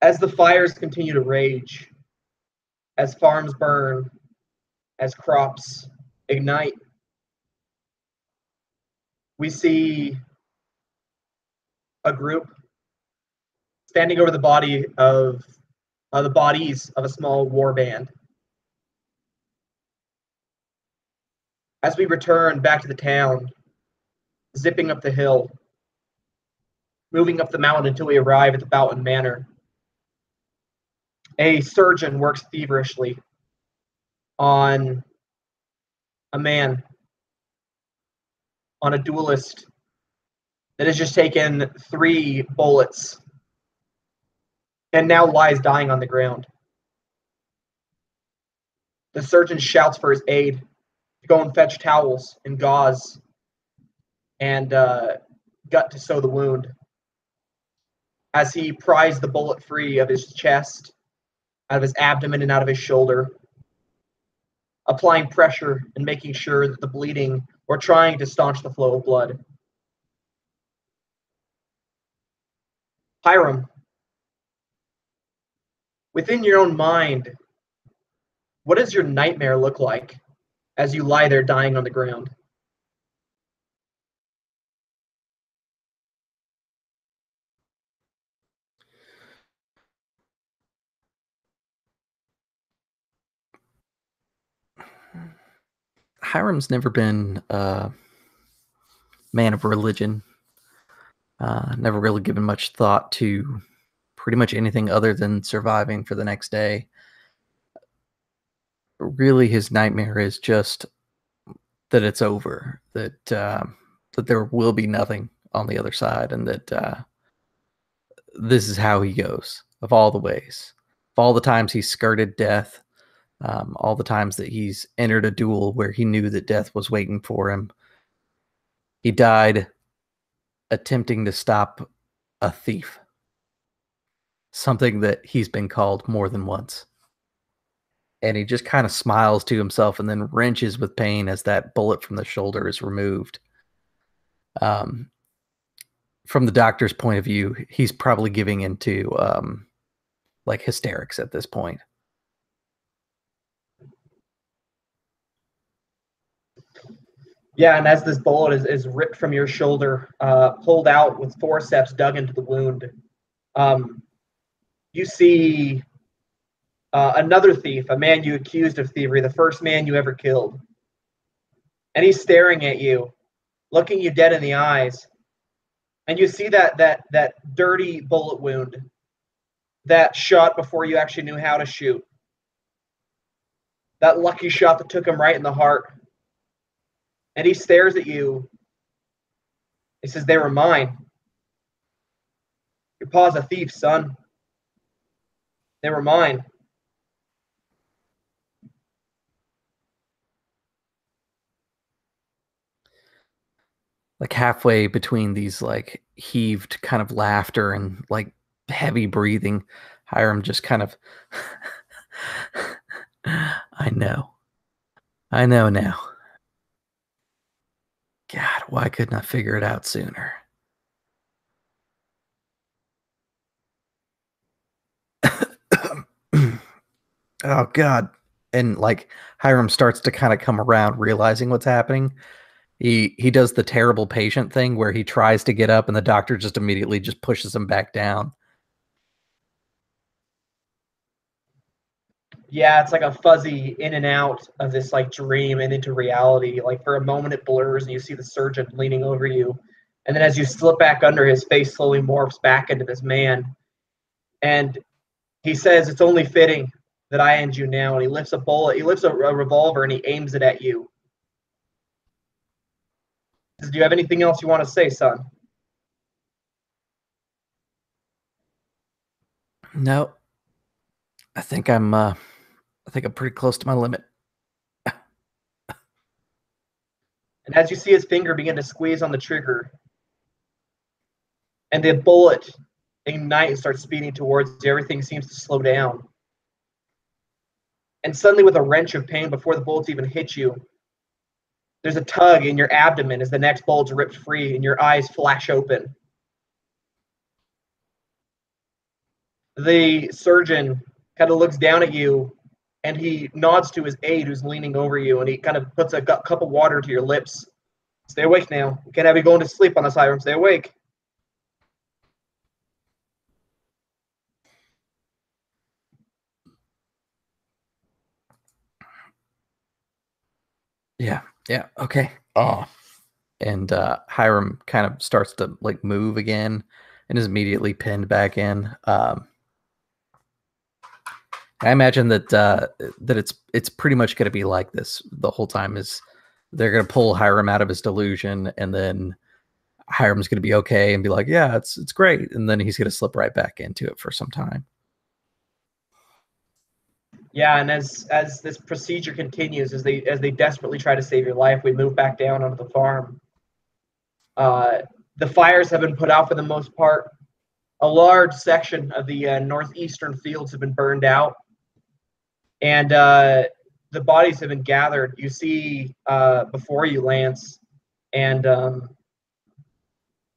As the fires continue to rage, as farms burn, as crops ignite, we see a group standing over the bodies of a small war band. As we return back to the town, zipping up the hill, moving up the mountain until we arrive at the Bouton Manor, a surgeon works feverishly on a man, on a duelist that has just taken 3 bullets and now lies dying on the ground. The surgeon shouts for his aide to go and fetch towels and gauze and gut to sew the wound. As he pries the bullet free of his chest, out of his abdomen, and out of his shoulder, applying pressure and making sure that the bleeding, or trying to staunch the flow of blood. Hiram, within your own mind, what does your nightmare look like as you lie there dying on the ground? Hiram's never been a man of religion. Never really given much thought to pretty much anything other than surviving for the next day. Really, his nightmare is just that it's over, that there will be nothing on the other side, and that this is how he goes, of all the ways, of all the times he's skirted death, all the times that he's entered a duel where he knew that death was waiting for him. He died attempting to stop a thief, something that he's been called more than once. And he just kind of smiles to himself and then wrenches with pain as that bullet from the shoulder is removed. From the doctor's point of view, he's probably giving into like hysterics at this point. Yeah, and as this bullet is ripped from your shoulder, pulled out with forceps dug into the wound, you see another thief, a man you accused of thievery, the first man you ever killed. And he's staring at you, looking you dead in the eyes. And you see that dirty bullet wound, that shot before you actually knew how to shoot. That lucky shot that took him right in the heart. And he stares at you. He says, "They were mine. Your pa's a thief, son. They were mine." Like halfway between these like heaved kind of laughter and like heavy breathing, Hiram just kind of, I know now. God, why couldn't I figure it out sooner? Oh, God. And like Hiram starts to kind of come around, realizing what's happening. He does the terrible patient thing where he tries to get up and the doctor just immediately just pushes him back down. Yeah, it's like a fuzzy in and out of this like dream and into reality. Like for a moment it blurs and you see the surgeon leaning over you. And then as you slip back under, his face slowly morphs back into this man. And he says, "It's only fitting that I end you now." And he lifts a revolver and he aims it at you. He says, "Do you have anything else you want to say, son?" No. I think I'm pretty close to my limit. And as you see his finger begin to squeeze on the trigger, and the bullet ignites and starts speeding towards you, everything seems to slow down. And suddenly, with a wrench of pain before the bullets even hit you, there's a tug in your abdomen as the next bullet's ripped free and your eyes flash open. The surgeon kind of looks down at you, and he nods to his aide who's leaning over you, and he kind of puts a cup of water to your lips. Stay awake now. We can't have you going to sleep on this, Hiram. Stay awake. Yeah, okay. Oh. And Hiram kind of starts to like move again and is immediately pinned back in. I imagine that that it's pretty much going to be like this the whole time. Is they're going to pull Hiram out of his delusion, and then Hiram's going to be okay and be like, yeah, it's great, and then he's going to slip right back into it for some time. Yeah, and as this procedure continues, as they desperately try to save your life, we move back down onto the farm. The fires have been put out for the most part. A large section of the northeastern fields have been burned out, and the bodies have been gathered. You see before you, Lance, and oh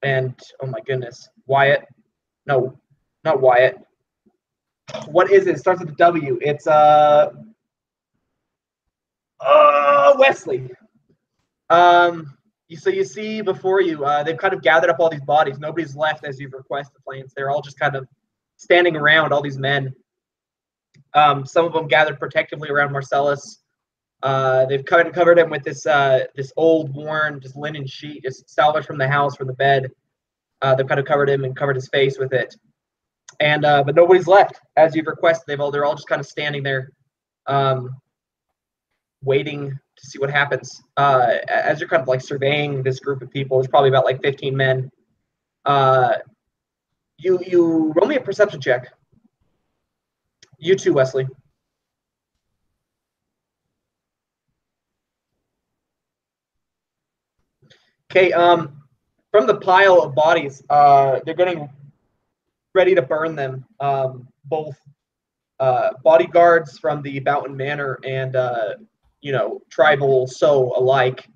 my goodness, Wyatt. No, not Wyatt. What is it? It starts with a W. It's Wesley. So you see before you, they've kind of gathered up all these bodies. Nobody's left as you've requested, Lance. They're all just kind of standing around, all these men. Some of them gathered protectively around Marcellus. They've covered him with this old, worn, just linen sheet, just salvaged from the house, from the bed. They've kind of covered him and covered his face with it. And but nobody's left as you've requested. They're all just kind of standing there, waiting to see what happens. As you're kind of like surveying this group of people, there's probably about like 15 men. You roll me a perception check. You too, Wesley. Okay. From the pile of bodies, they're getting ready to burn them. Both bodyguards from the Bouton Manor and tribal alike.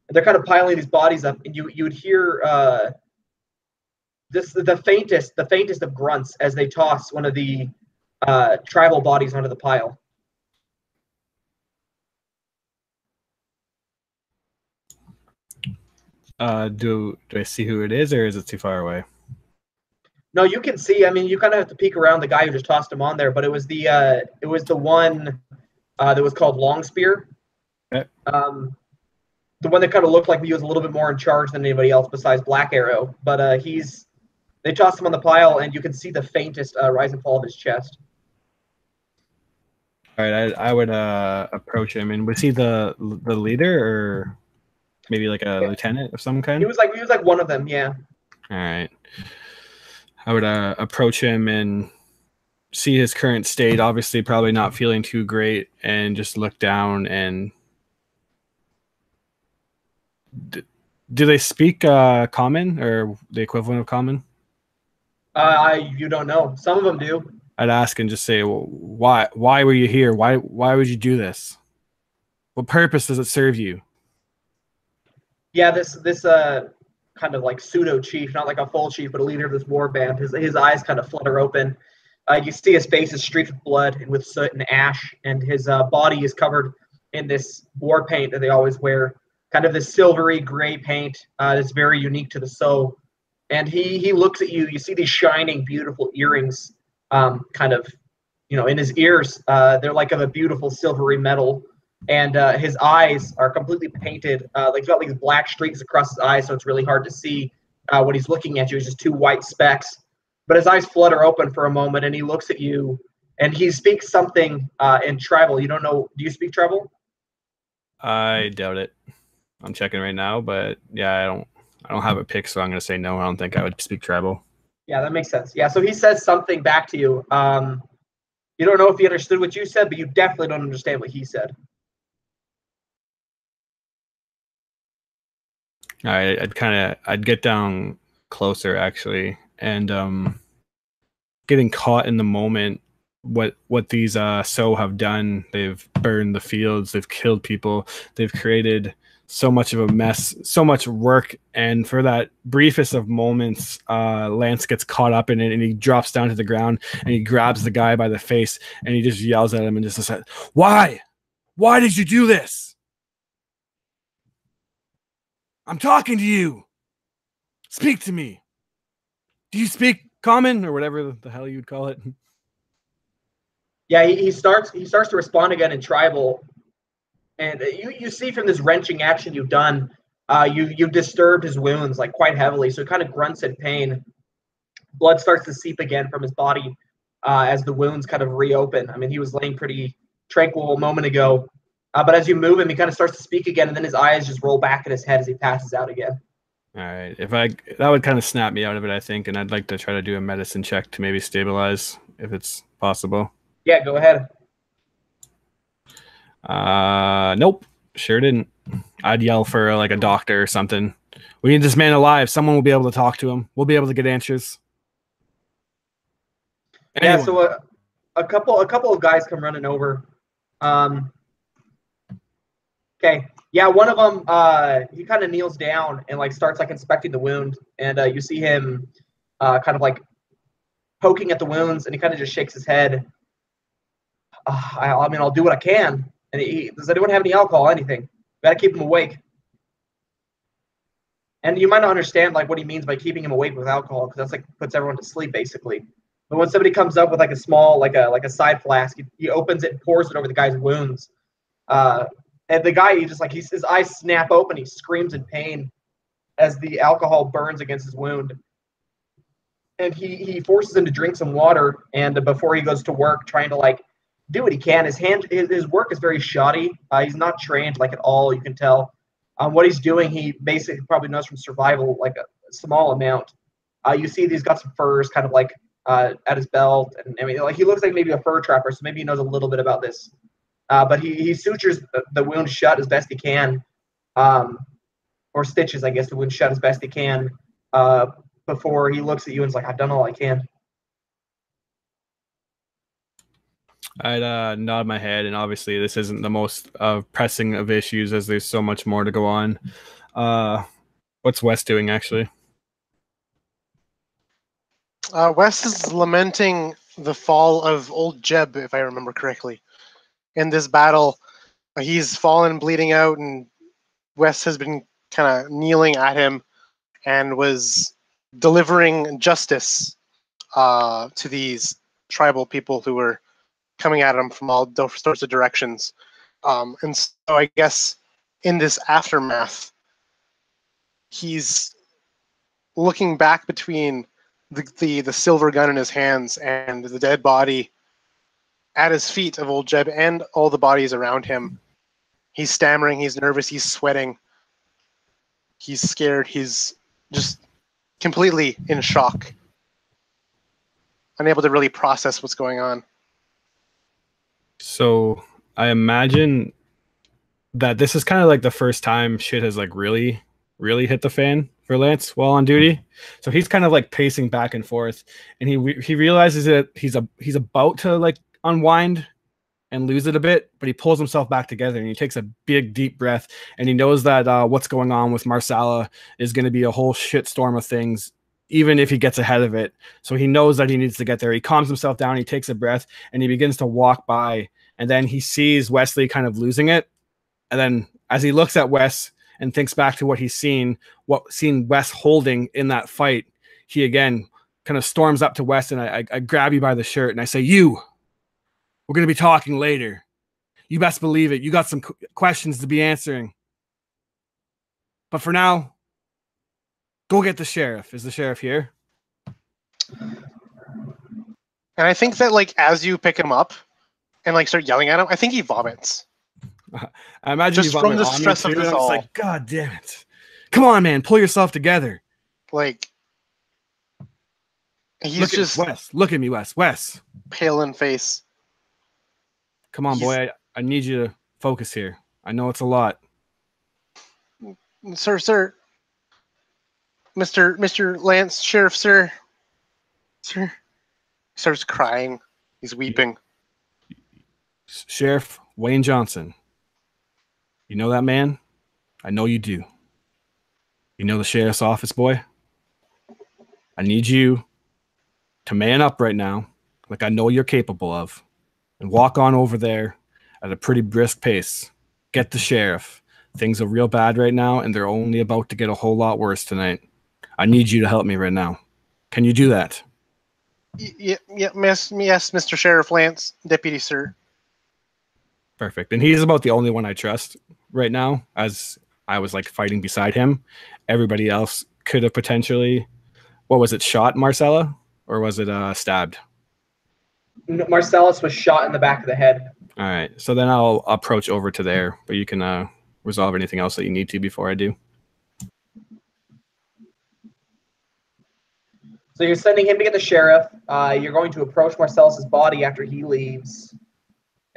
And they're kind of piling these bodies up, and you would hear the faintest of grunts as they toss one of the tribal bodies onto the pile. Do I see who it is, or is it too far away? No, you can see. I mean, you kind of have to peek around the guy who just tossed him on there, but it was the one that was called Long Spear. Okay. The one that kind of looked like he was a little bit more in charge than anybody else besides Black Arrow. But they tossed him on the pile, and you can see the faintest rise and fall of his chest. All right, I would approach him. And was he the leader, or maybe like a lieutenant of some kind? He was like one of them, yeah. All right. I would approach him and see his current state. Obviously, probably not feeling too great, and just look down. And do they speak common, or the equivalent of common? You don't know. Some of them do. I'd ask and just say, well, why were you here? Why would you do this? What purpose does it serve you? Yeah, this kind of like pseudo chief, not like a full chief, but a leader of this war band. His eyes kind of flutter open. You see his face is streaked with blood and with soot and ash, and his body is covered in this war paint that they always wear, kind of this silvery gray paint that's very unique to the Sioux. And he looks at you. You see these shining, beautiful earrings, kind of, in his ears. They're like of a beautiful silvery metal. And his eyes are completely painted. Like he's got these black streaks across his eyes, so it's really hard to see when he's looking at you. It's just two white specks. But his eyes flutter open for a moment, and he looks at you, and he speaks something in tribal. You don't know. Do you speak tribal? I doubt it. I'm checking right now, but yeah, I don't have a pick, so I'm going to say no. I don't think I would speak tribal. Yeah, that makes sense. Yeah, so he says something back to you. You don't know if he understood what you said, but you definitely don't understand what he said. I'd get down closer actually, and getting caught in the moment. What these Sioux have done? They've burned the fields. They've killed people. They've created so much of a mess, so much work. And for that briefest of moments, Lance gets caught up in it and he drops down to the ground and he grabs the guy by the face and he just yells at him and just says, "Why? Why did you do this? I'm talking to you. Speak to me. Do you speak common?" or whatever the hell you'd call it. Yeah, he starts to respond again in tribal, and you see from this wrenching action you've done, you've disturbed his wounds like quite heavily, so he kind of grunts in pain. Blood starts to seep again from his body as the wounds kind of reopen. I mean, he was laying pretty tranquil a moment ago, but as you move him, he kind of starts to speak again, and then his eyes just roll back in his head as he passes out again. All right, that would kind of snap me out of it, I think, and I'd like to try to do a medicine check to maybe stabilize if it's possible. Yeah, go ahead. Nope, sure didn't. I'd yell for like a doctor or something. We need this man alive. Someone will be able to talk to him. We'll be able to get answers. Anyone. Yeah, so a couple of guys come running over. Okay. Yeah, one of them, he kind of kneels down and like starts like inspecting the wound, and you see him kind of like poking at the wounds, and he kind of just shakes his head. I mean, I'll do what I can. And does anyone have any alcohol? Anything? Got to keep him awake. And you might not understand like what he means by keeping him awake with alcohol, because that's like puts everyone to sleep basically. But when somebody comes up with like a small like a side flask, he opens it and pours it over the guy's wounds. And the guy, his eyes snap open. He screams in pain as the alcohol burns against his wound. And he forces him to drink some water. And before he goes to work, trying to like do what he can. His work is very shoddy. He's not trained like at all. You can tell. What he's doing, he basically probably knows from survival like a small amount. You see, he's got some furs kind of like at his belt, and I mean, like he looks like maybe a fur trapper, so maybe he knows a little bit about this. But he sutures the wound shut as best he can, or stitches, I guess, the wound shut as best he can before he looks at you and is like, "I've done all I can." I'd nod my head, and obviously this isn't the most pressing of issues, as there's so much more to go on. What's Wes doing, actually? Wes is lamenting the fall of old Jeb, if I remember correctly. In this battle, he's fallen bleeding out, and Wes has been kind of kneeling at him and was delivering justice to these tribal people who were coming at him from all sorts of directions. And so I guess in this aftermath, he's looking back between the silver gun in his hands and the dead body at his feet of old Jeb and all the bodies around him. He's stammering, he's nervous, he's sweating, he's scared, he's just completely in shock, unable to really process what's going on. So I imagine that this is kind of like the first time shit has like really hit the fan for Lance while on duty. So he's kind of like pacing back and forth, and he realizes that he's about to like unwind and lose it a bit, but he pulls himself back together and he takes a big deep breath, and he knows that what's going on with Marcella is going to be a whole shitstorm of things, even if he gets ahead of it. So he knows that he needs to get there. He calms himself down, he takes a breath, and he begins to walk by, and then he sees Wesley kind of losing it. And then as he looks at Wes and thinks back to what he's seen Wes holding in that fight, he again kind of storms up to Wes, and I grab you by the shirt and I say, we're going to be talking later. You best believe it. You got some questions to be answering. But for now, go get the sheriff. Is the sheriff here? And I think that like as you pick him up and like start yelling at him, I think he vomits. I imagine just from the stress of this all. Like, God damn it! Come on, man, pull yourself together. Like he's just Wes. Look at me, Wes. Wes, pale in face. Come on, boy. I need you to focus here. I know it's a lot. Sir. Mr. Lance, Sheriff, sir. He starts crying. He's weeping. Sheriff Wayne Johnson. You know that man? I know you do. You know the sheriff's office, boy? I need you to man up right now, like I know you're capable of, and walk on over there at a pretty brisk pace. Get the sheriff. Things are real bad right now, and they're only about to get a whole lot worse tonight. I need you to help me right now. Can you do that? Yes, Mr. Sheriff Lance, Deputy Sir. Perfect. And he's about the only one I trust right now, as I was like fighting beside him. Everybody else could have potentially, what was it, shot Marcella? Or was it stabbed? Marcellus was shot in the back of the head. All right. So then I'll approach over to there, but you can resolve anything else that you need to before I do. So you're sending him to get the sheriff. You're going to approach Marcellus's body after he leaves.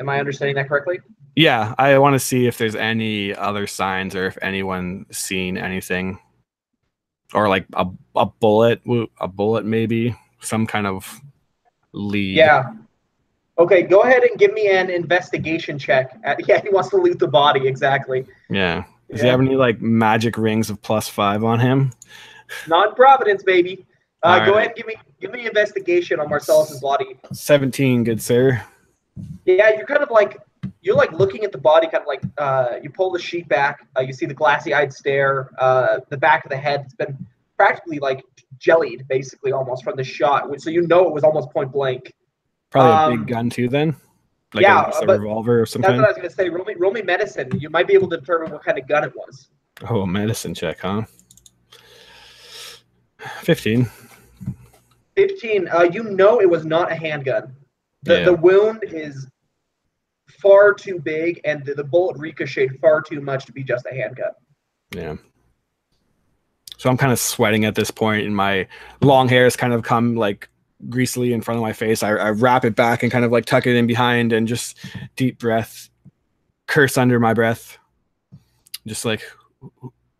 Am I understanding that correctly? Yeah, I want to see if there's any other signs or if anyone's seen anything. Or like a bullet maybe. Some kind of lead. Yeah. Okay, go ahead and give me an investigation check. Yeah, he wants to loot the body, exactly. Yeah. Does he have any like magic rings of +5 on him? Not in Providence, baby. Go right. ahead and give me investigation on Marcellus's body. 17, good sir. Yeah, you're like looking at the body, kind of like you pull the sheet back, you see the glassy-eyed stare, the back of the head. It's been practically like jellied, basically, almost from the shot. So you know it was almost point blank. Probably a big gun too, then. Like yeah, a revolver or something. That's what I was gonna say. Roll me medicine. You might be able to determine what kind of gun it was. Oh, a medicine check, huh? 15. 15. You know it was not a handgun. The wound is far too big, and the bullet ricocheted far too much to be just a handgun. Yeah. So I'm kind of sweating at this point, and my long hair has kind of come like greasily in front of my face. I wrap it back and kind of like tuck it in behind and just deep breath, curse under my breath. Just like,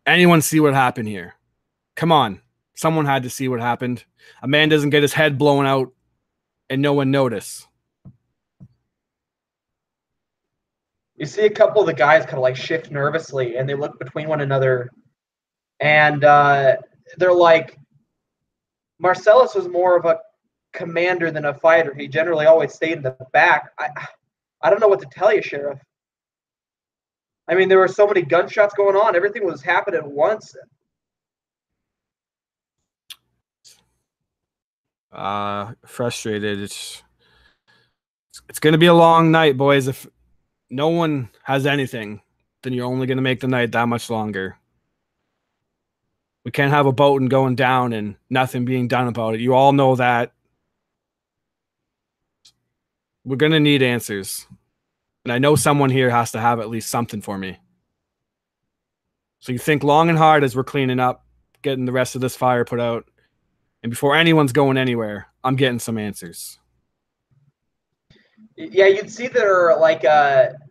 anyone see what happened here? Come on. Someone had to see what happened. A man doesn't get his head blown out and no one notice. You see a couple of the guys kind of like shift nervously, and they look between one another, and they're like, Marcellus was more of a commander than a fighter. He generally always stayed in the back. I don't know what to tell you, Sheriff. I mean, there were so many gunshots going on. Everything was happening at once. Frustrated. It's going to be a long night, boys. If no one has anything, then you're only going to make the night that much longer. We can't have a Bouton going down and nothing being done about it. You all know that. We're going to need answers. And I know someone here has to have at least something for me. So you think long and hard as we're cleaning up, getting the rest of this fire put out. And before anyone's going anywhere, I'm getting some answers. Yeah, you'd see there are like,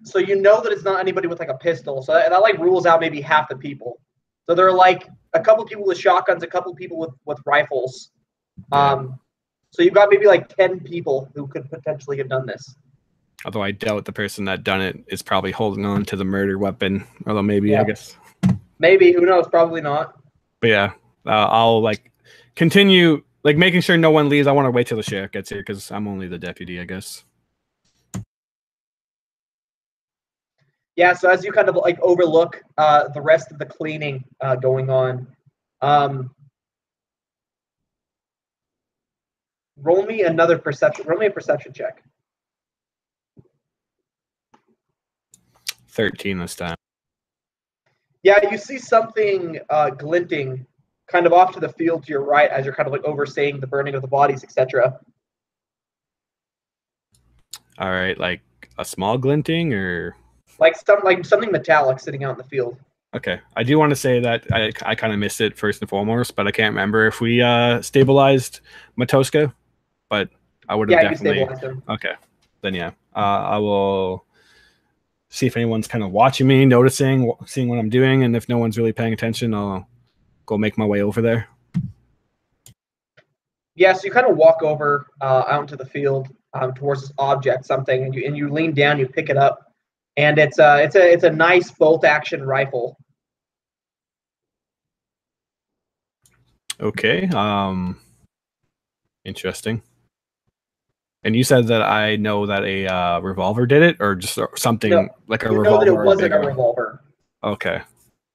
so you know that it's not anybody with like a pistol. So that like rules out maybe half the people. So there are like a couple people with shotguns, a couple people with rifles. Yeah. So you've got maybe like 10 people who could potentially have done this. Although I doubt the person that done it is probably holding on to the murder weapon. Although maybe, yeah. I guess. Maybe, who knows? Probably not. But yeah, I'll like continue like making sure no one leaves. I want to wait till the sheriff gets here because I'm only the deputy, I guess. Yeah, so as you kind of like overlook the rest of the cleaning going on, roll me another perception. Roll me a perception check. 13 this time. Yeah, you see something glinting kind of off to the field to your right as you're kind of like overseeing the burning of the bodies, etc. All right, like a small glinting or like something metallic sitting out in the field. Okay, I do want to say that I kind of missed it first and foremost, but I can't remember if we stabilized Matoska, but I would have definitely. You stabilized him. Okay, then yeah, I will see if anyone's kind of watching me, noticing, seeing what I'm doing, and if no one's really paying attention, I'll go make my way over there. Yeah, so you kind of walk over out into the field towards this object, something, and you lean down, you pick it up, and it's a nice bolt action rifle. Okay. Interesting. And you said that I know that a revolver did it, or just something No, like a you know revolver that it or wasn't a bigger? revolver. Okay.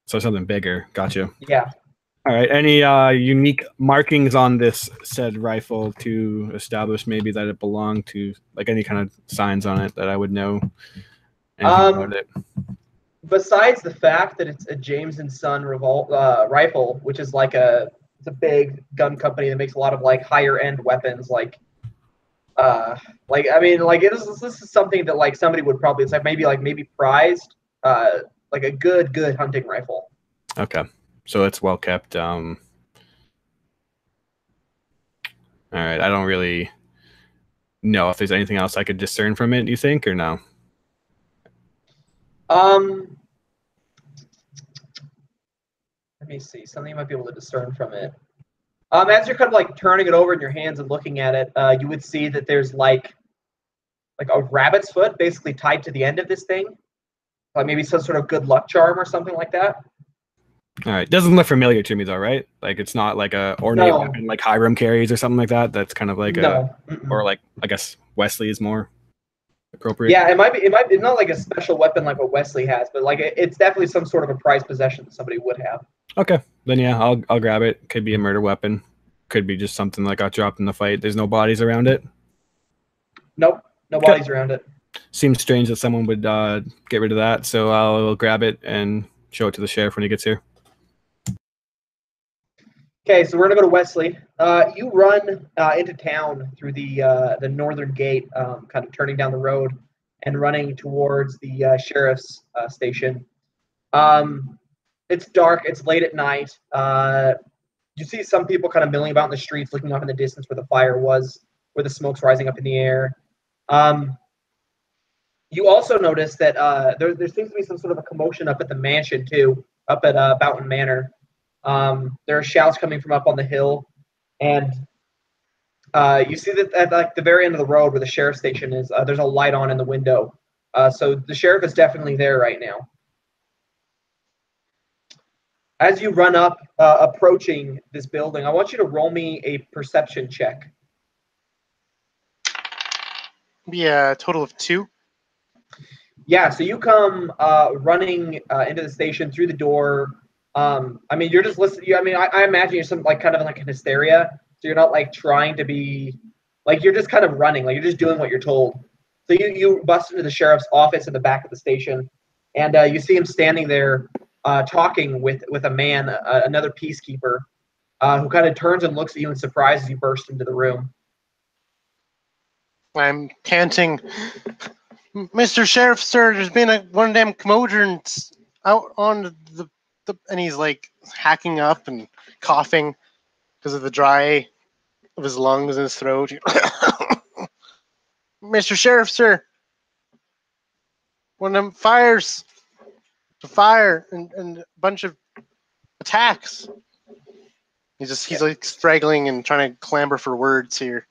So something bigger. Gotcha. Yeah. All right. Any unique markings on this said rifle to establish maybe that it belonged to, like any kind of signs on it that I would know anything about it? Besides the fact that it's a James and Son rifle, which is it's a big gun company that makes a lot of like higher end weapons, this is something that like somebody would probably, it's like maybe prized, like a good hunting rifle. Okay. So it's well kept. All right. I don't really know if there's anything else I could discern from it, you think, or no? Let me see. Something you might be able to discern from it. As you're kind of like turning it over in your hands and looking at it, you would see that there's like a rabbit's foot basically tied to the end of this thing. Like maybe some sort of good luck charm or something like that. All right. Doesn't look familiar to me though, right? Like it's not like a ornate weapon like Hiram carries or something like that. That's kind of like or like I guess Wesley is more appropriate. Yeah, it might be. It's not like a special weapon like what Wesley has, but like it's definitely some sort of a prized possession that somebody would have. Okay, then yeah, I'll grab it. Could be a murder weapon. Could be just something that got dropped in the fight. There's no bodies around it. Nope, no bodies around it. Seems strange that someone would get rid of that. So I'll grab it and show it to the sheriff when he gets here. Okay, so we're gonna go to Wesley. You run into town through the northern gate, kind of turning down the road and running towards the sheriff's station. It's dark. It's late at night. You see some people kind of milling about in the streets, looking off in the distance where the fire was, where the smoke's rising up in the air. You also notice that there seems to be some sort of a commotion up at the mansion too, up at Bouton Manor. There are shouts coming from up on the hill, and you see that at like the very end of the road where the sheriff's station is, there's a light on in the window. So the sheriff is definitely there right now. As you run up, approaching this building, I want you to roll me a perception check. Yeah, a total of 2. Yeah, so you come running into the station through the door. I mean, you're just listening. I imagine you're some like kind of like in hysteria. So you're not like trying to be like, you're just kind of running, like you're just doing what you're told. So you bust into the sheriff's office in the back of the station, and you see him standing there talking with a man, another peacekeeper, who kind of turns and looks at you in surprise as you burst into the room. I'm panting, Mr. Sheriff, sir, there's been one of them commotion out on the and he's like hacking up and coughing because of the dry of his lungs and his throat. Mr. Sheriff, sir, one of them fires, the fire and a bunch of attacks. He's like straggling and trying to clamber for words here.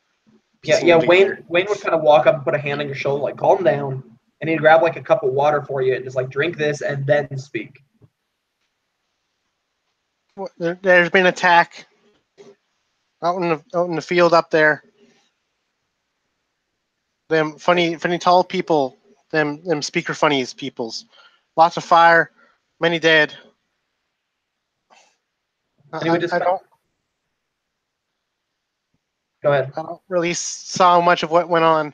Yeah. Wayne would kind of walk up and put a hand on your shoulder, like, calm down, and he'd grab like a cup of water for you and just like drink this and then speak. There's been an attack out in the field up there. Them funny tall people, them speaker funnies peoples. Lots of fire, many dead. Go ahead. I don't really saw much of what went on.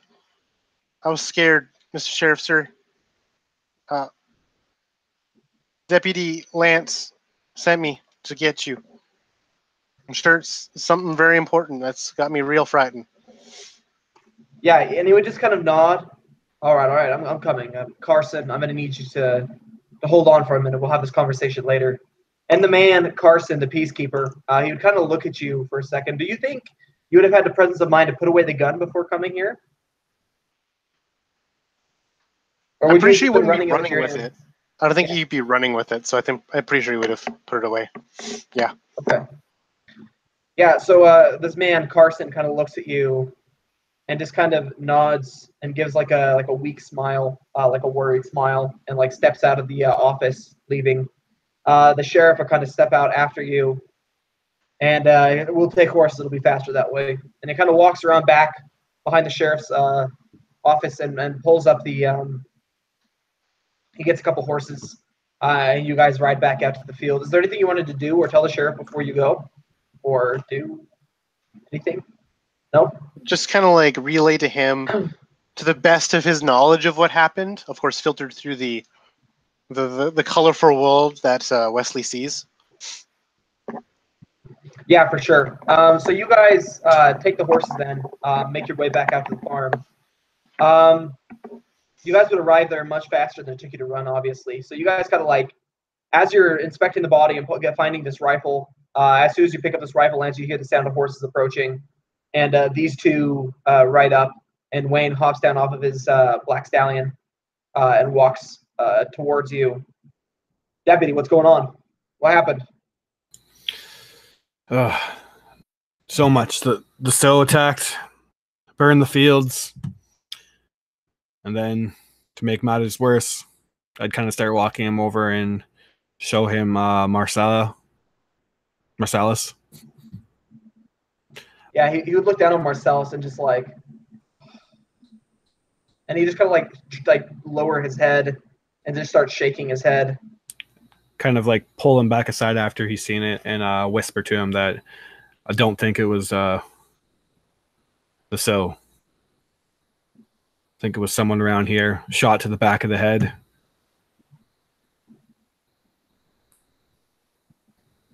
I was scared, Mr. Sheriff, sir. Deputy Lance sent me to get you. I'm sure it's something very important that's got me real frightened. Yeah, and he would just kind of nod. All right, I'm coming. Carson, I'm going to need you to hold on for a minute. We'll have this conversation later. And the man, Carson, the peacekeeper, he would kind of look at you for a second. Do you think you would have had the presence of mind to put away the gun before coming here? Or I'm pretty sure he wouldn't be running with it. I don't think he'd be running with it, so I'm pretty sure he would have put it away. Yeah. Okay. Yeah, so this man, Carson, kind of looks at you and just kind of nods and gives like a weak smile, like a worried smile, and like steps out of the office, leaving. The sheriff will kind of step out after you, And we'll take horses. It'll be faster that way. And he kind of walks around back behind the sheriff's office and pulls up the. He gets a couple horses, and you guys ride back out to the field. Is there anything you wanted to do or tell the sheriff before you go, or do anything? No. Just kind of like relay to him, to the best of his knowledge of what happened. Of course, filtered through the colorful world that Wesley sees. Yeah, for sure. So you guys take the horses then, make your way back out to the farm. You guys would arrive there much faster than it took you to run, obviously. So you guys gotta like, as you're inspecting the body and finding this rifle, as soon as you pick up this rifle, Lance, you hear the sound of horses approaching, and these two ride up, and Wayne hops down off of his black stallion and walks towards you. Deputy, what's going on? What happened? So much. The Stow attacked, burned the fields, and then to make matters worse, I'd kind of start walking him over and show him Marcellus. Yeah, he would look down on Marcellus and just like, and he just kind of like lower his head and just start shaking his head. Kind of like pull him back aside after he's seen it and whisper to him that I don't think it was the Stow. I think it was someone around here, shot to the back of the head.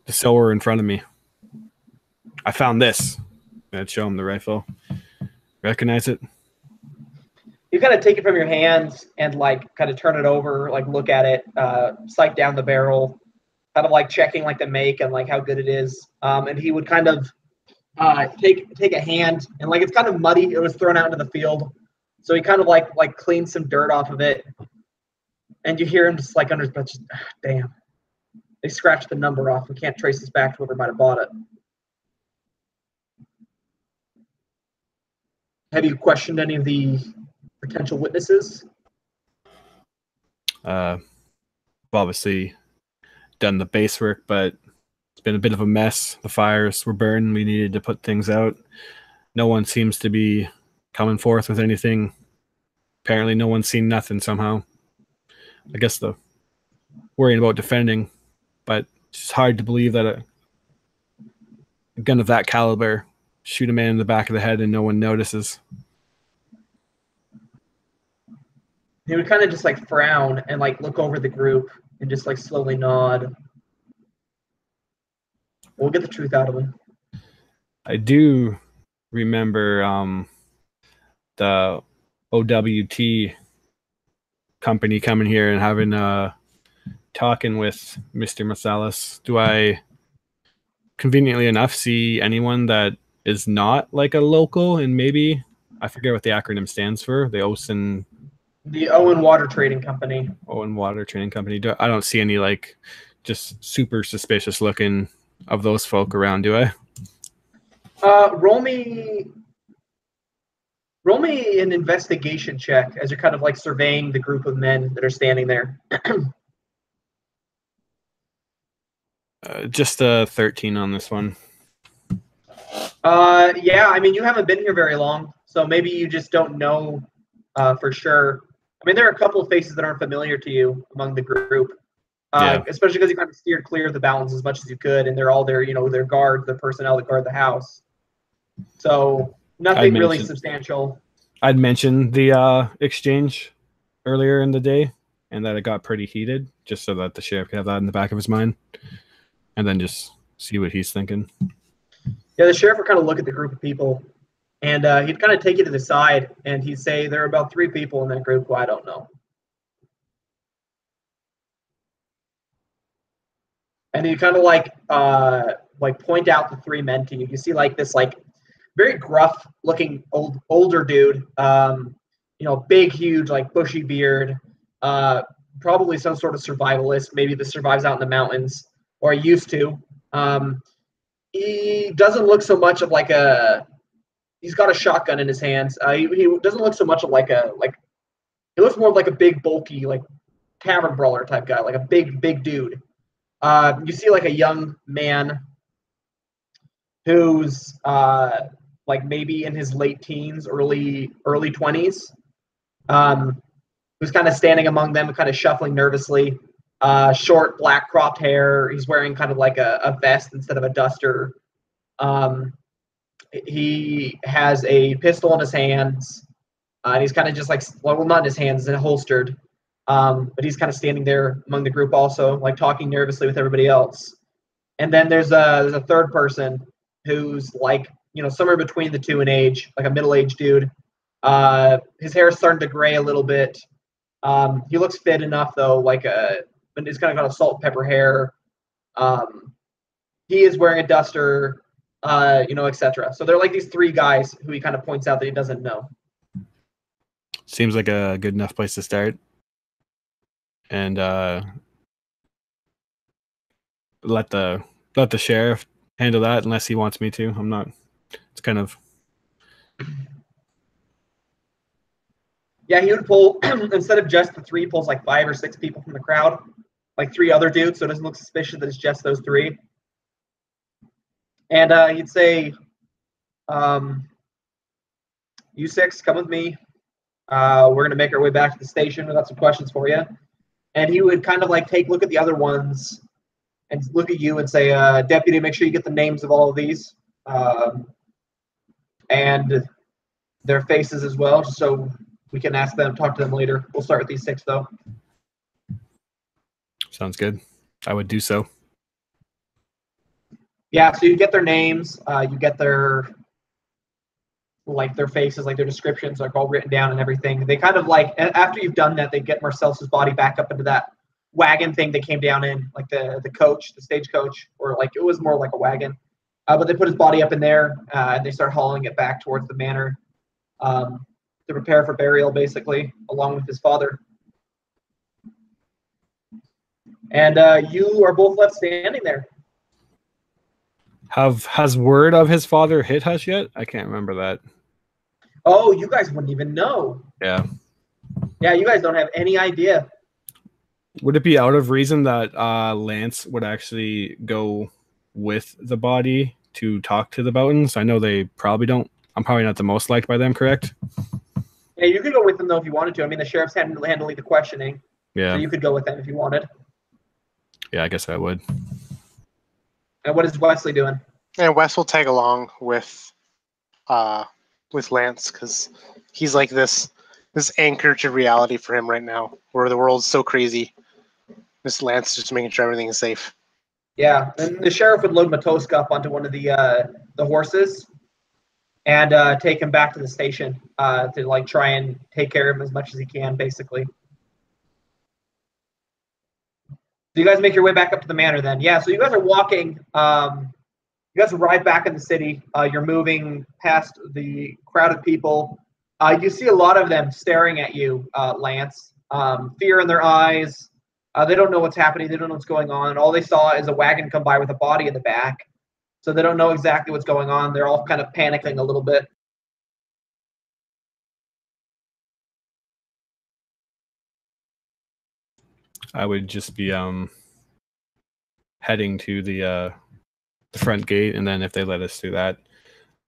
The Stow were in front of me. I found this. I'd show him the rifle. Recognize it? You kind of take it from your hands and like kind of turn it over, like look at it, sight down the barrel, kind of like checking like the make and like how good it is. And he would kind of take a hand and like it's kind of muddy. It was thrown out into the field, so he kind of like cleans some dirt off of it. And you hear him just like under his breath, damn, they scratched the number off. We can't trace this back to whoever might have bought it. Have you questioned any of the potential witnesses? Obviously done the base work, but it's been a bit of a mess. The fires were burned. We needed to put things out. No one seems to be coming forth with anything. Apparently no one's seen nothing somehow. I guess the worrying about defending, but it's hard to believe that a gun of that caliber shoot a man in the back of the head and no one notices. He would kind of just like frown and like look over the group and just like slowly nod. We'll get the truth out of him. I do remember the OWT company coming here and having talking with Mr. Marcellus. Do I conveniently enough see anyone that is not like a local, and maybe I forget what the acronym stands for, the Owen Water Trading Company. Owen Water Trading Company. I don't see any like just super suspicious looking of those folk around, do I? Roll me an investigation check as you're kind of like surveying the group of men that are standing there. Just a 13 on this one. Yeah, I mean, you haven't been here very long, so maybe you just don't know for sure. I mean, there are a couple of faces that aren't familiar to you among the group, especially because you kind of steered clear of the balance as much as you could, and they're all there, their guards, the personnel that guard the house. So nothing really substantial. I'd mentioned the exchange earlier in the day, and that it got pretty heated, just so that the sheriff could have that in the back of his mind, and then just see what he's thinking. Yeah, the sheriff would kind of look at the group of people, and he'd kind of take you to the side, and he'd say, there are about 3 people in that group who I don't know. And he'd kind of like point out the 3 men to you. You see like this like very gruff looking older dude, big, huge, like bushy beard, probably some sort of survivalist, maybe that survives out in the mountains, or used to. He doesn't look so much of like he's got a shotgun in his hands. He doesn't look so much of he looks more like a big, bulky, like tavern brawler type guy, like a big dude. You see like a young man who's like maybe in his late teens, early 20s, who's kind of standing among them, kind of shuffling nervously. Short black cropped hair. He's wearing kind of like a vest instead of a duster. He has a pistol in his hands, and he's kind of just like, well, not in his hands, it's holstered. But he's kind of standing there among the group also, like talking nervously with everybody else. And then there's a third person who's like, somewhere between the two in age, like a middle-aged dude. His hair is starting to gray a little bit. He looks fit enough though, but he's kind of got a salt and pepper hair. He is wearing a duster, etc. So they're like these three guys who he kind of points out that he doesn't know. Seems like a good enough place to start. And let the sheriff handle that unless he wants me to. I'm not. It's kind of. Yeah, he would pull instead of just the three, he pulls like 5 or 6 people from the crowd, like 3 other dudes, so it doesn't look suspicious that it's just those 3. And he'd say, "You 6, come with me. We're gonna make our way back to the station. We've got some questions for you." And he would kind of like take a look at the other ones and look at you and say, "Deputy, make sure you get the names of all of these and their faces as well, just so we can ask them, talk to them later. We'll start with these 6 though." Sounds good. I would do so. Yeah, so you get their names, you get their faces, like their descriptions, like all written down and everything. They kind of like, after you've done that, they get Marcellus's body back up into that wagon thing they came down in, like the stagecoach, or like it was more like a wagon. But they put his body up in there, and they start hauling it back towards the manor to prepare for burial, basically, along with his father. And you are both left standing there. Has word of his father hit us yet? I can't remember that. Oh, you guys wouldn't even know. Yeah. Yeah, you guys don't have any idea. Would it be out of reason that Lance would actually go with the body to talk to the Boutons? I know they probably don't. I'm probably not the most liked by them, correct? Yeah, you could go with them though if you wanted to. I mean, the sheriff's handling the questioning. Yeah. So you could go with them if you wanted. Yeah, I guess I would. And what is Wesley doing? And Wes will tag along with Lance, because he's like this anchor to reality for him right now, where the world's so crazy. This Lance just making sure everything is safe. Yeah, and the sheriff would load Matoska up onto one of the horses and take him back to the station to like try and take care of him as much as he can, basically. So you guys make your way back up to the manor then. Yeah, so you guys are walking. You guys arrive back in the city. You're moving past the crowded people. You see a lot of them staring at you, Lance. Fear in their eyes. They don't know what's happening. They don't know what's going on. All they saw is a wagon come by with a body in the back. So they don't know exactly what's going on. They're all kind of panicking a little bit. I would just be heading to the front gate, and then if they let us through that,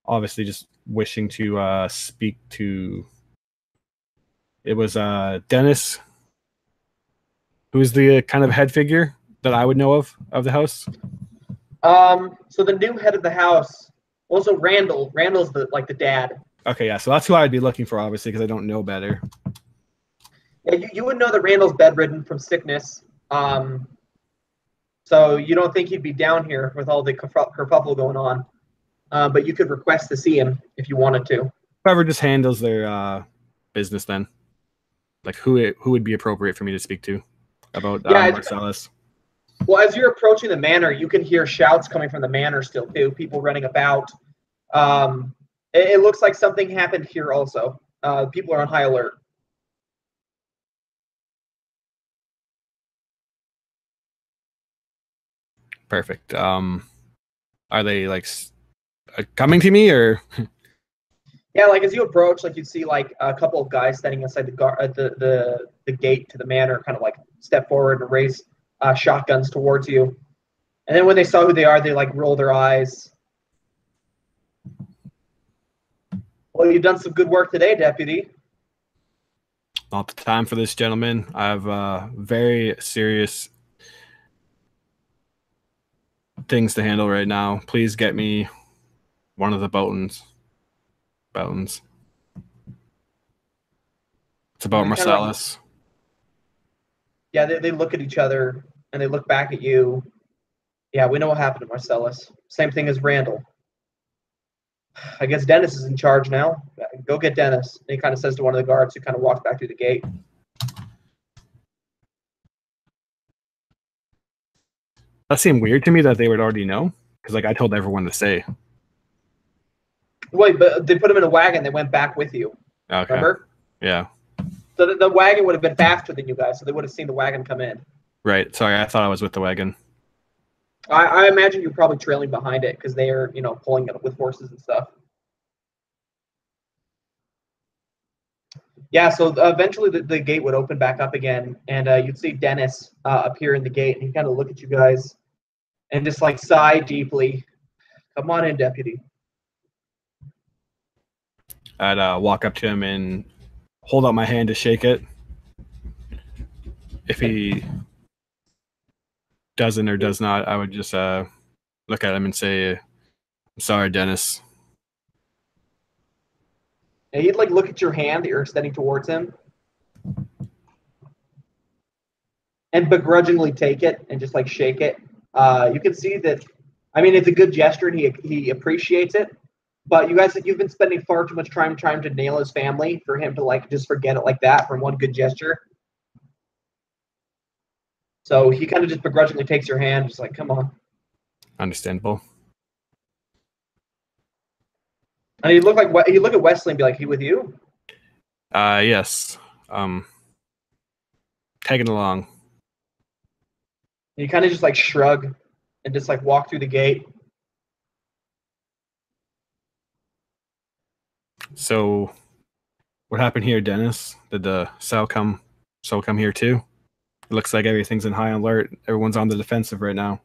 obviously just wishing to speak to. It was Dennis, who is the kind of head figure that I would know of the house. So the new head of the house, also Randall. Randall's the dad. Okay, yeah, so that's who I'd be looking for, obviously, because I don't know better. Yeah, you would know that Randall's bedridden from sickness. So you don't think he'd be down here with all the kerfuffle going on. But you could request to see him if you wanted to. Whoever just handles their business then. Like who would be appropriate for me to speak to about Marcellus? Well, as you're approaching the manor, you can hear shouts coming from the manor still too. People running about. It looks like something happened here also. People are on high alert. Perfect. Are they like coming to me or? Yeah, like as you approach, like you'd see like a couple of guys standing outside the gate to the manor, kind of like step forward and raise shotguns towards you. And then when they saw who they are, they like roll their eyes. Well, you've done some good work today, Deputy. Not the time for this, gentlemen. I have very serious things to handle right now. Please get me one of the Boutons. It's about Marcellus. Yeah, they look at each other and they look back at you. Yeah, we know what happened to Marcellus. Same thing as Randall. I guess Dennis is in charge now. Go get Dennis. And he kind of says to one of the guards who kind of walks back through the gate. That seemed weird to me that they would already know, because like I told everyone to stay. Wait, but they put him in a wagon. They went back with you. Okay. Remember? Yeah. So the wagon would have been faster than you guys, so they would have seen the wagon come in. Right. Sorry, I thought I was with the wagon. I imagine you're probably trailing behind it because they are, pulling it with horses and stuff. Yeah, so eventually the gate would open back up again, and you'd see Dennis appear in the gate, and he'd kind of look at you guys and just like sigh deeply. Come on in, Deputy. I'd walk up to him and hold out my hand to shake it. If he doesn't or does not, I would just look at him and say, "I'm sorry, Dennis." And he'd like look at your hand that you're extending towards him and begrudgingly take it and just like shake it. You can see that, I mean, it's a good gesture and he appreciates it, but you've been spending far too much time trying to nail his family for him to like just forget it like that from one good gesture. So he kind of just begrudgingly takes your hand, just like, come on. Understandable. And he'd look at Wesley and be like, he with you? Yes. Tagging along. And he kind of just like shrug and just like walk through the gate. So what happened here, Dennis? Did the cell come here too? It looks like everything's in high alert. Everyone's on the defensive right now.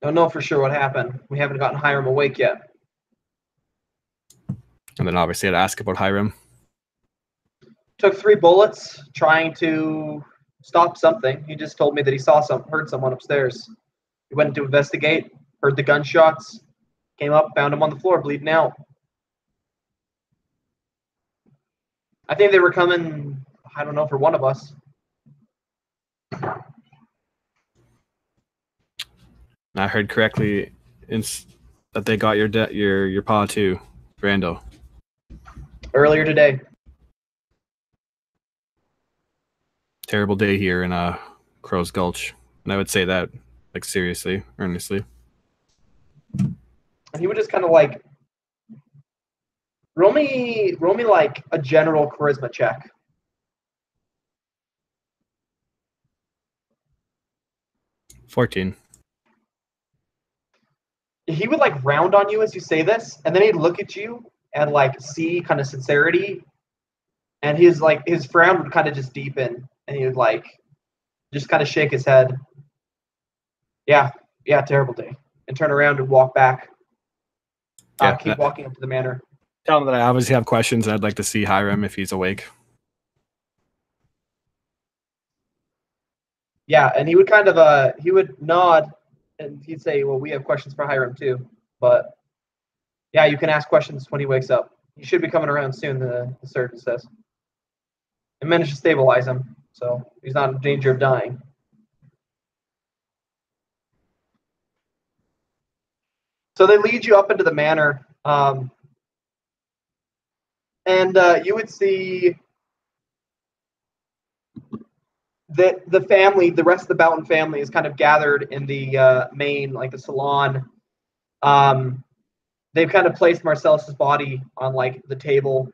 Don't know for sure what happened. We haven't gotten Hiram awake yet. And then obviously I'd ask about Hiram. Took 3 bullets trying to stop something. He just told me that he heard someone upstairs. He went to investigate, heard the gunshots, came up, found him on the floor bleeding out. I think they were coming, I don't know, for one of us. And I heard correctly that they got your paw too, Randall. Earlier today. Terrible day here in Crow's Gulch. And I would say that, like, seriously, earnestly. And he would just kind of like, roll me like a general charisma check. $14. He would like round on you as you say this, and then he'd look at you and like see kind of sincerity, and his frown would kind of just deepen, and he would like just kind of shake his head. Yeah, terrible day, and turn around and walk back. Keep walking up to the manor. Tell him that I obviously have questions, and I'd like to see Hiram if he's awake. Yeah, and he would kind of he would nod, and he'd say, "Well, we have questions for Hiram too." But yeah, you can ask questions when he wakes up. He should be coming around soon. The surgeon says. And managed to stabilize him, so he's not in danger of dying. So they lead you up into the manor, and you would see that the rest of the Bouton family is kind of gathered in the main, like the salon. They've kind of placed Marcellus's body on like the table,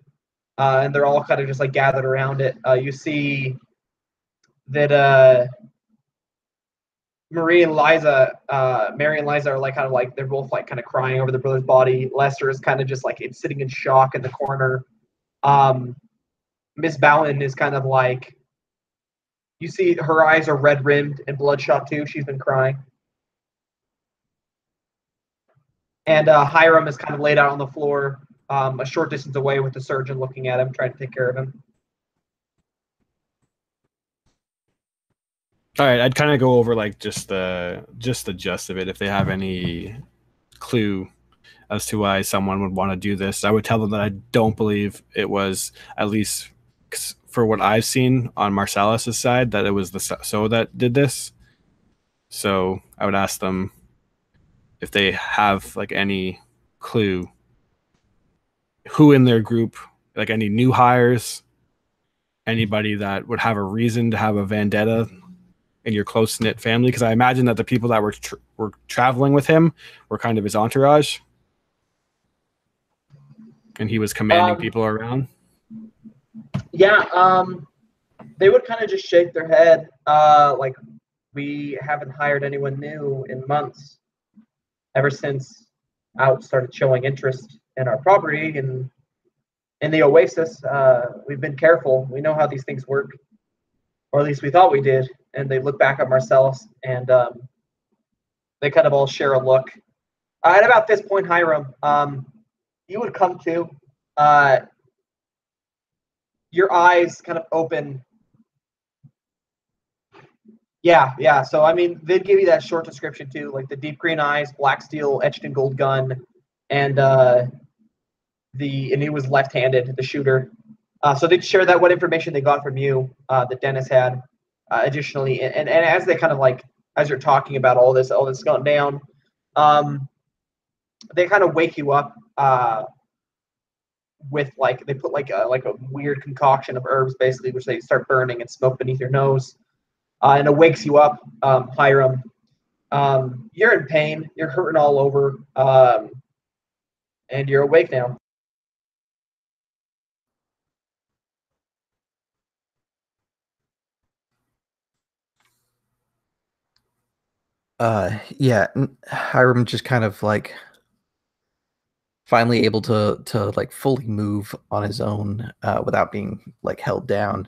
and they're all kind of just like gathered around it. You see that Mary and Liza are like kind of like they're both like kind of crying over their brother's body. Lester is kind of just like it's sitting in shock in the corner. Miss Bouton is kind of like, you see her eyes are red rimmed and bloodshot too. She's been crying. And Hiram is kind of laid out on the floor, a short distance away with the surgeon looking at him, trying to take care of him. All right, I'd kind of go over like just the gist of it. If they have any clue as to why someone would want to do this, I would tell them that I don't believe it was, at least for what I've seen on Marcellus's side, that it was the So that did this. So I would ask them if they have like any clue who in their group, like any new hires, anybody that would have a reason to have a vendetta in your close-knit family, because I imagine that the people that were traveling with him were kind of his entourage, and he was commanding people around. Yeah, they would kind of just shake their head, like, we haven't hired anyone new in months, ever since Out started showing interest in our property and in the Oasis. We've been careful. We know how these things work, or at least we thought we did. And they look back at Marcellus, and they kind of all share a look. At about this point, Hiram, you would come to. Your eyes kind of open. Yeah. So, I mean, they'd give you that short description, too, like the deep green eyes, black steel, etched in gold gun, and he was left-handed, the shooter. So they'd share that, what information they got from you that Dennis had. Additionally, and as they kind of like, as you're talking about all this going down, they kind of wake you up with like, they put like a weird concoction of herbs, basically, which they start burning and smoke beneath your nose. And it wakes you up, Hiram. You're in pain. You're hurting all over, and you're awake now. Yeah, Hiram just kind of like finally able to like fully move on his own without being like held down.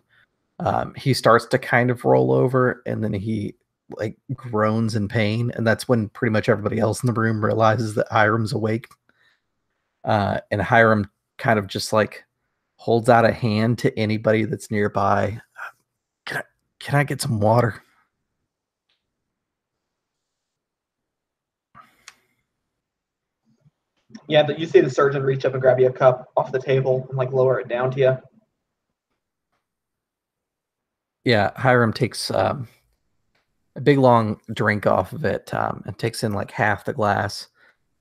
He starts to kind of roll over, and then he like groans in pain, and that's when pretty much everybody else in the room realizes that Hiram's awake. And Hiram kind of just like holds out a hand to anybody that's nearby. Can I get some water? Yeah, you see the surgeon reach up and grab you a cup off the table and like lower it down to you. Yeah, Hiram takes a big long drink off of it and takes in like half the glass,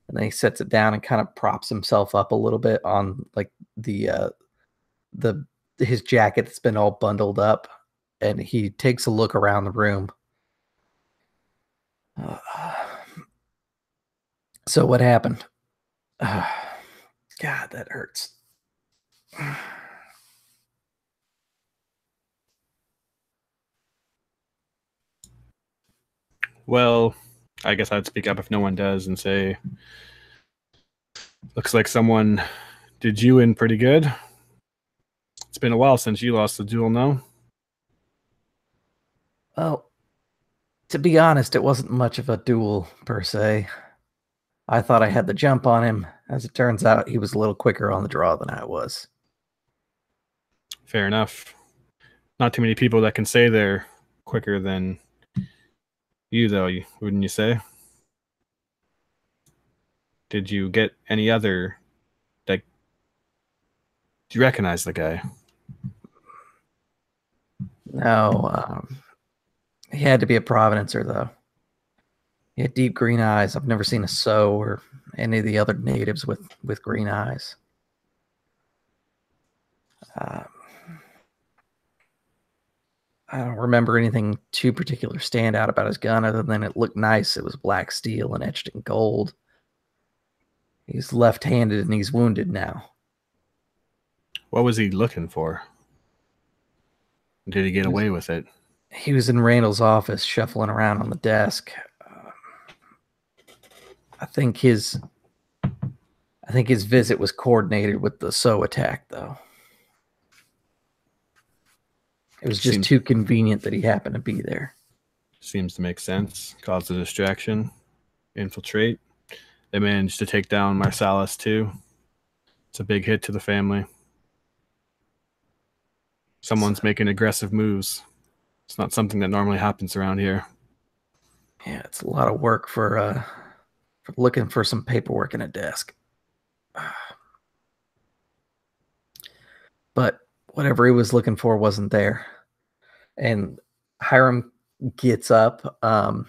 and then he sets it down and kind of props himself up a little bit on like his jacket that's been all bundled up, and he takes a look around the room. So what happened? God, that hurts. Well, I guess I'd speak up if no one does and say, looks like someone did you in pretty good. It's been a while since you lost the duel, no? Well, to be honest, it wasn't much of a duel per se. I thought I had the jump on him. As it turns out, he was a little quicker on the draw than I was. Fair enough. Not too many people that can say they're quicker than you, though, wouldn't you say? Did you get any other, like, do you recognize the guy? No, he had to be a Providencer, though. He had deep green eyes. I've never seen a So or any of the other natives with green eyes. I don't remember anything too particular stand out about his gun other than it looked nice. It was black steel and etched in gold. He's left-handed and he's wounded now. What was he looking for? Did he get away with it? He was in Randall's office shuffling around on the desk. I think his visit was coordinated with the So attack, though. It was just too convenient that he happened to be there. Seems to make sense. Cause a distraction. Infiltrate. They managed to take down Marcellus, too. It's a big hit to the family. Someone's making aggressive moves. It's not something that normally happens around here. Yeah, it's a lot of work for looking for some paperwork in a desk. But whatever he was looking for wasn't there. And Hiram gets up all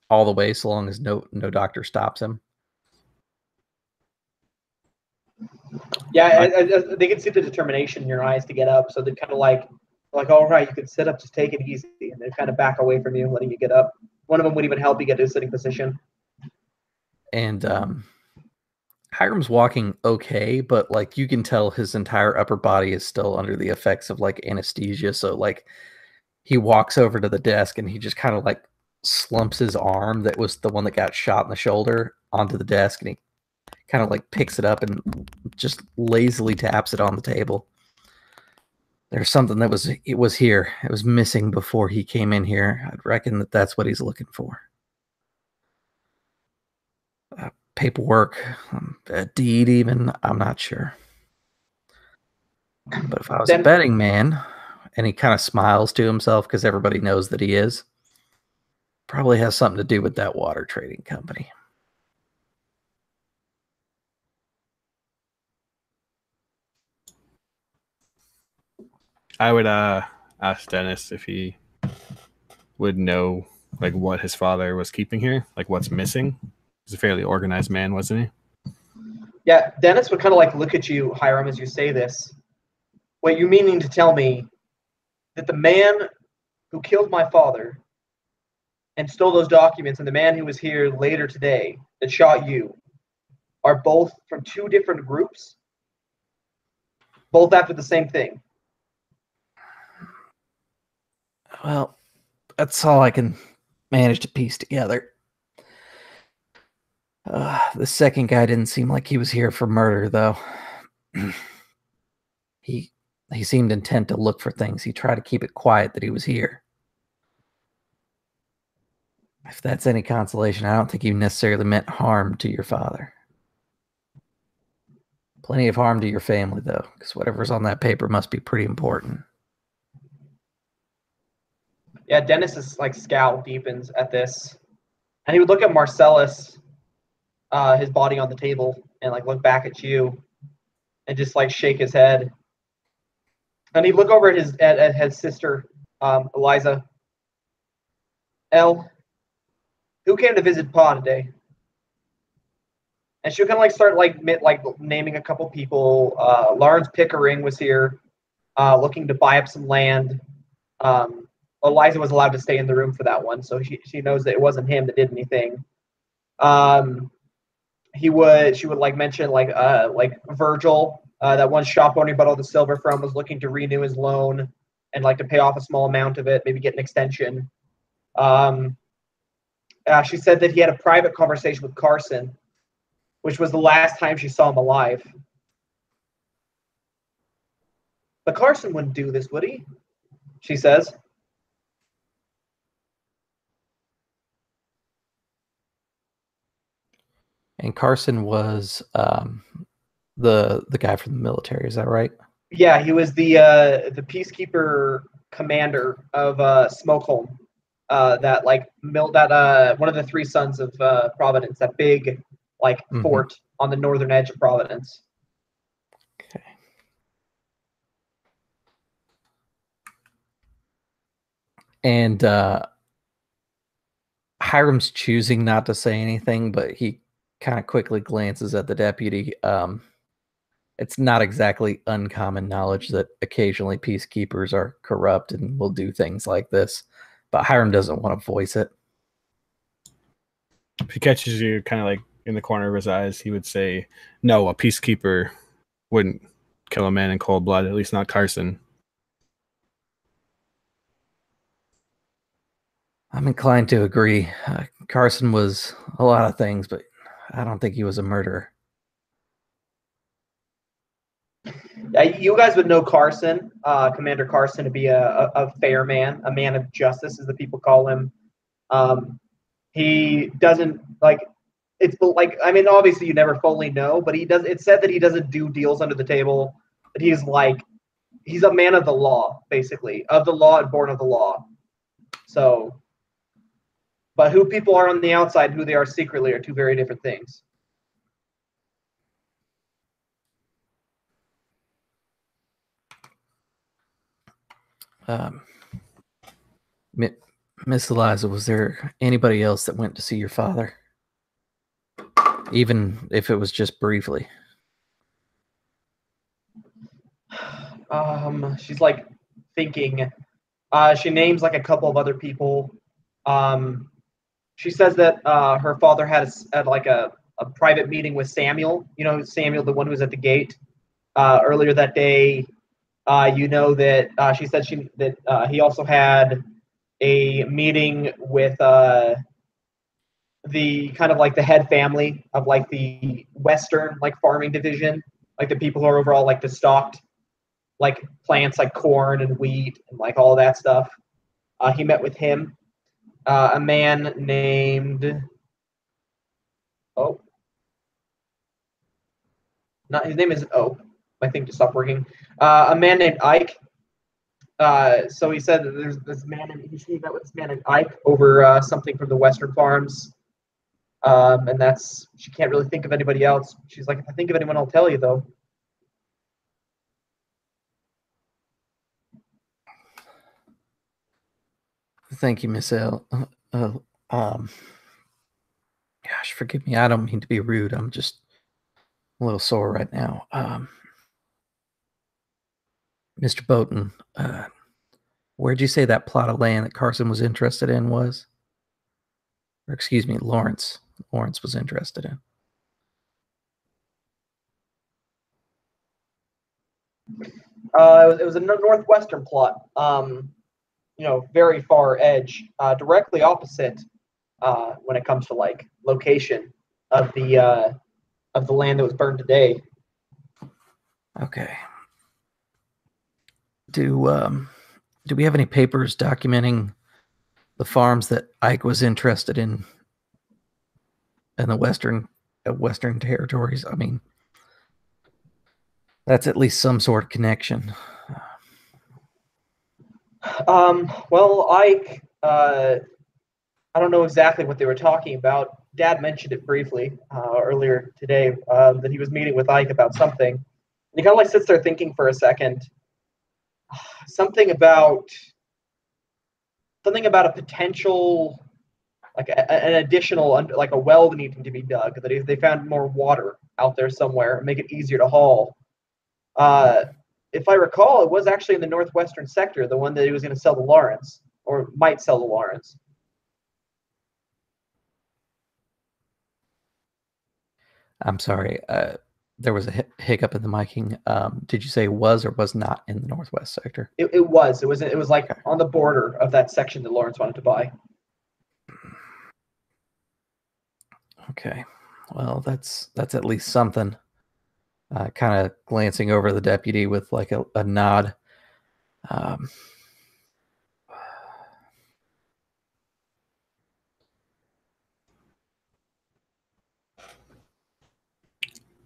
the way, so long as no doctor stops him. Yeah, they can see the determination in your eyes to get up, so they're kind of like, all right, you can sit up, just take it easy, and they kind of back away from you, letting you get up. One of them would even help you get to a sitting position. And Hiram's walking okay, but like you can tell his entire upper body is still under the effects of like anesthesia. So like he walks over to the desk and he just kind of like slumps his arm that was the one that got shot in the shoulder onto the desk, and he kind of like picks it up and just lazily taps it on the table. There's something that was here. It was missing before he came in here. I'd reckon that's what he's looking for. Paperwork, a deed even, I'm not sure. But if I was a betting man, and he kind of smiles to himself because everybody knows that he is, probably has something to do with that water trading company. I would ask Dennis if he would know like what his father was keeping here, like what's missing. He's a fairly organized man, wasn't he? Yeah, Dennis would kind of like look at you, Hiram, as you say this. Wait, you meaning to tell me that the man who killed my father and stole those documents and the man who was here later today that shot you are both from two different groups? Both after the same thing? Well, that's all I can manage to piece together. The second guy didn't seem like he was here for murder, though. He seemed intent to look for things. He tried to keep it quiet that he was here. If that's any consolation, I don't think he necessarily meant harm to your father. Plenty of harm to your family, though, because whatever's on that paper must be pretty important. Yeah, Dennis's like scowl deepens at this, and he would look at Marcellus, his body on the table, and like look back at you, and just like shake his head. And he'd look over at his sister, Eliza. Elle, who came to visit Pa today? And she'll kind of like start like naming a couple people. Lawrence Pickering was here, looking to buy up some land. Eliza was allowed to stay in the room for that one, so she knows that it wasn't him that did anything. She would like mention like Virgil, that one shop owner he bought all the silver from, was looking to renew his loan and like to pay off a small amount of it, maybe get an extension. She said that he had a private conversation with Carson, which was the last time she saw him alive. But Carson wouldn't do this, would he? She says. And Carson was the guy from the military. Is that right? Yeah, he was the peacekeeper commander of Smokeholm. That like one of the three sons of Providence. That big like fort on the northern edge of Providence. Okay. And Hiram's choosing not to say anything, but he kind of quickly glances at the deputy. It's not exactly uncommon knowledge that occasionally peacekeepers are corrupt and will do things like this, but Hiram doesn't want to voice it. If he catches you kind of like in the corner of his eyes, he would say, no, a peacekeeper wouldn't kill a man in cold blood, at least not Carson. I'm inclined to agree. Carson was a lot of things, but I don't think he was a murderer. You guys would know Carson, Commander Carson, to be a fair man, a man of justice, as the people call him. He doesn't like it's like, I mean, obviously you never fully know, but he does. It said that he doesn't do deals under the table. That he's like, he's a man of the law, basically, of the law and born of the law. So, but who people are on the outside, who they are secretly, are two very different things. Miss Eliza, was there anybody else that went to see your father? Even if it was just briefly. She's like thinking. She names like a couple of other people. She says that her father had like a private meeting with Samuel. You know, Samuel, the one who was at the gate earlier that day. You know that she said that he also had a meeting with the kind of like the head family of like the Western like farming division, like the people who are overall like the stocked like plants like corn and wheat and like all that stuff. He met with him. A man named his name isn't my thing just stopped working. A man named Ike. So he said that there's this man, and he met with this man named Ike over something from the Western farms. And she can't really think of anybody else. She's like, if I think of anyone, I'll tell you though. Thank you, Miss L. Gosh, forgive me. I don't mean to be rude. I'm just a little sore right now. Mr. Bouton, where'd you say that plot of land that Carson was interested in was? Or excuse me, Lawrence. Lawrence was interested in. It was a northwestern plot. You know, very far edge, directly opposite when it comes to like location of the land that was burned today. Okay. Do we have any papers documenting the farms that Ike was interested in the western territories? I mean, that's at least some sort of connection. Well, Ike, I don't know exactly what they were talking about. Dad mentioned it briefly earlier today that he was meeting with Ike about something. And he kind of like sits there thinking for a second. Something about a potential, like an additional, like a well needing to be dug. That if they found more water out there somewhere, make it easier to haul. If I recall, it was actually in the northwestern sector, the one that he was going to sell to Lawrence, or might sell to Lawrence. I'm sorry. There was a hiccup in the miking. Did you say was or was not in the northwest sector? It was. It was like on the border of that section that Lawrence wanted to buy. Okay. Well, that's at least something. Kind of glancing over the deputy with like a nod.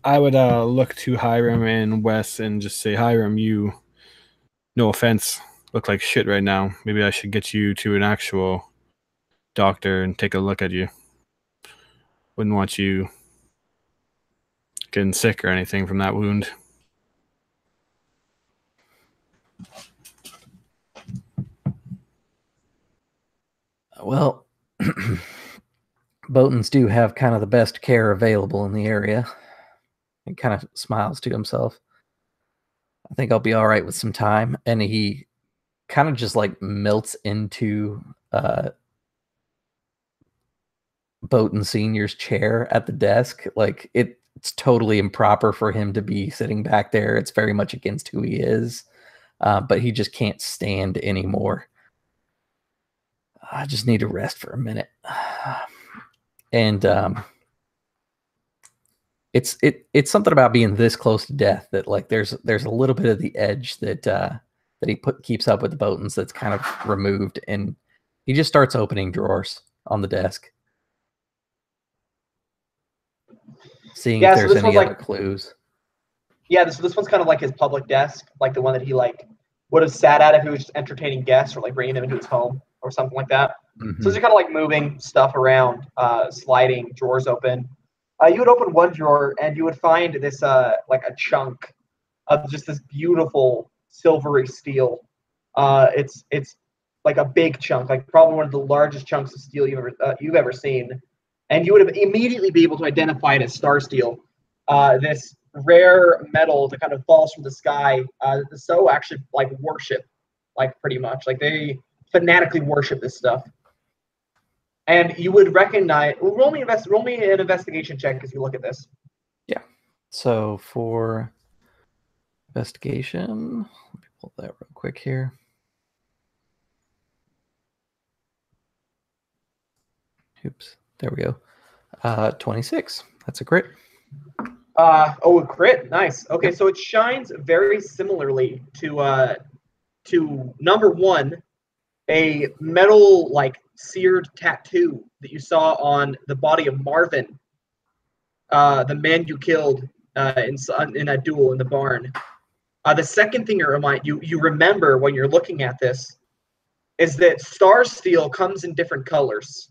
I would look to Hiram and Wes and just say, Hiram, you, no offense, look like shit right now. Maybe I should get you to an actual doctor and take a look at you. Wouldn't want you getting sick or anything from that wound. Well, Boutons do have kind of the best care available in the area. He kind of smiles to himself. I think I'll be all right with some time. And he kind of just like melts into Bouton Sr.'s chair at the desk. Like it's totally improper for him to be sitting back there. It's very much against who he is. But he just can't stand anymore. I just need to rest for a minute. And it's something about being this close to death that like there's a little bit of the edge that he keeps up with the Boutons that's kind of removed, and he just starts opening drawers on the desk. seeing Yeah, if so there's this any one's other clues. Yeah, this one's kind of like his public desk, like the one that he like would have sat at if he was just entertaining guests or like bringing them into his home or something like that. So these are kind of like moving stuff around, sliding drawers open. You would open one drawer and you would find this like a chunk of just this beautiful silvery steel. It's like a big chunk, like probably one of the largest chunks of steel you've ever seen, and you would have immediately be able to identify it as star steel. This rare metal that kind of falls from the sky. The So actually like worship, like pretty much like they fanatically worship this stuff. And you would recognize. Well, roll me an investigation check as you look at this. Yeah. So for investigation, let me pull that real quick here. Oops. There we go. 26. That's a crit. Oh, a crit. Nice. Okay, so it shines very similarly to number one, a metal like seared tattoo that you saw on the body of Marvin, the man you killed in that duel in the barn. The second thing you remember when you're looking at this is that star steel comes in different colors.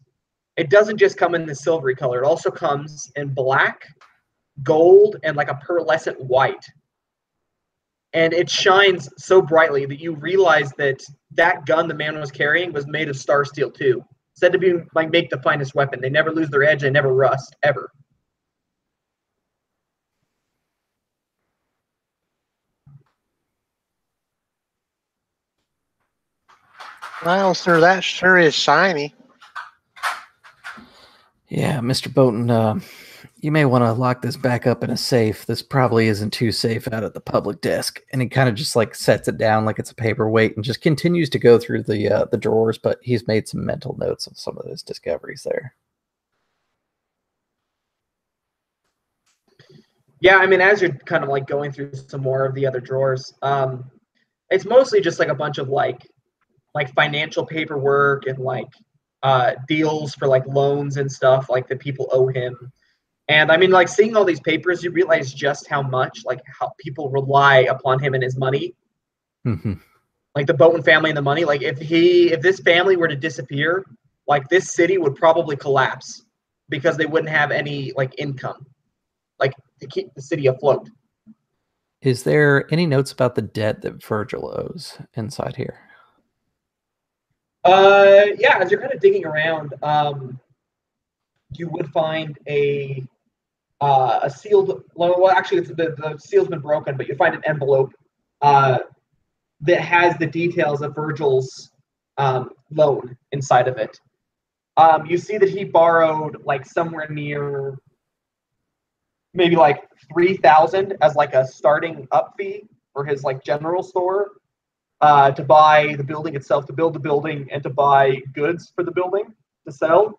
It doesn't just come in the silvery color. It also comes in black, gold, and like a pearlescent white. And it shines so brightly that you realize that that gun the man was carrying was made of star steel too. Said to be like make the finest weapon. They never lose their edge. They never rust ever. Well, sir, that sure is shiny. Yeah, Mr. Bouton, you may want to lock this back up in a safe. This probably isn't too safe out at the public desk. And he kind of just like sets it down like it's a paperweight and just continues to go through the drawers, but he's made some mental notes of some of his discoveries there. Yeah, I mean, as you're kind of like going through some more of the other drawers, it's mostly just like a bunch of like financial paperwork and like deals for like loans and stuff like that people owe him. And I mean, like seeing all these papers, you realize just how much like how people rely upon him and his money. Mm-hmm. Like the Bouton family and the money. Like if this family were to disappear, like this city would probably collapse because they wouldn't have any like income, like to keep the city afloat. Is there any notes about the debt that Virgil owes inside here? Yeah, as you're kind of digging around, you would find a sealed loan. Well, actually, the seal's been broken, but you find an envelope that has the details of Virgil's loan inside of it. You see that he borrowed like somewhere near maybe like 3,000 as like a starting up fee for his like general store. To buy the building itself, to build the building, and to buy goods for the building to sell.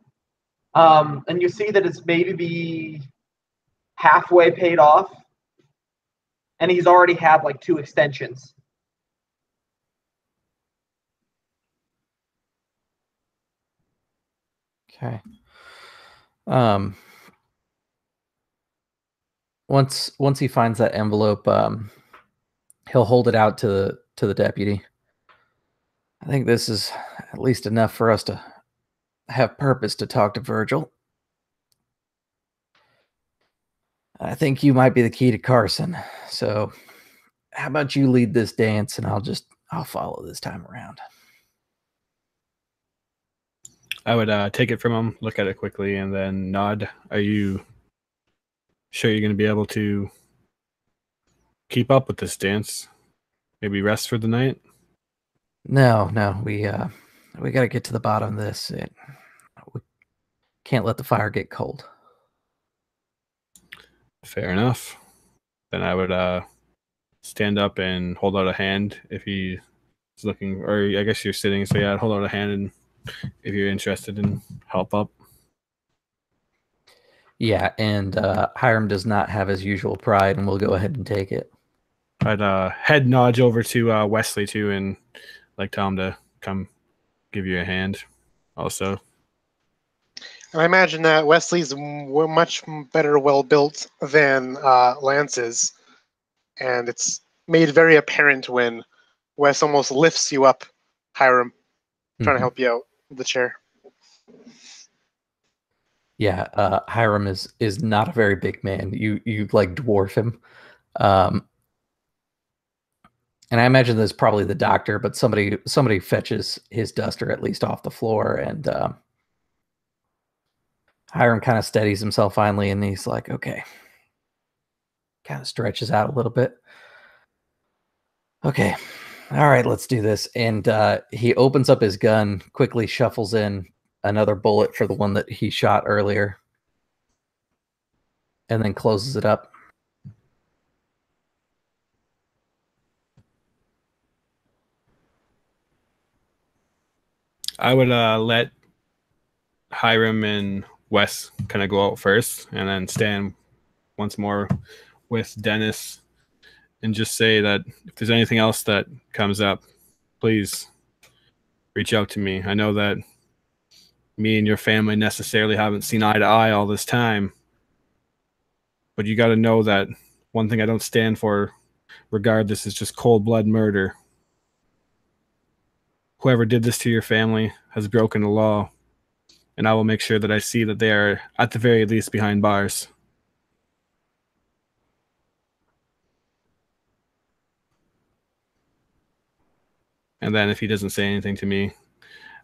And you see that it's maybe halfway paid off, and he's already had like 2 extensions. Okay. Once he finds that envelope, he'll hold it out to the deputy. I think this is at least enough for us to have purpose to talk to Virgil. I think you might be the key to Carson. So how about you lead this dance and I'll follow this time around. I would take it from him, look at it quickly, and then nod. Are you sure you're going to be able to keep up with this dance? Maybe rest for the night? No, we got to get to the bottom of this. We can't let the fire get cold. Fair enough. Then I would stand up and hold out a hand if he's looking, or I guess you're sitting, so yeah, I'd hold out a hand and if you're interested in help up. Yeah, and Hiram does not have his usual pride, and we'll go ahead and take it. I'd head nudge over to Wesley too, and like tell him to come give you a hand. Also, And I imagine that Wesley's much better well built than Lance is, and it's made very apparent when Wes almost lifts you up, Hiram, trying to help you out with the chair. Yeah, Hiram is not a very big man. You like dwarf him. And I imagine there's probably the doctor, but somebody fetches his duster at least off the floor, and Hiram kind of steadies himself finally, and he's like, okay. Kind of stretches out a little bit. Okay. All right, let's do this. And he opens up his gun, quickly shuffles in another bullet for the one that he shot earlier, and then closes it up. I would let Hiram and Wes kind of go out first, and then stand once more with Dennis and just say that if there's anything else that comes up, please reach out to me. I know that me and your family necessarily haven't seen eye to eye all this time, but you got to know that one thing I don't stand for, regardless, is just cold blood murder. Whoever did this to your family has broken the law, and I will make sure that I see that they are, at the very least, behind bars. And then if he doesn't say anything to me,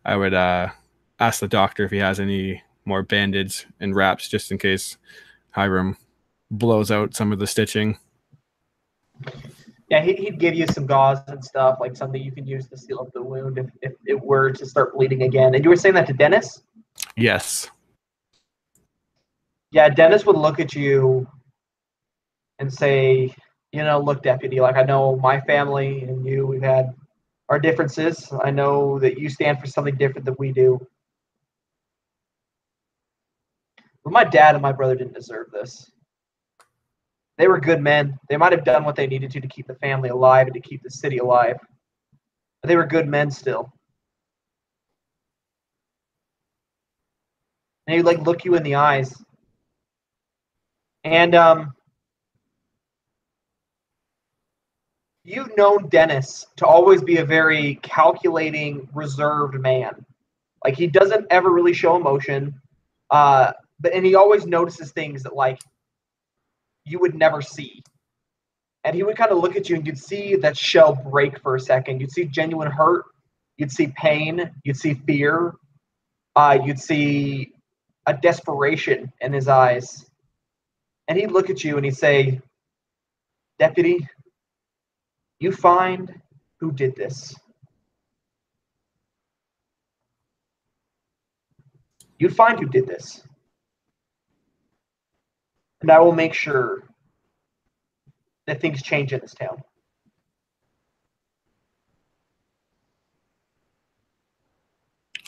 I would ask the doctor if he has any more bandage and wraps, just in case Hiram blows out some of the stitching. Yeah, he'd give you some gauze and stuff, like something you can use to seal up the wound if it were to start bleeding again. And you were saying that to Dennis? Yes. Yeah, Dennis would look at you and say, look, deputy, like I know my family and you, we've had our differences. I know that you stand for something different than we do. But my dad and my brother didn't deserve this. They were good men. They might have done what they needed to keep the family alive and to keep the city alive. But they were good men still. And he'd look you in the eyes. And you've known Dennis to always be a very calculating, reserved man. Like he doesn't ever really show emotion. And he always notices things that you would never see. And he would kind of look at you and you'd see that shell break for a second. You'd see genuine hurt. You'd see pain. You'd see fear. You'd see a desperation in his eyes. And he'd look at you and he'd say, Deputy, you find who did this. You find who did this. And I will make sure that things change in this town.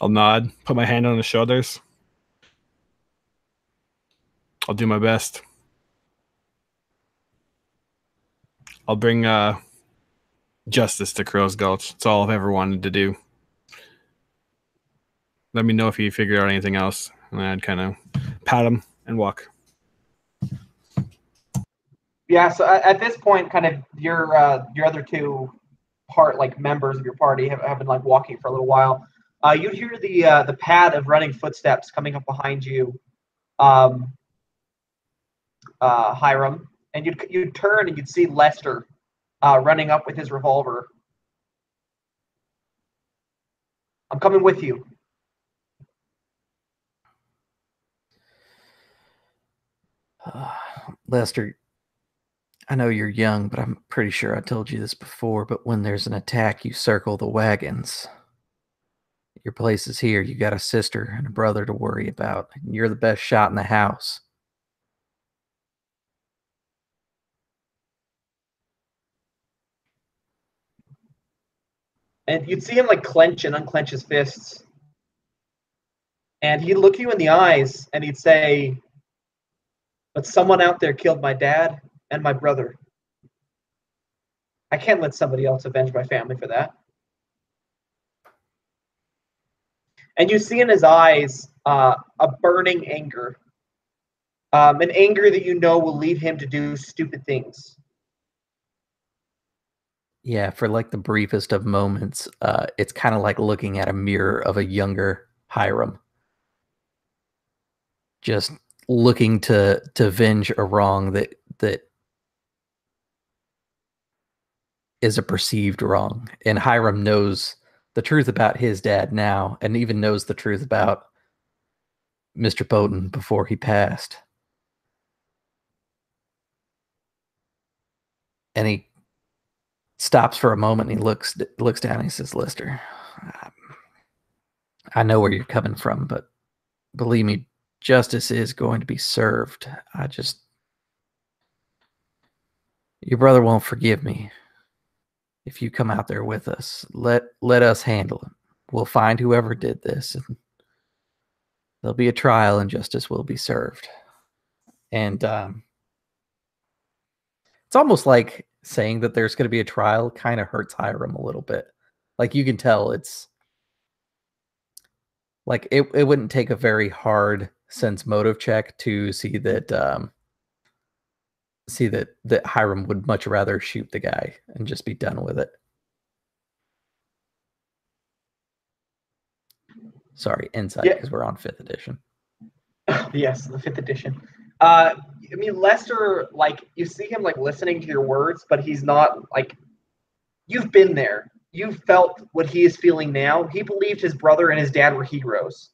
I'll nod, put my hand on his shoulders. I'll do my best. I'll bring justice to Crow's Gulch. It's all I've ever wanted to do. Let me know if you figure out anything else. And I'd kind of pat him and walk. Yeah, so at this point, kind of your other two members of your party have been walking for a little while. You'd hear the pad of running footsteps coming up behind you, Hiram, and you'd turn and you'd see Lester running up with his revolver. I'm coming with you. Lester, I know you're young, but I'm pretty sure I told you this before, but when there's an attack, you circle the wagons. Your place is here. You got a sister and a brother to worry about. You're the best shot in the house. And you'd see him clench and unclench his fists. And he'd look you in the eyes and he'd say, but someone out there killed my dad and my brother. I can't let somebody else avenge my family for that. And you see in his eyes a burning anger, an anger that you know will lead him to do stupid things. Yeah, for like the briefest of moments, it's kind of like looking at a mirror of a younger Hiram, just looking to avenge a wrong that is a perceived wrong. And Hiram knows the truth about his dad now, and even knows the truth about Mr. Bouton before he passed. And he stops for a moment and he looks down and he says, "Lester, I know where you're coming from, but believe me, justice is going to be served. Your brother won't forgive me if you come out there with us. Let us handle it. We'll find whoever did this, and there'll be a trial and justice will be served." And it's almost like saying that there's going to be a trial kind of hurts Hiram a little bit. Like you can tell it's like it wouldn't take a very hard sense motive check to see that that Hiram would much rather shoot the guy and just be done with it. Sorry, insight, because we're on 5th edition. Yes, the 5th edition. I mean, Lester, like, you see him, like, listening to your words, but he's not, like, you've been there. You've felt what he is feeling now. He believed his brother and his dad were heroes.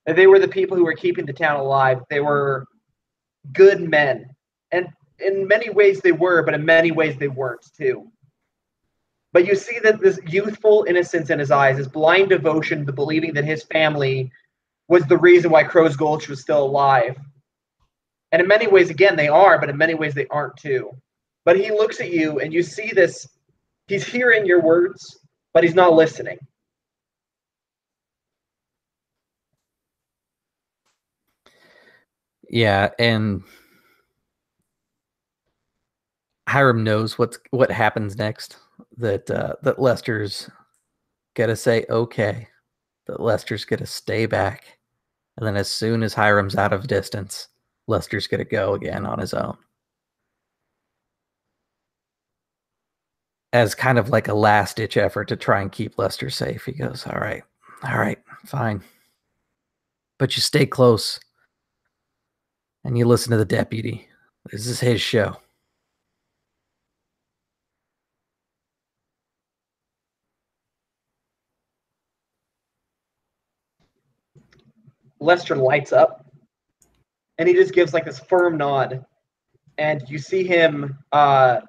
They were the people who were keeping the town alive. They were good men. And in many ways they were, but in many ways they weren't, too. But you see that this youthful innocence in his eyes, his blind devotion to believing that his family was the reason why Crow's Gulch was still alive. And in many ways, again, they are, but in many ways they aren't too. But he looks at you and you see this, he's hearing your words, but he's not listening. Yeah, and Hiram knows what happens next. That Lester's gotta say okay. That Lester's gonna stay back. And then as soon as Hiram's out of distance, Lester's going to go again on his own. As kind of like a last-ditch effort to try and keep Lester safe, he goes, all right, fine. But you stay close. And you listen to the deputy. This is his show. Lester lights up. And he just gives like this firm nod. And you see him like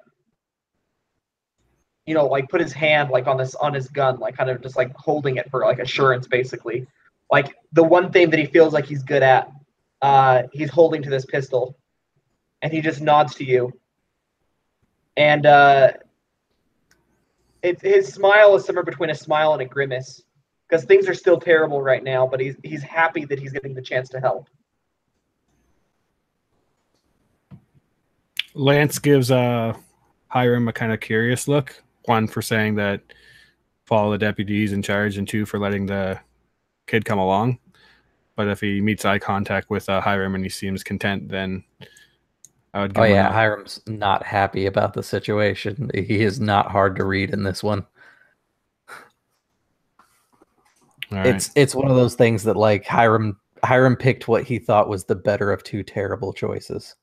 put his hand like on his gun, like kind of just like holding it for like assurance, basically. Like the one thing that he feels like he's good at, he's holding to this pistol. And he just nods to you. And his smile is somewhere between a smile and a grimace. Because things are still terrible right now, but he's happy that he's getting the chance to help. Lance gives Hiram a kind of curious look. One, for saying that follow the deputies in charge, and two, for letting the kid come along. But if he meets eye contact with Hiram and he seems content, then I would give him a nod. Hiram's not happy about the situation. He is not hard to read in this one. All right. It's one of those things that like Hiram picked what he thought was the better of two terrible choices.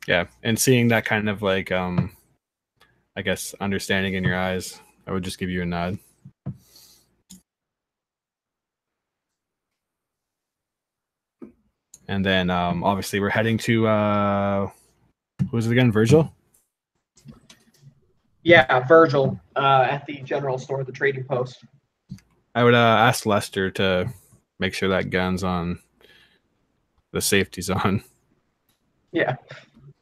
Yeah, and seeing that kind of like I guess understanding in your eyes, I would just give you a nod. And then obviously we're heading to who is it again? Virgil? Yeah, Virgil at the general store, the trading post. I would ask Lester to make sure that gun's on, the safety's on. Yeah.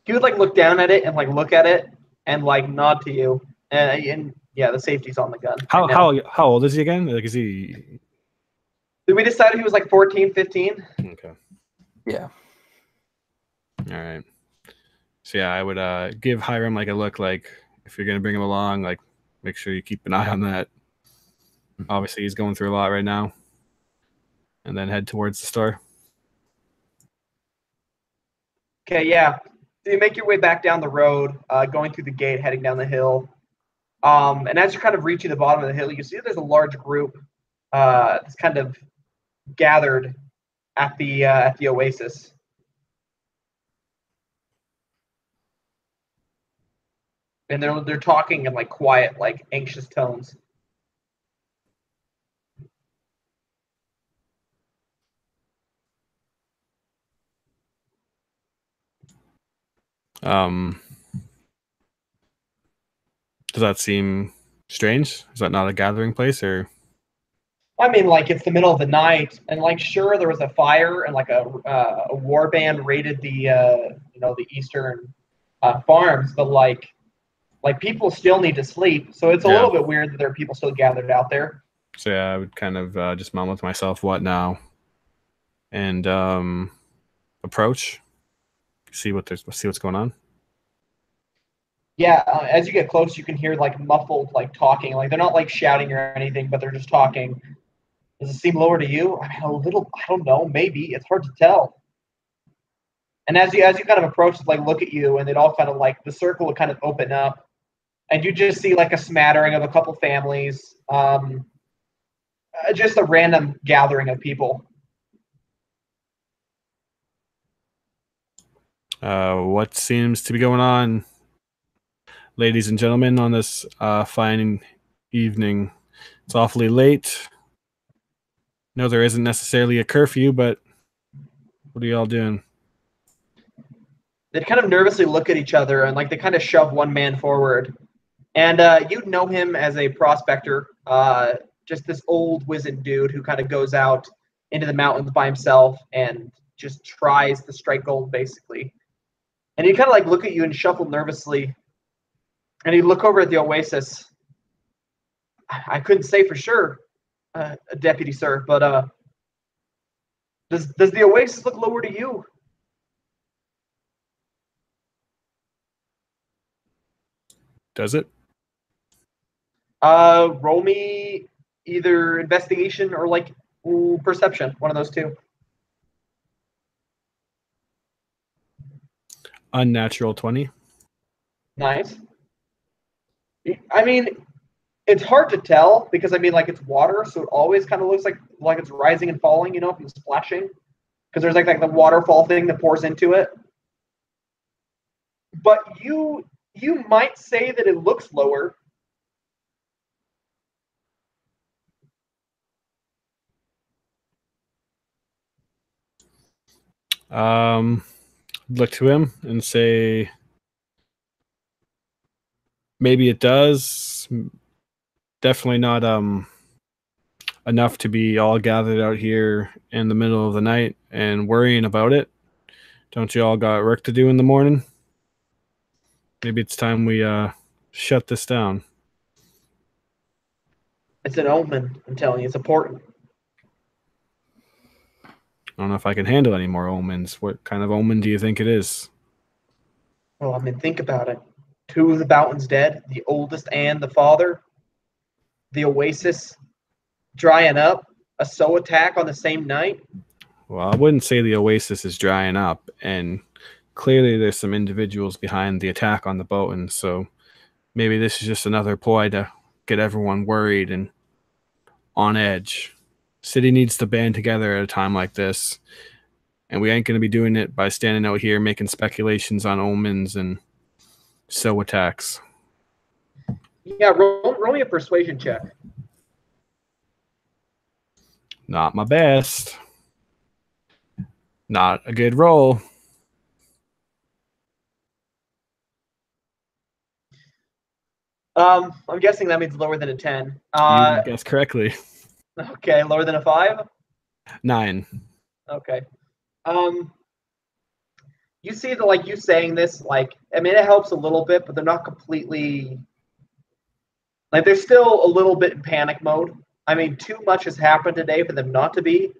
He would like look down at it and like look at it and like nod to you. And yeah, the safety's on the gun. How old is he again? Like, is he? Did we decide he was like 14, 15? Okay. Yeah. All right. So yeah, I would give Hiram like a look, like if you're gonna bring him along, like make sure you keep an eye on that. Obviously, he's going through a lot right now. and then head towards the store. Okay, yeah. So you make your way back down the road, going through the gate, heading down the hill. And as you're kind of reaching the bottom of the hill, you see there's a large group that's kind of gathered at the oasis. And they're talking in like quiet, like anxious tones. Does that seem strange? Is that not a gathering place, or? I mean, like it's the middle of the night, and like sure there was a fire, and like a war band raided the the eastern farms, but like people still need to sleep, so it's a little bit weird that there are people still gathered out there. So yeah, I would kind of just mumble to myself, "What now?" and approach, see what's going on. Yeah, as you get close, you can hear like muffled like talking. Like they're not like shouting or anything, but they're just talking. Does it seem lower to you? I mean, a little. I don't know. Maybe it's hard to tell. And as you kind of approach, like look at you, and it all kind of like the circle will kind of open up, and you just see like a smattering of a couple families, just a random gathering of people. What seems to be going on, ladies and gentlemen, on this fine evening? It's awfully late. No, there isn't necessarily a curfew, but what are y'all doing? They kind of nervously look at each other, and like they kind of shove one man forward. And you'd know him as a prospector, just this old wizened dude who kind of goes out into the mountains by himself and just tries to strike gold, basically. And he'd kind of like look at you and shuffle nervously. And he'd look over at the oasis. I couldn't say for sure, deputy sir, but does the oasis look lower to you? Does it? Roll me either investigation or like perception, one of those two. Unnatural 20. Nice. I mean, it's hard to tell because I mean, like it's water, so it always kind of looks like it's rising and falling, from splashing, because there's like the waterfall thing that pours into it. But you might say that it looks lower. Look to him and say, maybe it does. Definitely not enough to be all gathered out here in the middle of the night and worrying about it. Don't you all got work to do in the morning? Maybe it's time we shut this down. It's an omen, I'm telling you, it's important. I don't know if I can handle any more omens. What kind of omen do you think it is? Well, I mean, think about it. 2 of the Boutons dead, the oldest and the father. The oasis drying up, a SO attack on the same night. Well, I wouldn't say the oasis is drying up, and clearly there's some individuals behind the attack on the Bouton, so maybe this is just another ploy to get everyone worried and on edge. City needs to band together at a time like this, and we ain't going to be doing it by standing out here making speculations on omens and SO attacks. Yeah, roll me a persuasion check. Not my best. Not a good roll. I'm guessing that means lower than a 10. You guessed correctly. Okay, lower than a 5? 9. Okay. You see that, like, you saying this, like, I mean, it helps a little bit, but they're not completely, like, they're still a little bit in panic mode. I mean, too much has happened today for them not to be.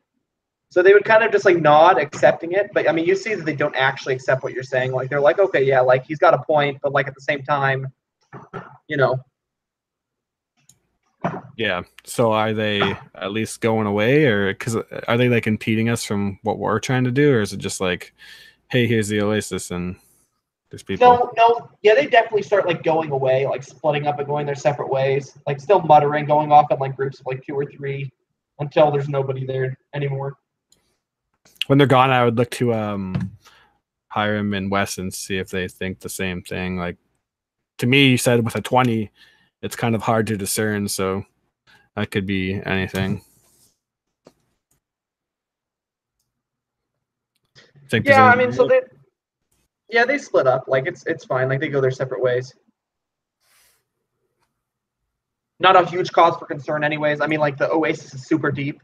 So they would kind of just, like, nod, accepting it. But, I mean, you see that they don't actually accept what you're saying. Like, they're like, okay, yeah, like, he's got a point, but, like, at the same time, Yeah. So are they at least going away, or because are they like impeding us from what we're trying to do, or is it just like, hey, here's the oasis and there's people? No, yeah, they definitely start like going away, like splitting up and going their separate ways, like still muttering, going off in like groups of like 2 or 3 until there's nobody there anymore. When they're gone, I would look to Hiram and Wes and see if they think the same thing. Like, to me, you said with a 20, it's kind of hard to discern, so that could be anything. Yeah, I mean, so they split up. Like it's fine. Like they go their separate ways. Not a huge cause for concern, anyways. I mean, like the oasis is super deep.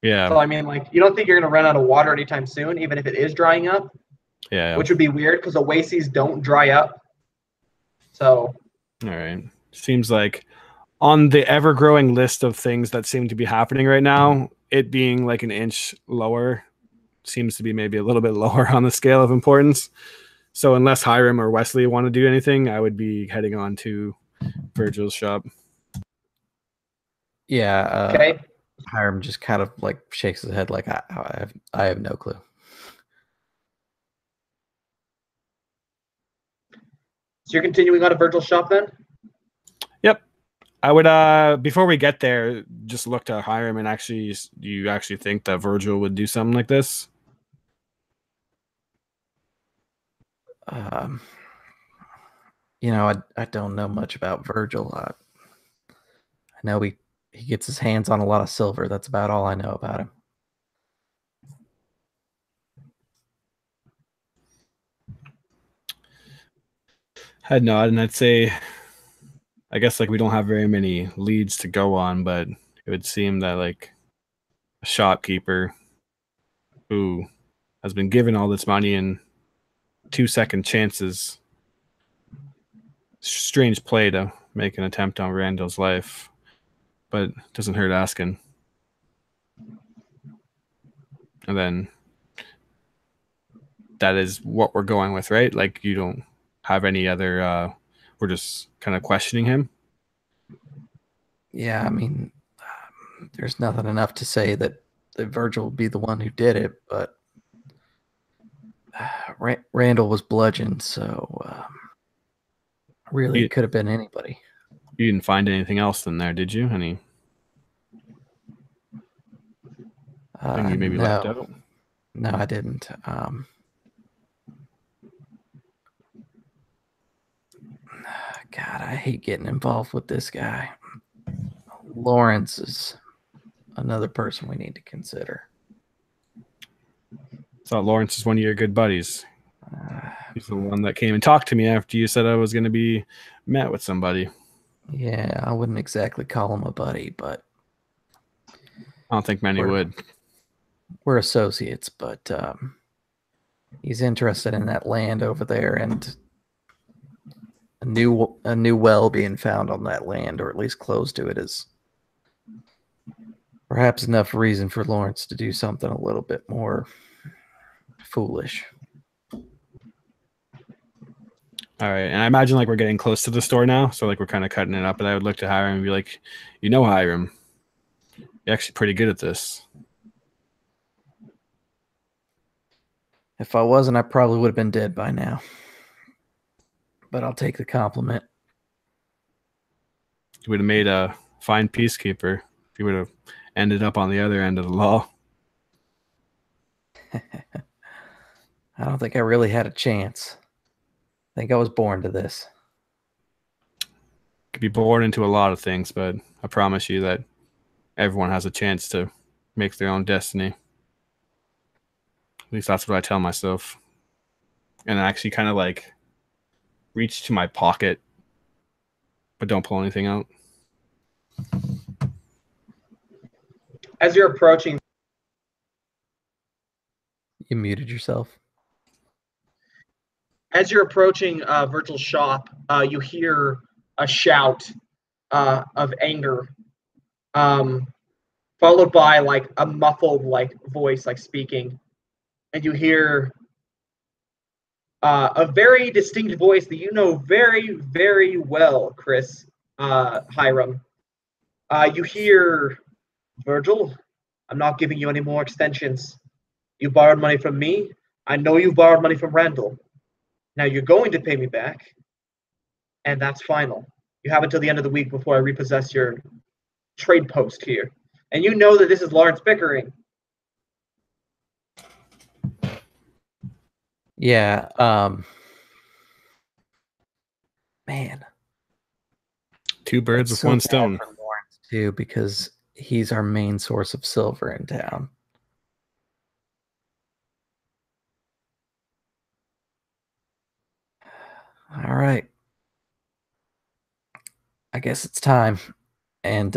Yeah. So I mean, like you don't think you're gonna run out of water anytime soon, even if it is drying up. Yeah. Which would be weird because oases don't dry up. So. All right. Seems like on the ever-growing list of things that seem to be happening right now, it being like an inch lower seems to be maybe a little bit lower on the scale of importance. So unless Hiram or Wesley want to do anything, I would be heading on to Virgil's shop. Yeah. Okay. Hiram just kind of like shakes his head like I have no clue. So you're continuing on to Virgil's shop then? Yep. I would before we get there, just look to Hiram and do you actually think that Virgil would do something like this? You know, I don't know much about Virgil. I know he gets his hands on a lot of silver. That's about all I know about him. I'd nod, and I'd say, I guess like we don't have very many leads to go on, but it would seem that like a shopkeeper who has been given all this money and 2-second chances, strange play to make an attempt on Randall's life, but it doesn't hurt asking. And then that is what we're going with, right? Like you don't have any other we're just kind of questioning him. Yeah, I mean, there's nothing enough to say that Virgil would be the one who did it, but Randall was bludgeoned, so really it could have been anybody. You didn't find anything else in there, did you? Any thing you maybe left out? No, I didn't. God, I hate getting involved with this guy. Lawrence is another person we need to consider. Thought Lawrence is one of your good buddies. He's the one that came and talked to me after you said I was going to be met with somebody. Yeah, I wouldn't exactly call him a buddy, but I don't think many would. We're associates, but he's interested in that land over there and a new well being found on that land, or at least close to it, is perhaps enough reason for Lawrence to do something a little bit more foolish. All right, and I imagine like we're getting close to the store now, so like we're kind of cutting it up, and I would look to Hiram and be like, you know, Hiram, you're actually pretty good at this. If I wasn't, I probably would have been dead by now. But I'll take the compliment. You would have made a fine peacekeeper if you would have ended up on the other end of the law. I don't think I really had a chance. I think I was born to this. Could be born into a lot of things, but I promise you that everyone has a chance to make their own destiny. At least that's what I tell myself. And I actually kind of like reach to my pocket, but don't pull anything out. As you're approaching, You muted yourself. As you're approaching Virgil's shop, you hear a shout of anger, followed by like a muffled like voice like speaking, and you hear a very distinct voice that you know very, very well, Hiram. You hear, Virgil, I'm not giving you any more extensions. You borrowed money from me. I know you borrowed money from Randall. Now you're going to pay me back, and that's final. You have until the end of the week before I repossess your trade post here. And you know that this is Lawrence Pickering. Yeah, man. Two birds It's with one so bad stone. for Lawrence too, because he's our main source of silver in town. All right. I guess it's time. And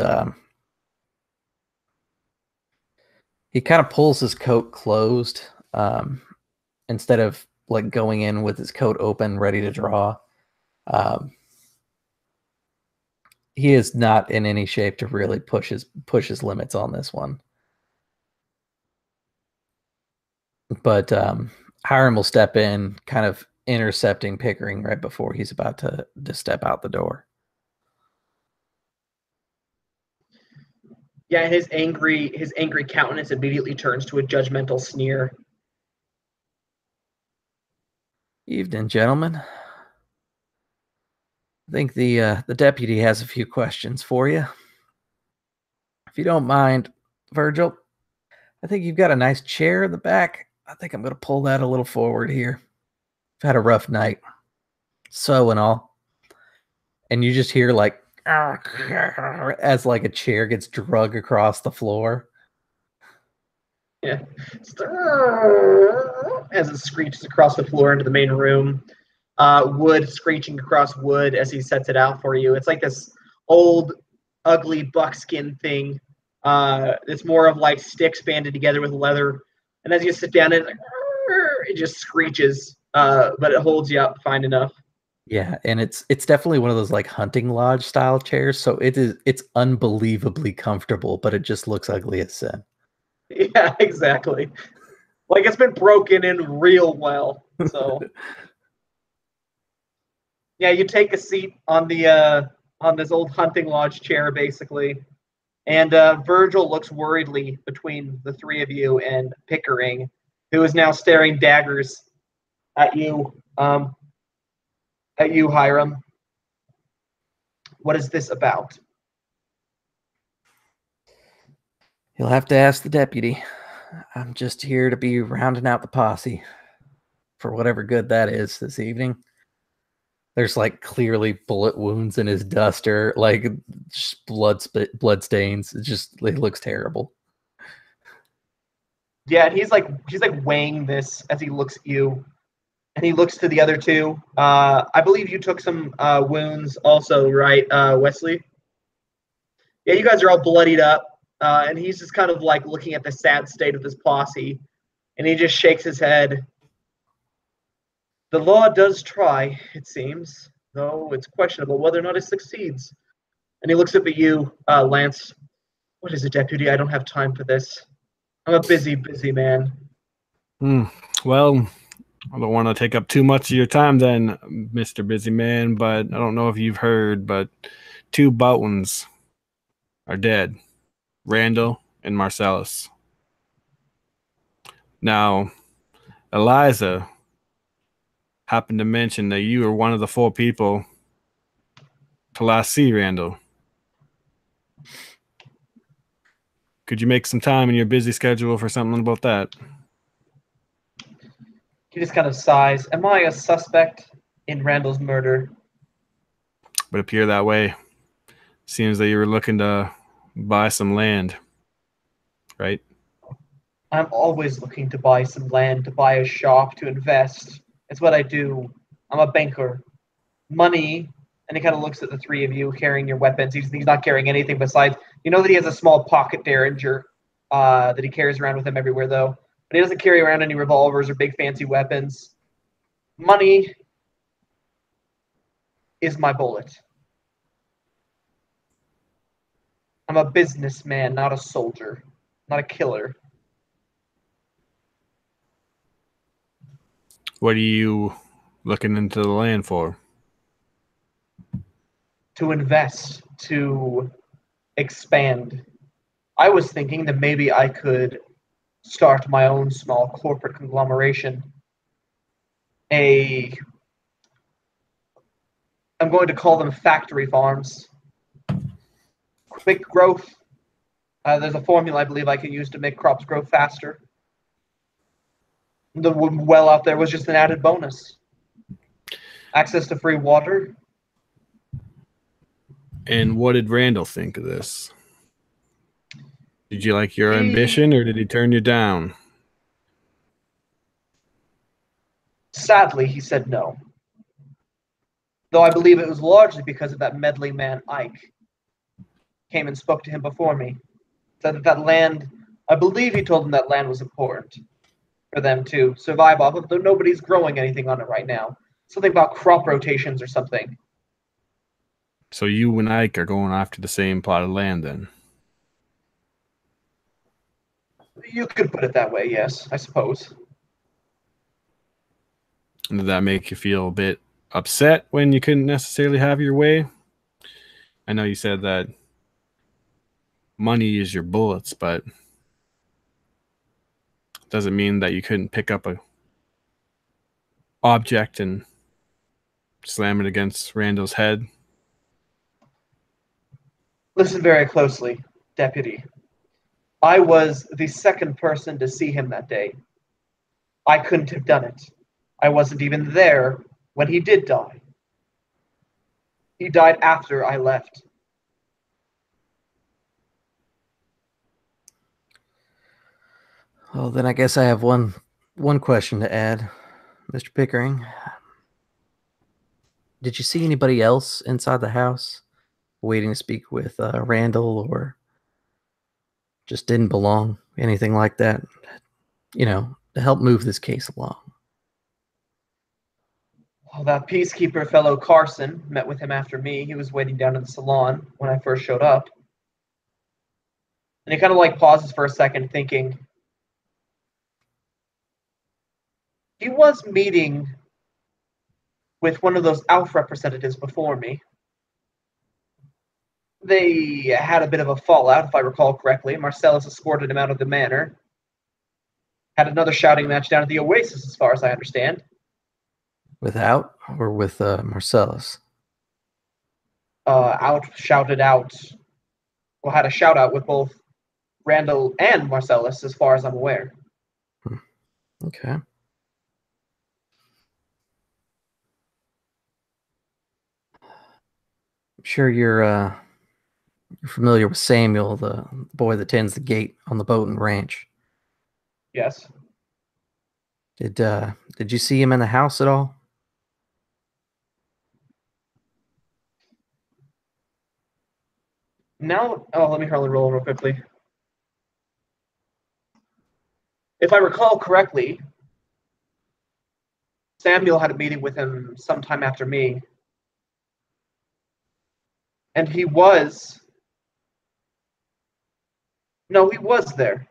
he kind of pulls his coat closed instead of like going in with his coat open, ready to draw. He is not in any shape to really push his limits on this one. But Hiram will step in, kind of intercepting Pickering right before he's about to step out the door. Yeah, his angry countenance immediately turns to a judgmental sneer. Evening, gentlemen. I think the deputy has a few questions for you. If you don't mind, Virgil, I think you've got a nice chair in the back. I think I'm going to pull that a little forward here. I've had a rough night. So and all. And you just hear like as like a chair gets drug across the floor. Yeah. As it screeches across the floor into the main room. Wood screeching across wood as he sets it out for you. It's like this old, ugly buckskin thing. It's more of like sticks banded together with leather. And as you sit down, it just screeches, but it holds you up fine enough. Yeah, and it's definitely one of those like hunting lodge style chairs. So it's unbelievably comfortable, but it just looks ugly as sin. Yeah, exactly. Like it's been broken in real well. So yeah, you take a seat on the on this old hunting lodge chair, basically. And Virgil looks worriedly between the three of you and Pickering, who is now staring daggers at you, Hiram. What is this about? You'll have to ask the deputy. I'm just here to be rounding out the posse for whatever good that is this evening. There's like clearly bullet wounds in his duster, like just blood stains. It looks terrible. Yeah, and he's like weighing this as he looks at you, and he looks to the other two. I believe you took some wounds also, right, Wesley? Yeah, you guys are all bloodied up, and he's just kind of like looking at the sad state of this posse, and he just shakes his head. The law does try, it seems, though it's questionable whether or not it succeeds. And he looks up at you, Lance. What is it, deputy? I don't have time for this. I'm a busy man. Well, I don't want to take up too much of your time then, Mr. Busy Man, but I don't know if you've heard, but two Boutons are dead. Randall and Marcellus. Now, Eliza happened to mention that you were one of the 4 people to last see Randall. Could you make some time in your busy schedule for something about that? He just kind of sighs. Am I a suspect in Randall's murder? Would appear that way. Seems that you were looking to buy some land, right? I'm always looking to buy some land, to buy a shop, to invest. It's what I do. I'm a banker. Money, and he kind of looks at the three of you carrying your weapons. He's not carrying anything besides, you know that he has a small pocket derringer that he carries around with him everywhere, though. But he doesn't carry around any revolvers or big fancy weapons. Money is my bullet. I'm a businessman, not a soldier, not a killer. What are you looking into the land for? To invest, to expand. I was thinking that maybe I could start my own small corporate conglomeration. I'm going to call them factory farms. Quick growth. There's a formula I believe I could use to make crops grow faster. The well out there was just an added bonus. Access to free water. And what did Randall think of this? Did you like your ambition, or did he turn you down? Sadly, he said no. Though I believe it was largely because of that meddling man, Ike. Came and spoke to him before me. Said that land, I believe he told him that land was important for them to survive off of, though nobody's growing anything on it right now. Something about crop rotations or something. So you and Ike are going after the same plot of land then? You could put it that way, yes, I suppose. And did that make you feel a bit upset when you couldn't necessarily have your way? I know you said that money is your bullets, but doesn't mean that you couldn't pick up a object and slam it against Randall's head. Listen very closely, Deputy. I was the second person to see him that day. I couldn't have done it. I wasn't even there when he did die. He died after I left. Well, then I guess I have one question to add, Mr. Pickering. Did you see anybody else inside the house waiting to speak with Randall, or just didn't belong? Anything like that? You know, to help move this case along. Oh, that peacekeeper fellow Carson met with him after me. He was waiting down in the salon when I first showed up. And he kind of like pauses for a second thinking. He was meeting with one of those ALF representatives before me. They had a bit of a fallout, if I recall correctly. Marcellus escorted him out of the manor. Had another shouting match down at the Oasis, as far as I understand. Without or with Marcellus? Shouted out. Well, had a shout out with both Randall and Marcellus, as far as I'm aware. Okay. I'm sure you're familiar with Samuel, the boy that tends the gate on the Bouton ranch. Yes. Did you see him in the house at all? Now, let me hurry roll real quickly. If I recall correctly, Samuel had a meeting with him sometime after me. And he was... No, he was there.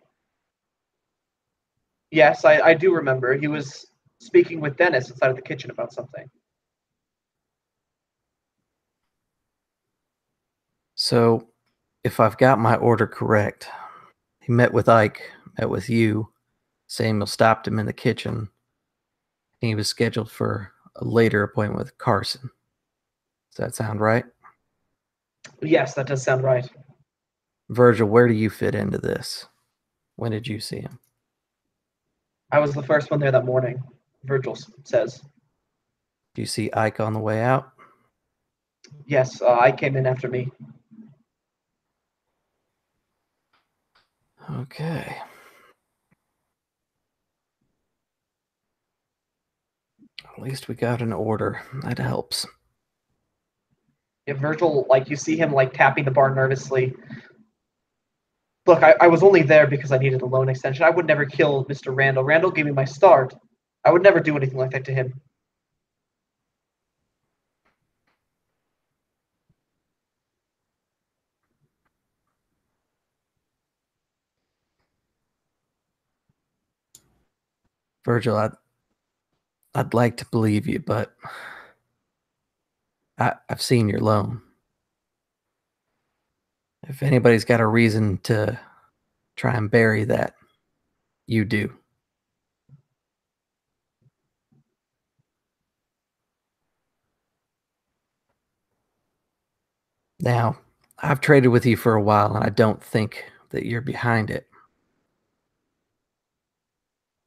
Yes, I do remember. He was speaking with Dennis inside of the kitchen about something. So, if I've got my order correct, he met with Ike, met with you. Samuel stopped him in the kitchen, and he was scheduled for a later appointment with Carson. Does that sound right? Yes, that does sound right. Virgil, where do you fit into this? When did you see him? I was the first one there that morning, Virgil says. Do you see Ike on the way out? Yes, I came in after me. Okay. At least we got an order. That helps. Yeah, Virgil, you see him, tapping the bar nervously. Look, I was only there because I needed a loan extension. I would never kill Mr. Randall. Randall gave me my start. I would never do anything like that to him. Virgil, I'd like to believe you, but I've seen your loan. If anybody's got a reason to try and bury that, you do. Now, I've traded with you for a while, and I don't think that you're behind it.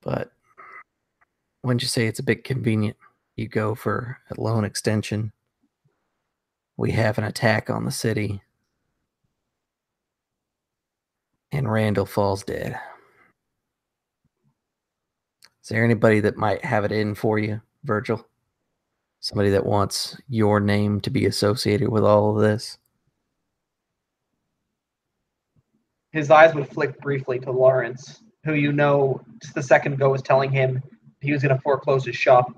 But wouldn't you say it's a bit convenient? You go for a loan extension. We have an attack on the city. And Randall falls dead. Is there anybody that might have it in for you, Virgil? Somebody that wants your name to be associated with all of this? His eyes would flick briefly to Lawrence, who just a second ago was telling him he was going to foreclose his shop.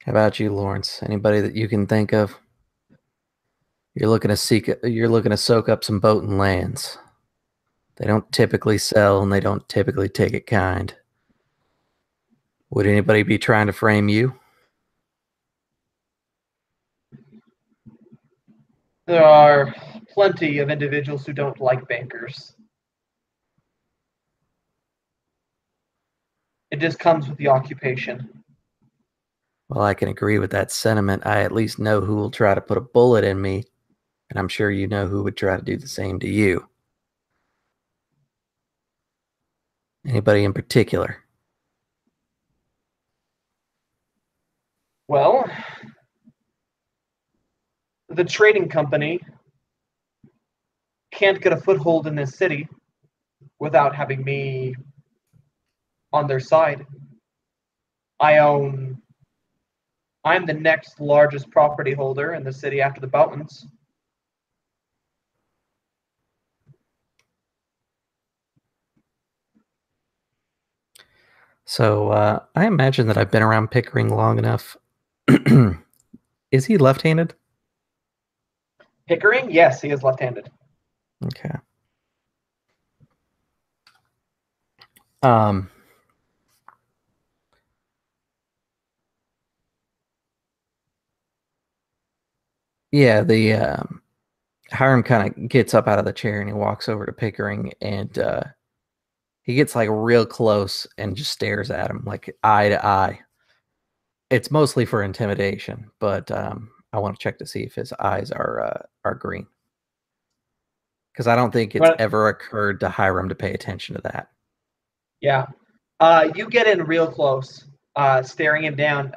How about you, Lawrence? Anybody that you can think of? You're looking to soak up some Bouton lands. They don't typically sell, and they don't typically take it kind. Would anybody be trying to frame you? There are plenty of individuals who don't like bankers. It just comes with the occupation. Well, I can agree with that sentiment. I at least know who will try to put a bullet in me, and I'm sure you know who would try to do the same to you. Anybody in particular? Well, the trading company can't get a foothold in this city without having me on their side. I'm the next largest property holder in the city after the Boutons. So I imagine that I've been around Pickering long enough. Is he left-handed? Pickering? Yes, he is left-handed. Okay. Yeah, the Hiram kind of gets up out of the chair and he walks over to Pickering, and he gets like real close and just stares at him like eye to eye. It's mostly for intimidation, but I want to check to see if his eyes are green, because I don't think it's ever occurred to Hiram to pay attention to that. Yeah, you get in real close, staring him down.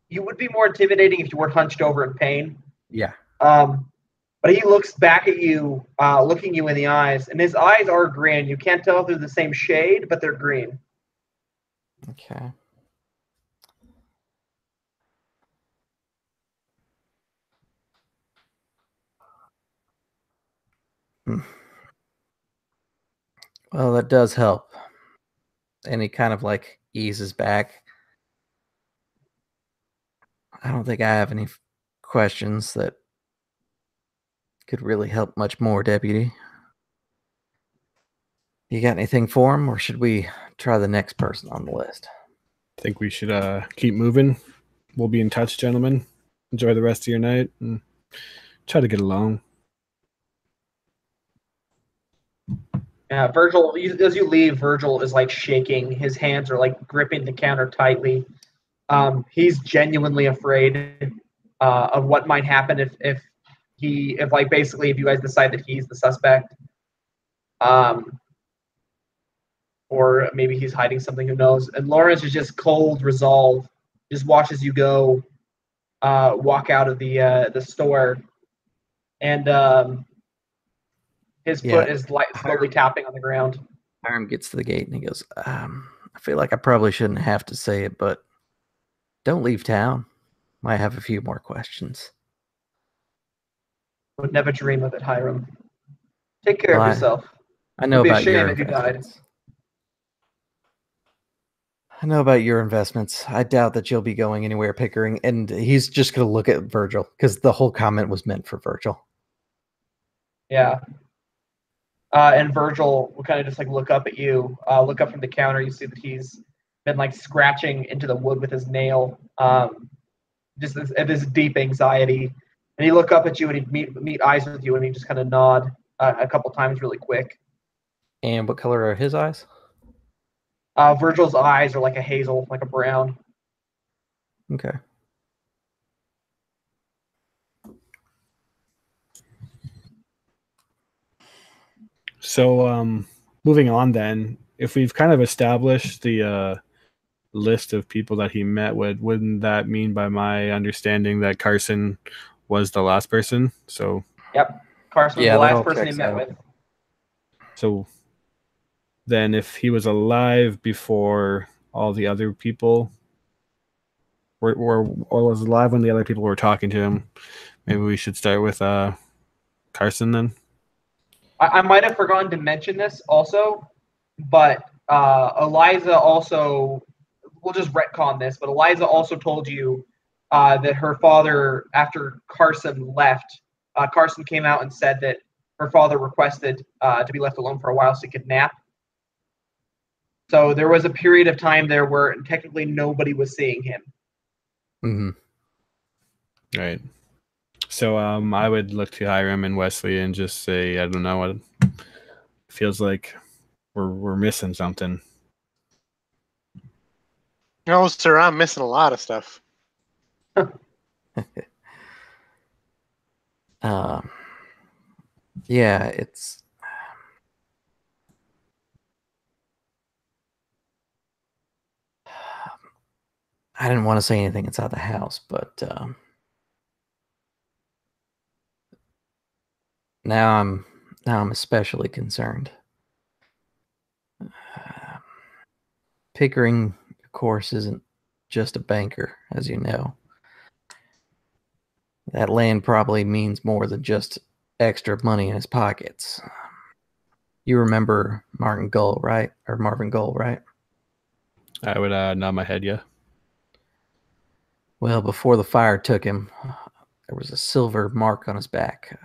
You would be more intimidating if you weren't hunched over in pain. Yeah. But he looks back at you, looking you in the eyes, and his eyes are green. You can't tell if they're the same shade, but they're green. Okay. Well, that does help. And he kind of like eases back. I don't think I have any questions that could really help much more, Deputy. You got anything for him, or should we try the next person on the list? I think we should keep moving. We'll be in touch, gentlemen. Enjoy the rest of your night and try to get along. Yeah, Virgil, as you leave, Virgil is like shaking. His hands are like gripping the counter tightly. He's genuinely afraid of what might happen if you guys decide that he's the suspect. Or maybe he's hiding something, who knows. And Lawrence is just cold resolve, just watches you go walk out of the store, and his foot is slowly tapping on the ground. Hiram gets to the gate and he goes, I feel like I probably shouldn't have to say it, but don't leave town. Might have a few more questions. Would never dream of it, Hiram. Take care of yourself. I know about your if you died. I know about your investments. I doubt that you'll be going anywhere, Pickering. And he's just going to look at Virgil, because the whole comment was meant for Virgil. Yeah. And Virgil will kind of just like look up at you, look up from the counter. You see that he's been like scratching into the wood with his nail, just this deep anxiety. And he look up at you and he meet eyes with you and he just kind of nod a couple times really quick. And what color are his eyes? Virgil's eyes are like a hazel, like a brown. Okay. So, moving on then, if we've kind of established the list of people that he met with, wouldn't that mean by my understanding that Carson was the last person? So, Yep. Carson was Yeah, the that last all person he checks met out. with. so then if he was alive before all the other people or was alive when the other people were talking to him, maybe we should start with Carson then. I might have forgotten to mention this also, but Eliza also, we'll just retcon this, but Eliza also told you that her father, after Carson left, Carson came out and said that her father requested to be left alone for a while so he could nap. So there was a period of time there where technically nobody was seeing him. Mm-hmm. Right. So I would look to Hiram and Wesley and just say, I don't know, what feels like we're missing something. No, sir, I'm missing a lot of stuff. Yeah, it's. I didn't want to say anything inside the house, but now I'm especially concerned. Pickering, of course, isn't just a banker, as you know. That land probably means more than just extra money in his pockets. You remember Martin Gull, right? Or Marvin Gull, right? I would nod my head, yeah. Well, before the fire took him, there was a silver mark on his back,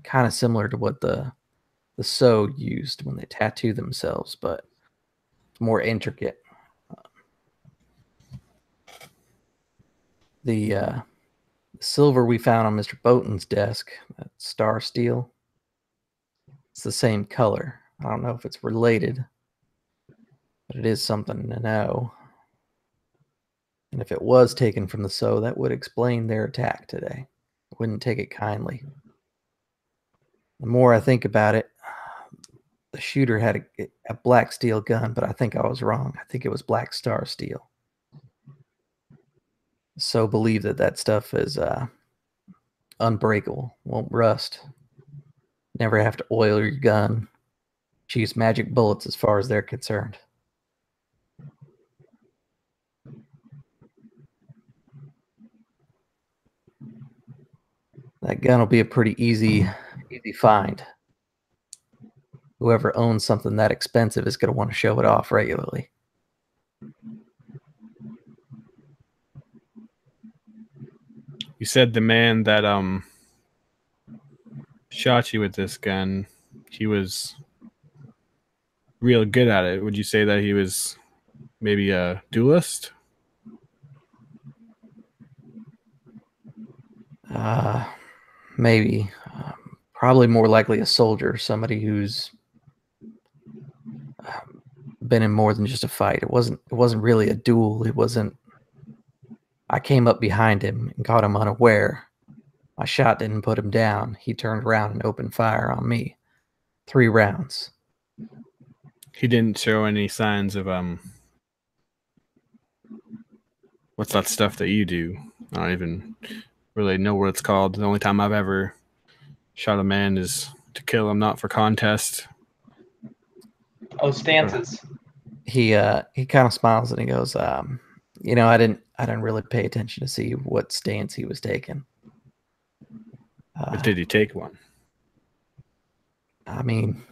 kind of similar to what the Sioux used when they tattoo themselves, but more intricate. The silver we found on Mr. Bouton's desk, that star steel, it's the same color. I don't know if it's related, but it is something to know. And if it was taken from the Sioux, that would explain their attack today. I wouldn't take it kindly. The more I think about it, the shooter had a black steel gun, but I think I was wrong. I think it was black star steel. So believe that stuff is unbreakable, won't rust. Never have to oil your gun. Choose magic bullets as far as they're concerned. That gun will be a pretty easy find. Whoever owns something that expensive is going to want to show it off regularly. You said the man that shot you with this gun, he was real good at it. Would you say that he was maybe a duelist? Maybe. Probably more likely a soldier, somebody who's been in more than just a fight. It wasn't really a duel. It wasn't. I came up behind him and caught him unaware. My shot didn't put him down. He turned around and opened fire on me. 3 rounds. He didn't show any signs of what's that stuff that you do? I don't even really know what it's called. The only time I've ever shot a man is to kill him, not for contest. Oh, stances. He kind of smiles and he goes, you know, I didn't really pay attention to see what stance he was taking. But did he take one? I mean,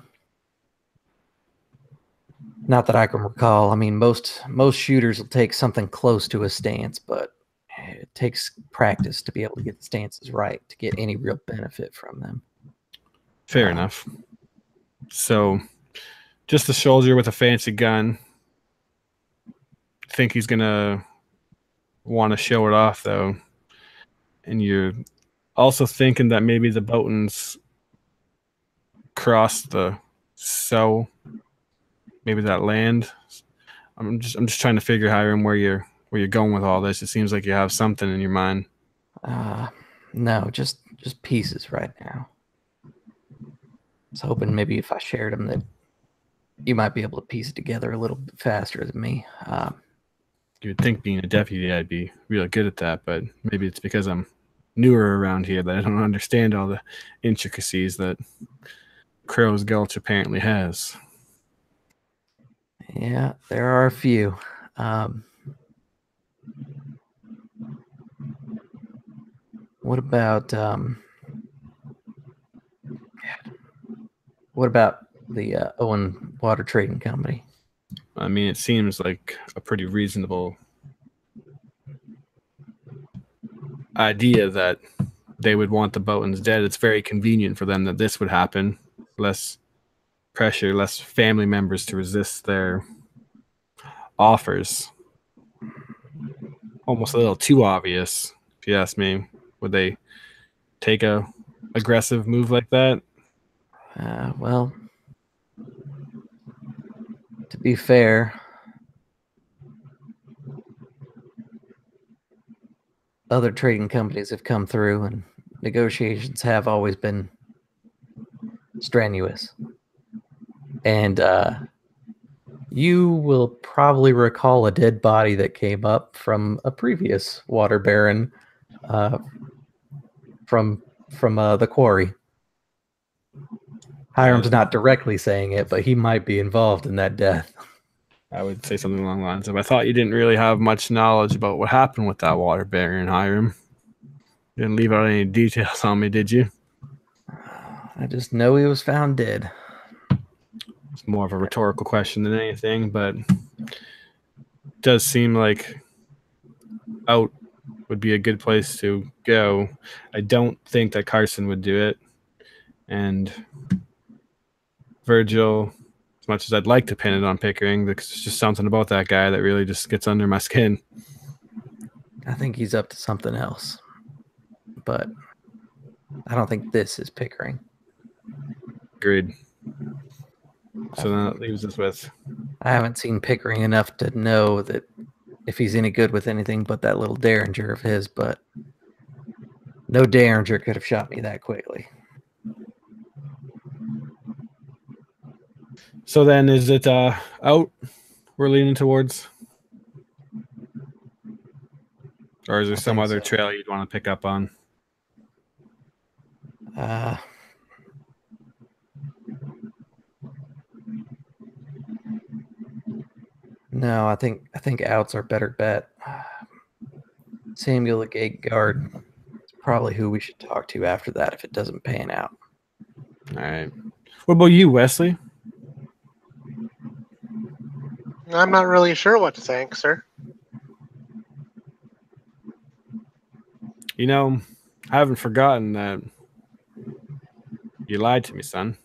not that I can recall. I mean, most shooters will take something close to a stance, but it takes practice to be able to get the stances right to get any real benefit from them. Fair enough. So, just a soldier with a fancy gun. Think he's gonna want to show it off, though. And you're also thinking that maybe the Boutons crossed the so maybe that land. I'm just trying to figure, Hiram, where you're going with all this. It seems like you have something in your mind. No, just pieces right now. I was hoping maybe if I shared them that you might be able to piece it together a little bit faster than me. You would think being a deputy I'd be really good at that, but maybe it's because I'm newer around here that I don't understand all the intricacies that Crow's Gulch apparently has. Yeah, there are a few. What about the Owen Water Trading Company? I mean, it seems like a pretty reasonable idea that they would want the Boutons dead. It's very convenient for them that this would happen. Less pressure, less family members to resist their offers. Almost a little too obvious, if you ask me. Would they take a aggressive move like that? Well, to be fair, other trading companies have come through and negotiations have always been strenuous. And you will probably recall a dead body that came up from a previous water baron from the quarry. Hiram's not directly saying it, but he might be involved in that death. I would say something along the lines of, I thought you didn't really have much knowledge about what happened with that water baron, Hiram. You didn't leave out any details on me, did you? I just know he was found dead. It's more of a rhetorical question than anything, but it does seem like out would be a good place to go. I don't think that Carson would do it. And Virgil, as much as I'd like to pin it on Pickering, there's just something about that guy that really just gets under my skin. I think he's up to something else. But I don't think this is Pickering. Agreed. So then that leaves us with... I haven't seen Pickering enough to know that if he's any good with anything but that little Derringer of his, but no Derringer could have shot me that quickly. So then is it out we're leaning towards? Or is there some other trail you'd want to pick up on? No, I think out's our better bet. Samuel the Gate Guard is probably who we should talk to after that if it doesn't pan out. All right. What about you, Wesley? I'm not really sure what to think, sir. You know, I haven't forgotten that you lied to me, son.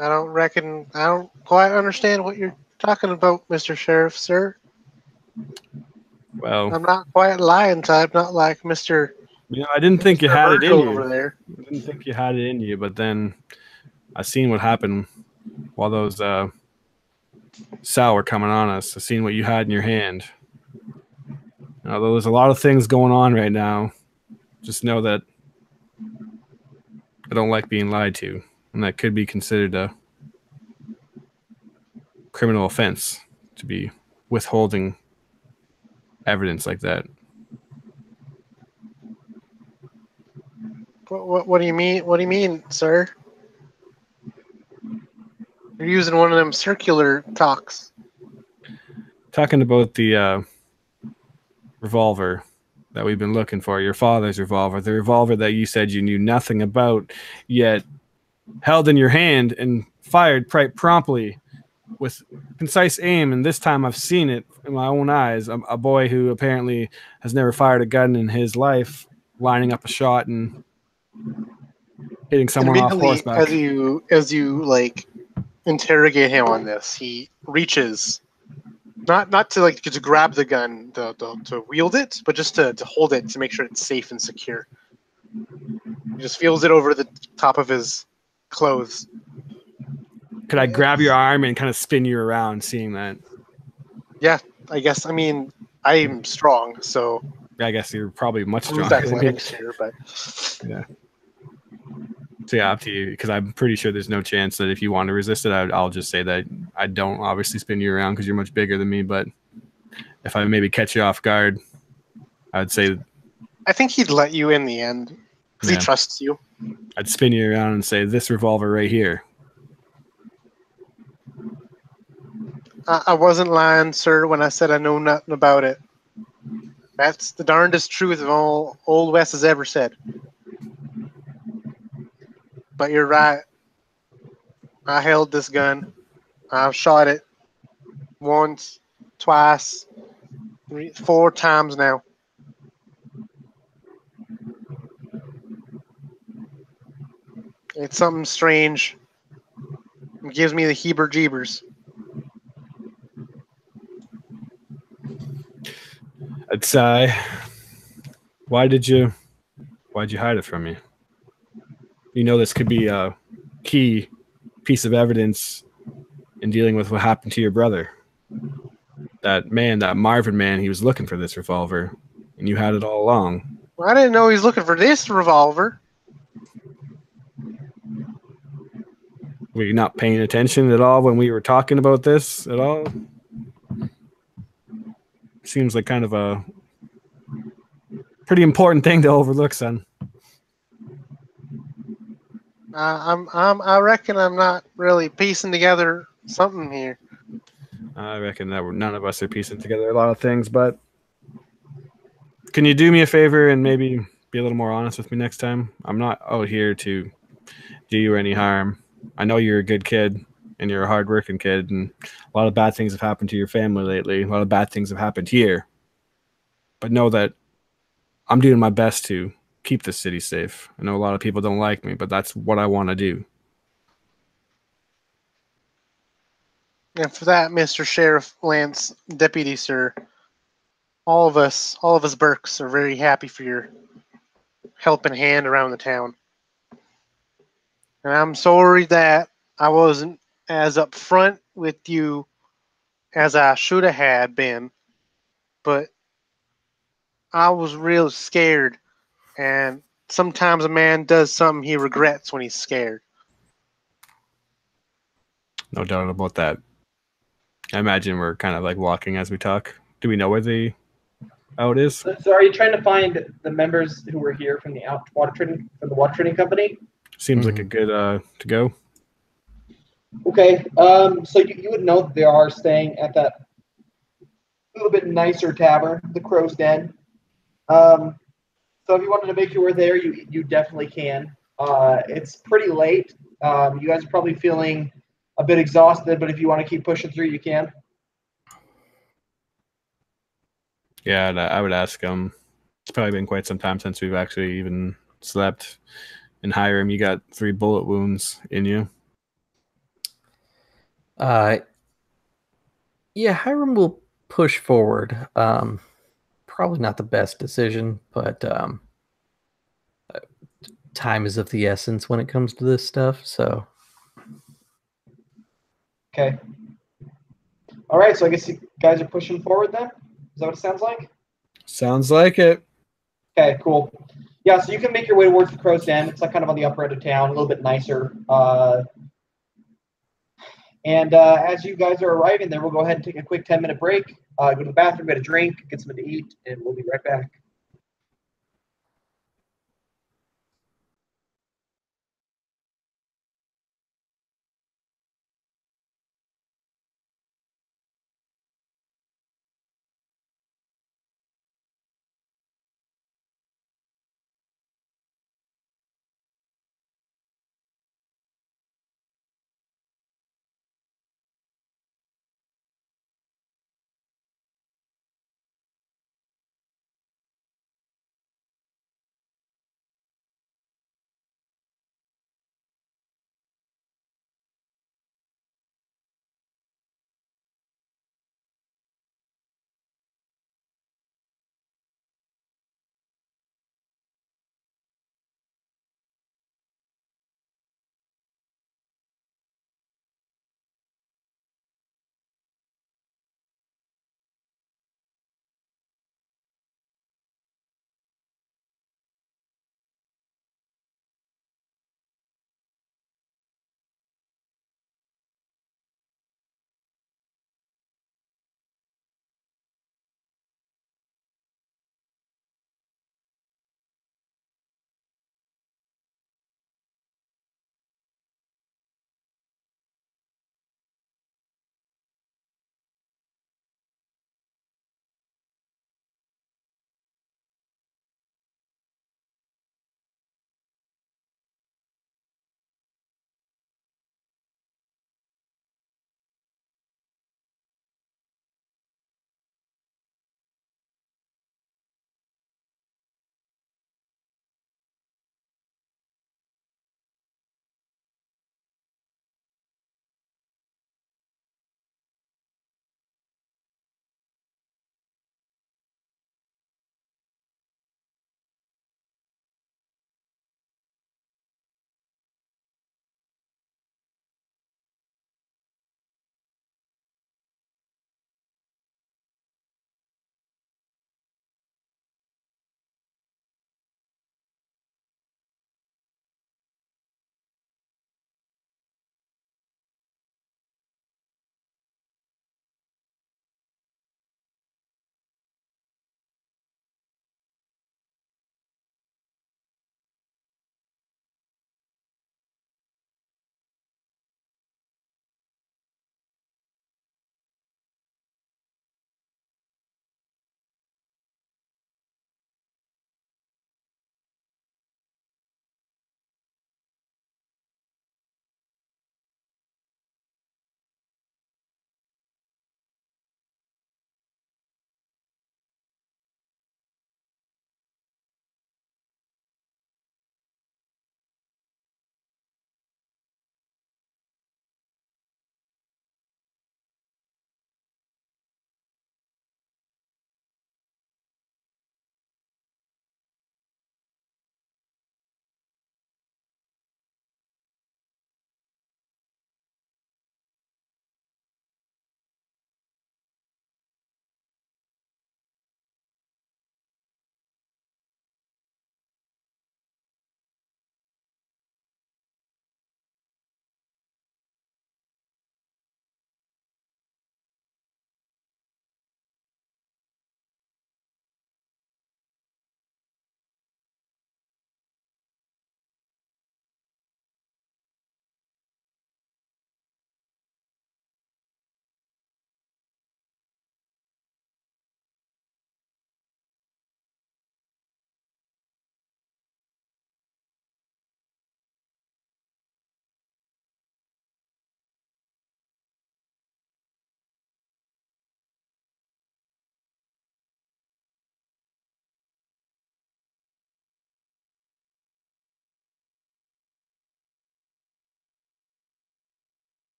I don't quite understand what you're talking about, Mr. Sheriff, sir. Well, I'm not quite lying type, not like Mr. You know, I didn't think you had it in you. Over there. I didn't think you had it in you, but then I seen what happened while those sow were coming on us. I seen what you had in your hand. Although there's a lot of things going on right now, just know that I don't like being lied to, and that could be considered a criminal offense to be withholding evidence like that. What do you mean? What do you mean, sir? You're using one of them circular talks. Talking about the revolver that we've been looking for, your father's revolver, the revolver that you said you knew nothing about, yet held in your hand and fired quite promptly with concise aim. And this time I've seen it in my own eyes. A boy who apparently has never fired a gun in his life, lining up a shot and hitting someone off Immediately, horseback. as you like interrogate him on this, he reaches not to like to grab the gun to wield it, but just to hold it to make sure it's safe and secure. He just feels it over the top of his clothes. Could I grab your arm and kind of spin you around, seeing that? Yeah, I guess. I mean, I'm strong, so I guess you're probably much use stronger than me. athletics here, but Yeah. So yeah, up to you, because I'm pretty sure there's no chance that if you want to resist it, I'll just say that I don't obviously spin you around because you're much bigger than me. But if I maybe catch you off guard, I'd say I think he'd let you in the end because Yeah. he trusts you. I'd spin you around and say, this revolver right here. I wasn't lying, sir, when I said I know nothing about it. That's the darndest truth of all Old West has ever said. But you're right. I held this gun. I've shot it once, twice, 4 times now. It's something strange. It gives me the heebie-jeebers. It's why'd you hide it from me? You know this could be a key piece of evidence in dealing with what happened to your brother. That man, that Marvin man, he was looking for this revolver, and you had it all along. Well, I didn't know he was looking for this revolver. Were you not paying attention at all when we were talking about this at all? Seems like kind of a pretty important thing to overlook, son. I reckon I'm not really piecing together something here. I reckon that none of us are piecing together a lot of things, but can you do me a favor and maybe be a little more honest with me next time? I'm not out here to do you any harm. I know you're a good kid and you're a hardworking kid, and a lot of bad things have happened to your family lately. A lot of bad things have happened here. But know that I'm doing my best to keep the city safe. I know a lot of people don't like me, but that's what I want to do. And for that, Mr. Sheriff Lance, Deputy Sir, all of us Burks are very happy for your helping hand around the town. And I'm sorry that I wasn't as upfront with you as I should have had been, but I was real scared. And sometimes a man does something he regrets when he's scared. No doubt about that. I imagine we're kind of like walking as we talk. Do we know where the out is? So are you trying to find the members who were here from the water trading company? Seems like a good to go. Okay. So you would know that they are staying at that little bit nicer tavern, the Crow's Den. So if you wanted to make your way there, you definitely can. It's pretty late. You guys are probably feeling a bit exhausted, but if you want to keep pushing through, you can. Yeah, I would ask him. It's probably been quite some time since we've actually even slept. And Hiram, you got 3 bullet wounds in you. Yeah, Hiram will push forward. Probably not the best decision, but time is of the essence when it comes to this stuff. So, Okay. All right. So I guess you guys are pushing forward then. Is that what it sounds like? Sounds like it. Okay. Cool. Yeah. So you can make your way towards the Crow's Den. It's like kind of on the upper end of town, a little bit nicer. And as you guys are arriving there, we'll go ahead and take a quick 10-minute break, go to the bathroom, get a drink, get something to eat, and we'll be right back.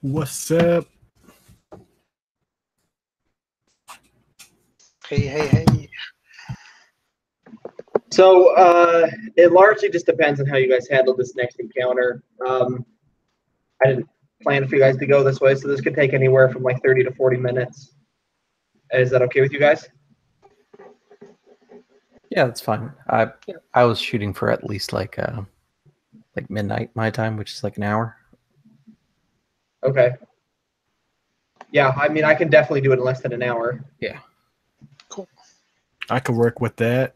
What's up? Hey. So it largely just depends on how you guys handle this next encounter. I didn't plan for you guys to go this way, so this could take anywhere from like 30 to 40 minutes. Is that okay with you guys? Yeah, that's fine. I was shooting for at least like midnight my time, which is like an hour. Okay. Yeah, I mean, I can definitely do it in less than an hour. Yeah. Cool. I could work with that.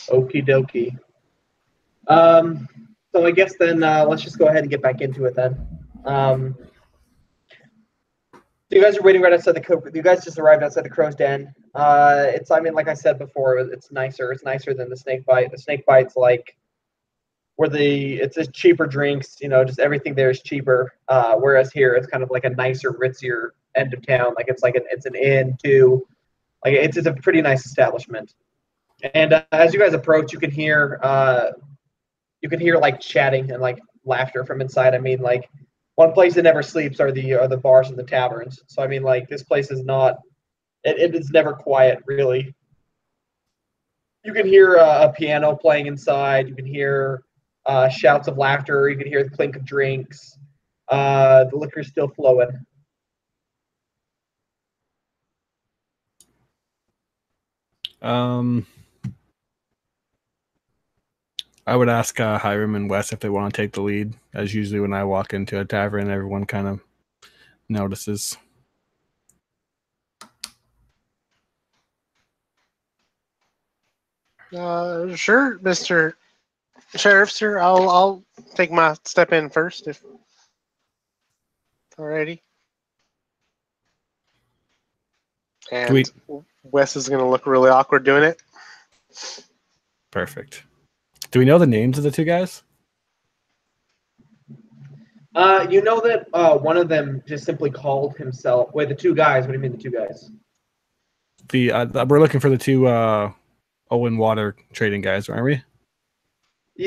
Okie dokie. So I guess then let's just go ahead and get back into it then. So you guys are waiting right outside you guys just arrived outside the Crow's Den. I mean, like I said before, it's nicer. It's nicer than the Snake Bite. The Snake Bite's like it's just cheaper drinks. Just everything there is cheaper. Whereas here, it's kind of like a nicer, ritzier end of town. Like it's an inn too. Like it's a pretty nice establishment. And as you guys approach, you can hear like chatting and like laughter from inside. I mean, like one place that never sleeps are the bars and the taverns. So I mean, like this place is not. It is never quiet, really. You can hear a piano playing inside. You can hear shouts of laughter. You can hear the clink of drinks. The liquor's still flowing. I would ask Hiram and Wes if they want to take the lead. As usually when I walk into a tavern, everyone kind of notices. Sure, Mr. Sheriff, sir. I'll take my step in first, if alrighty. And Sweet. Wes is gonna look really awkward doing it. Perfect. Do we know the names of the two guys? You know that one of them just simply called himself. Wait, the two guys. What do you mean the two guys? We're looking for the two Owen Water trading guys, aren't we?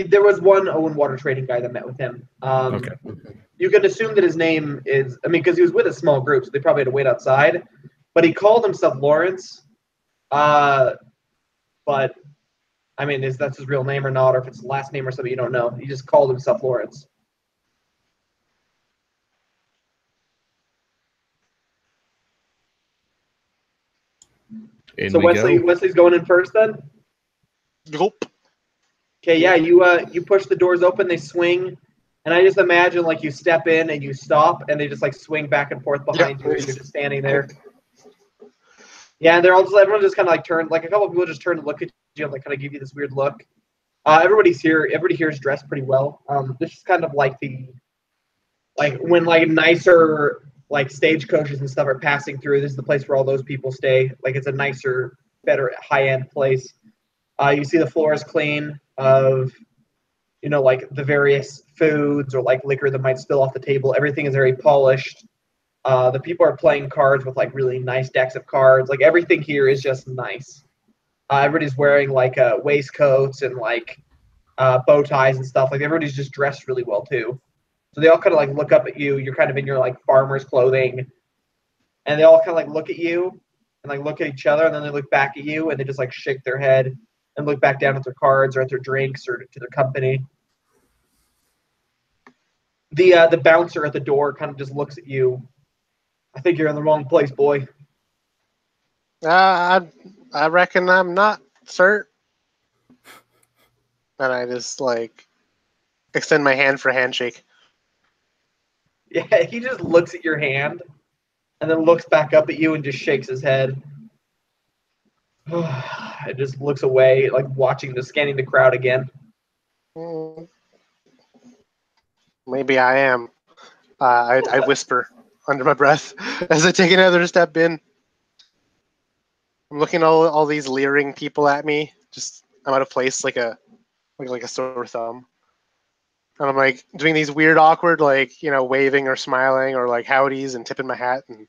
There was one Owen Water trading guy that met with him. Okay. You can assume that his name is. I mean, because he was with a small group, so they probably had to wait outside. But he called himself Lawrence. But I mean, is that's his real name or not, or if it's his last name or something, you don't know. He just called himself Lawrence. So Wesley's going in first then? Nope. Okay, yeah, you push the doors open, they swing, and I just imagine like you step in and you stop, and they just like swing back and forth behind you, and you're just standing there. Yeah, and everyone just kind of like turned, like a couple of people just turn to look at you and like kind of give you this weird look. Everybody here is dressed pretty well. This is kind of like when like nicer like stagecoaches and stuff are passing through. This is the place where all those people stay. Like it's a nicer, better high-end place. You see the floor is clean of, like the various foods or like liquor that might spill off the table. Everything is very polished. The people are playing cards with like really nice decks of cards. Like everything here is just nice. Everybody's wearing like waistcoats and like bow ties and stuff. Like everybody's just dressed really well too. So they all kind of like look up at you. You're kind of in your like farmer's clothing, and they all kind of like look at you and like look at each other, and then they look back at you and they just like shake their head and look back down at their cards or at their drinks or to their company. The bouncer at the door kind of just looks at you. I think you're in the wrong place, boy. I reckon I'm not, sir. And I just like extend my hand for a handshake. Yeah, he just looks at your hand and then looks back up at you and just shakes his head. It just looks away, like scanning the crowd again. Maybe I am. I whisper under my breath as I take another step in. I'm looking at all these leering people at me. Just I'm out of place, like a sore thumb. And I'm like doing these weird, awkward, like waving or smiling or like howdies and tipping my hat and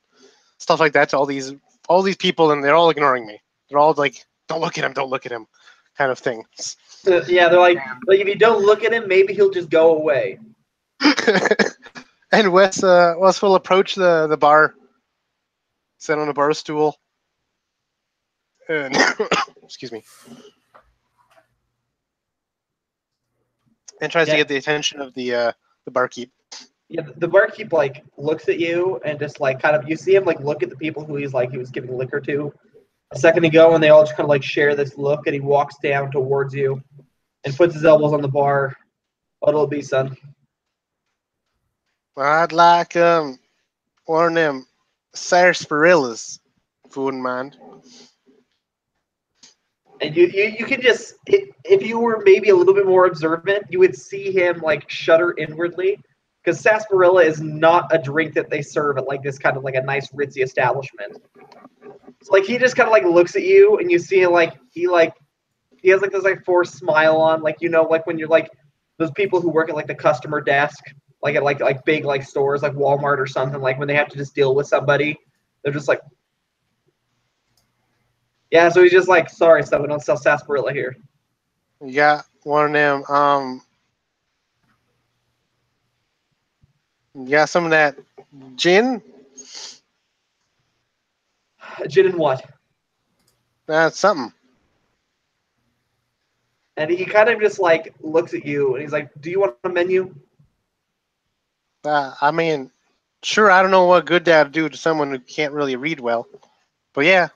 stuff like that to all these people, and they're all ignoring me. They're all like, "Don't look at him," kind of thing. Yeah, they're like if you don't look at him, maybe he'll just go away. And Wes will approach the bar, sit on a bar stool, and excuse me, and tries to get the attention of the barkeep. Yeah, the barkeep like looks at you and just like kind of you see him like look at the people who he was giving liquor to a second ago, and they all just kind of like share this look, and he walks down towards you and puts his elbows on the bar. What'll it be, son? I'd like one of them sarsaparillas, if you wouldn't mind. And you can just if you were maybe a little bit more observant, you would see him like shudder inwardly, because sarsaparilla is not a drink that they serve at like this kind of like a nice ritzy establishment. So like he just kind of like looks at you, and you see like he has like this like forced smile on, like like when you're like those people who work at like the customer desk, like at like big like stores like Walmart or something, like when they have to just deal with somebody, they're just like, yeah. So he's just like, sorry, son, we don't sell sarsaparilla here. You got one of them. You got some of that gin? Gin and what? That's something. And he kind of just like looks at you, and he's like, do you want a menu? I mean, sure, I don't know what good that'd do to someone who can't really read well, but yeah.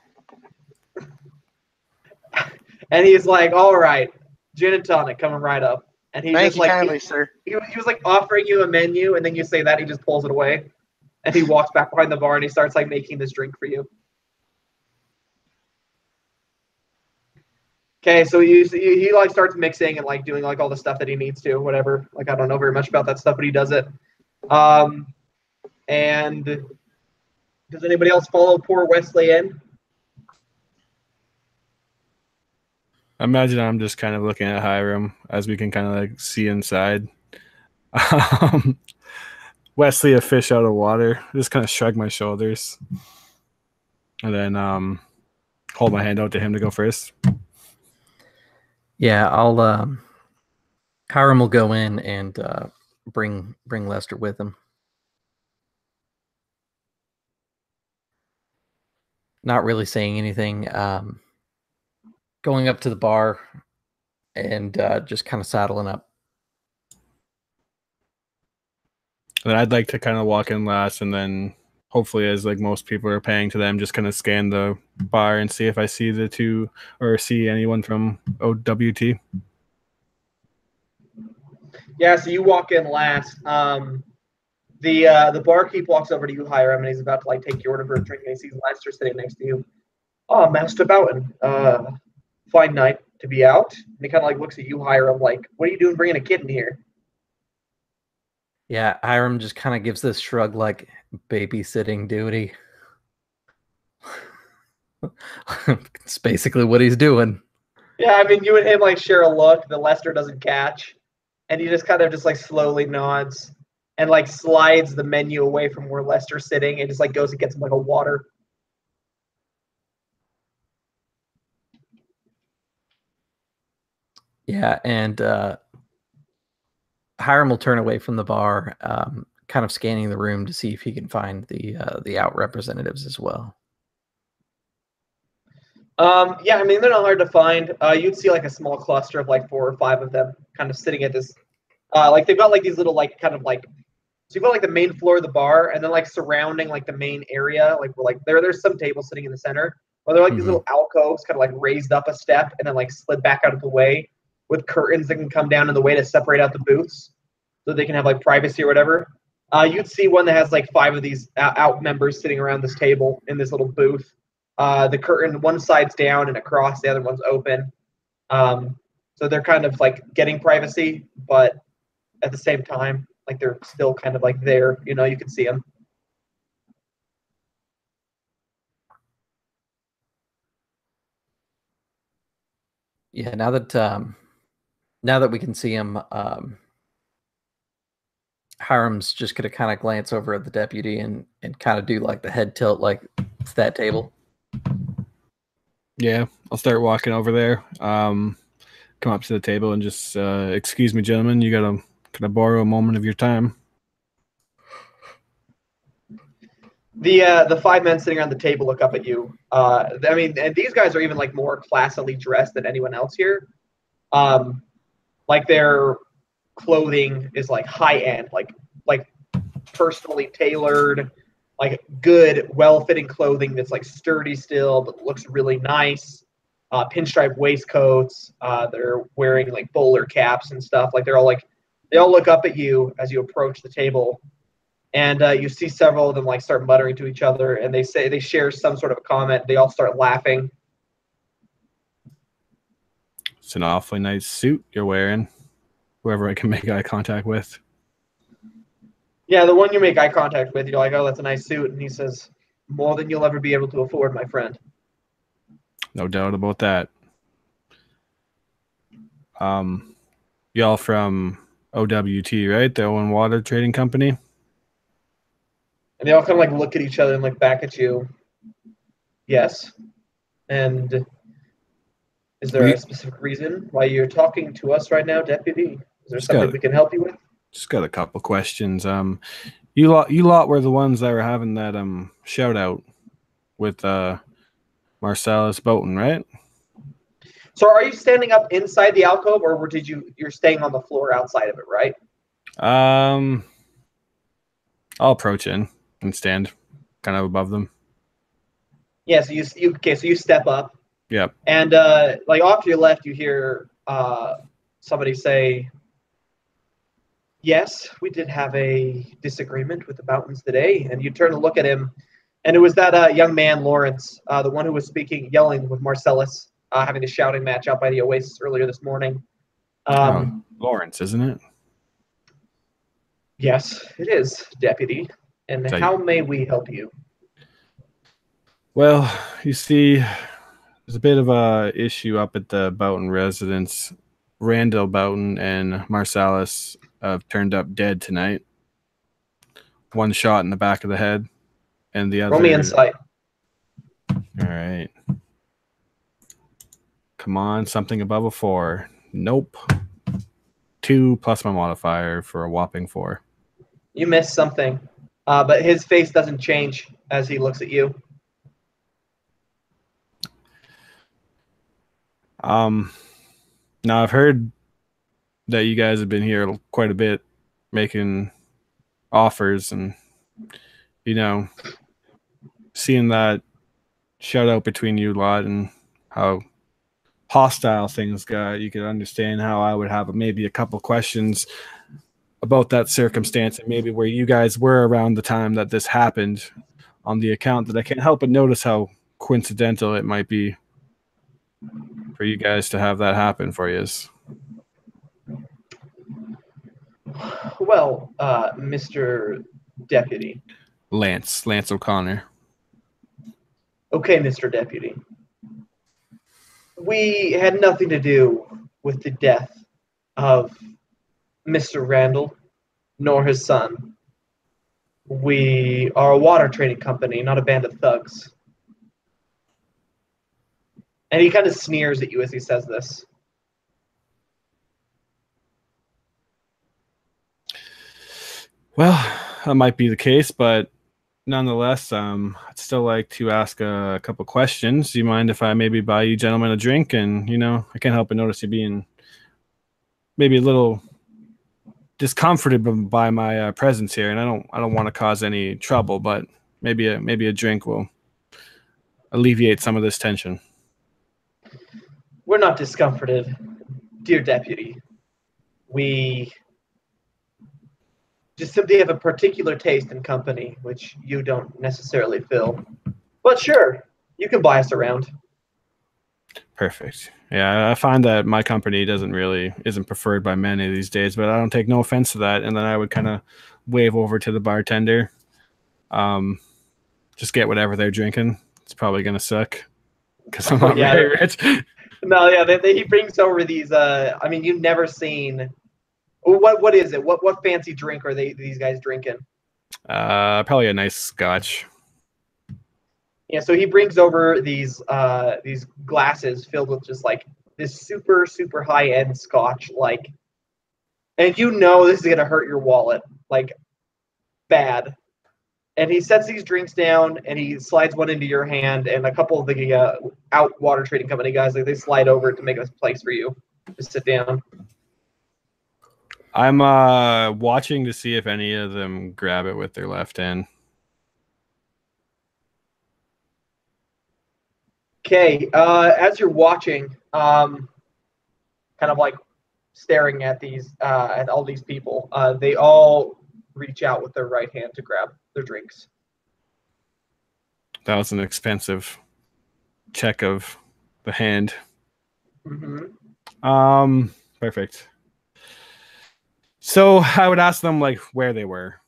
And he's like, all right, gin and tonic coming right up. And he Thank just you like kindly, sir. He was like offering you a menu, and then you say that, he just pulls it away, and he walks back behind the bar, and he starts like making this drink for you. Okay, so he like starts mixing and like doing like all the stuff that he needs to, whatever. Like I don't know very much about that stuff, but he does it. And does anybody else follow poor Wesley in? I imagine I'm just kind of looking at Hiram as we can kind of like see inside. Wesley, a fish out of water. Just kind of shrug my shoulders, and then hold my hand out to him to go first. Yeah, I'll. Hiram will go in and bring Lester with him. Not really saying anything. Going up to the bar and just kind of saddling up. Then I'd like to kind of walk in last, and then hopefully, as like most people are paying to them, just kind of scan the bar and see if I see the two or see anyone from OWT. Yeah, so you walk in last. The barkeep walks over to you, Hiram, and he's about to like take your order for a drink, and he sees Lester sitting next to you. Oh, Master Bouton, fine night to be out. And he kind of like looks at you, Hiram, like, what are you doing bringing a kid in here? Yeah, Hiram just kind of gives this shrug, like babysitting duty. It's basically what he's doing. Yeah, I mean, you and him like share a look that Lester doesn't catch, and he just kind of just like slowly nods and like slides the menu away from where Lester's sitting, and just like goes and gets him like a water. Yeah, and Hiram will turn away from the bar, kind of scanning the room to see if he can find the out representatives as well. Yeah, I mean, they're not hard to find. You'd see like a small cluster of like 4 or 5 of them kind of sitting at this, like they've got like these little like kind of like, so you've got like the main floor of the bar, and then like surrounding like the main area, like we're like there's some tables sitting in the center, or they're like these little alcoves kind of like raised up a step and then like slid back out of the way with curtains that can come down in the way to separate out the booths so they can have like privacy or whatever. You'd see one that has like 5 of these out members sitting around this table in this little booth. The curtain, one side's down and across, the other one's open. So they're kind of like getting privacy, but at the same time, like they're still kind of like there, you can see them. Yeah, now that we can see him, Hiram's just gonna kind of glance over at the deputy and kind of do like the head tilt, like it's that table. Yeah, I'll start walking over there. Come up to the table and just excuse me, gentlemen. Can I borrow a moment of your time? The five men sitting around the table look up at you. I mean, and these guys are even like more classily dressed than anyone else here. Like their clothing is like high end, like personally tailored, like good, well-fitting clothing that's like sturdy still, but looks really nice. Pinstripe waistcoats. They're wearing like bowler caps and stuff. Like they all look up at you as you approach the table, and you see several of them like start muttering to each other, and they share some sort of a comment. They all start laughing. It's an awfully nice suit you're wearing. Whoever I can make eye contact with. Yeah, the one you make eye contact with, you're like, oh, that's a nice suit. And he says, more than you'll ever be able to afford, my friend. No doubt about that. Y'all from OWT, right? The Owen Water Trading Company? And they all kind of like look at each other and look back at you. Yes. And is there a specific reason why you're talking to us right now, Deputy? Is there something we can help you with? Just got a couple questions. You lot were the ones that were having that shout out with Marcellus Bouton, right? So are you standing up inside the alcove, or you're staying on the floor outside of it, right? I'll approach in and stand kind of above them. Yeah, so you step up. Yep. And like off to your left, you hear somebody say, yes, we did have a disagreement with the Boutons today. And you turn to look at him, and it was that young man, Lawrence, the one who was yelling with Marcellus, having a shouting match out by the Oasis earlier this morning. Lawrence, isn't it? Yes, it is, Deputy. And how may we help you? Well, you see, there's a bit of a issue up at the Bouton residence. Randall Bouton and Marcellus have turned up dead tonight. One shot in the back of the head, and the other. Roll me insight. All right. Come on, something above a 4. Nope. 2 plus my modifier for a whopping 4. You missed something, but his face doesn't change as he looks at you. Now I've heard that you guys have been here quite a bit, making offers, and seeing that shout out between you lot and how hostile things got, you could understand how I would have maybe a couple questions about that circumstance and maybe where you guys were around the time that this happened, on the account that I can't help but notice how coincidental it might be for you guys to have that happen for you. Well, Mr. Deputy. Lance O'Connor. Okay, Mr. Deputy. We had nothing to do with the death of Mr. Randall, nor his son. We are a water trading company, not a band of thugs. And he kind of sneers at you as he says this. Well, that might be the case, but nonetheless, I'd still like to ask a couple questions. Do you mind if I maybe buy you gentlemen a drink? And, I can't help but notice you being maybe a little discomforted by my presence here, and I don't want to cause any trouble, but maybe a drink will alleviate some of this tension. We're not discomforted, dear Deputy. We just simply have a particular taste in company, which you don't necessarily fill. But sure, you can buy us around. Perfect. Yeah, I find that my company isn't preferred by many these days, but I don't take no offense to that. And then I would kind of wave over to the bartender, just get whatever they're drinking. It's probably gonna suck because I'm not very rich. No, yeah, he brings over these. You've never seen. What is it? What fancy drink are these guys drinking? Probably a nice scotch. Yeah, so he brings over these glasses filled with just like this super, super high end scotch, like, and this is gonna hurt your wallet, like, bad. And he sets these drinks down, and he slides one into your hand, and a couple of the out water trading company guys, like they slide over to make a place for you to sit down. I'm watching to see if any of them grab it with their left hand. Okay, as you're watching, kind of like staring at these at all these people, they all reach out with their right hand to grab their drinks. That was an expensive check of the hand. Mm-hmm. Perfect. So I would ask them like where they were.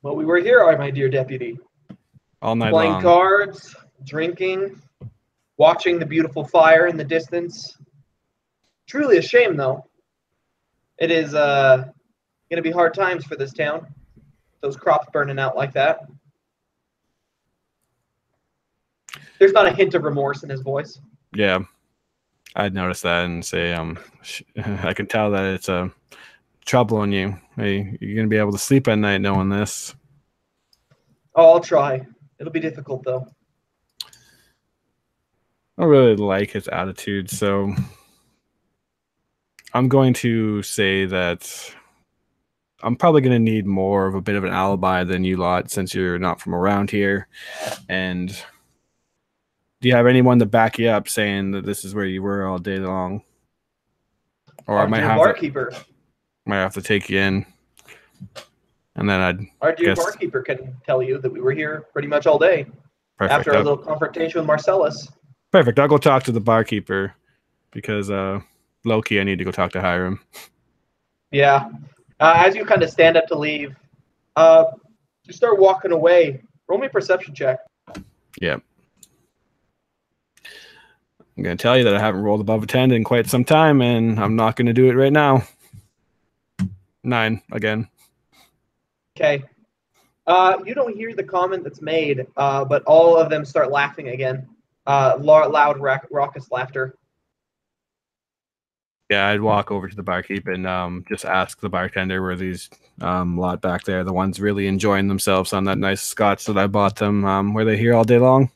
Well, we were here, my dear deputy. All night Playing long. cards, drinking, watching the beautiful fire in the distance. Truly a shame, though. It is going to be hard times for this town. Those crops burning out like that. There's not a hint of remorse in his voice. Yeah, I'd notice that and say, I can tell that it's troubling you. Hey, you're going to be able to sleep at night knowing this. Oh, I'll try. It'll be difficult, though. I don't really like his attitude, so I'm going to say that I'm probably going to need more of a bit of an alibi than you lot since you're not from around here. And do you have anyone to back you up saying that this is where you were all day long? Or I might have barkeeper. Might have to take you in. And then Our dear barkeeper can tell you that we were here pretty much all day. Perfect. After a little confrontation with Marcellus. Perfect. I'll go talk to the barkeeper because low-key I need to go talk to Hiram. Yeah. As you kind of stand up to leave, you start walking away. Roll me a perception check. Yeah. I'm going to tell you that I haven't rolled above a 10 in quite some time, and I'm not going to do it right now. 9 again. Okay. You don't hear the comment that's made, but all of them start laughing again. Loud, raucous laughter. Yeah, I'd walk over to the barkeep and just ask the bartender were these lot back there, the ones really enjoying themselves on that nice scotch that I bought them, were they here all day long?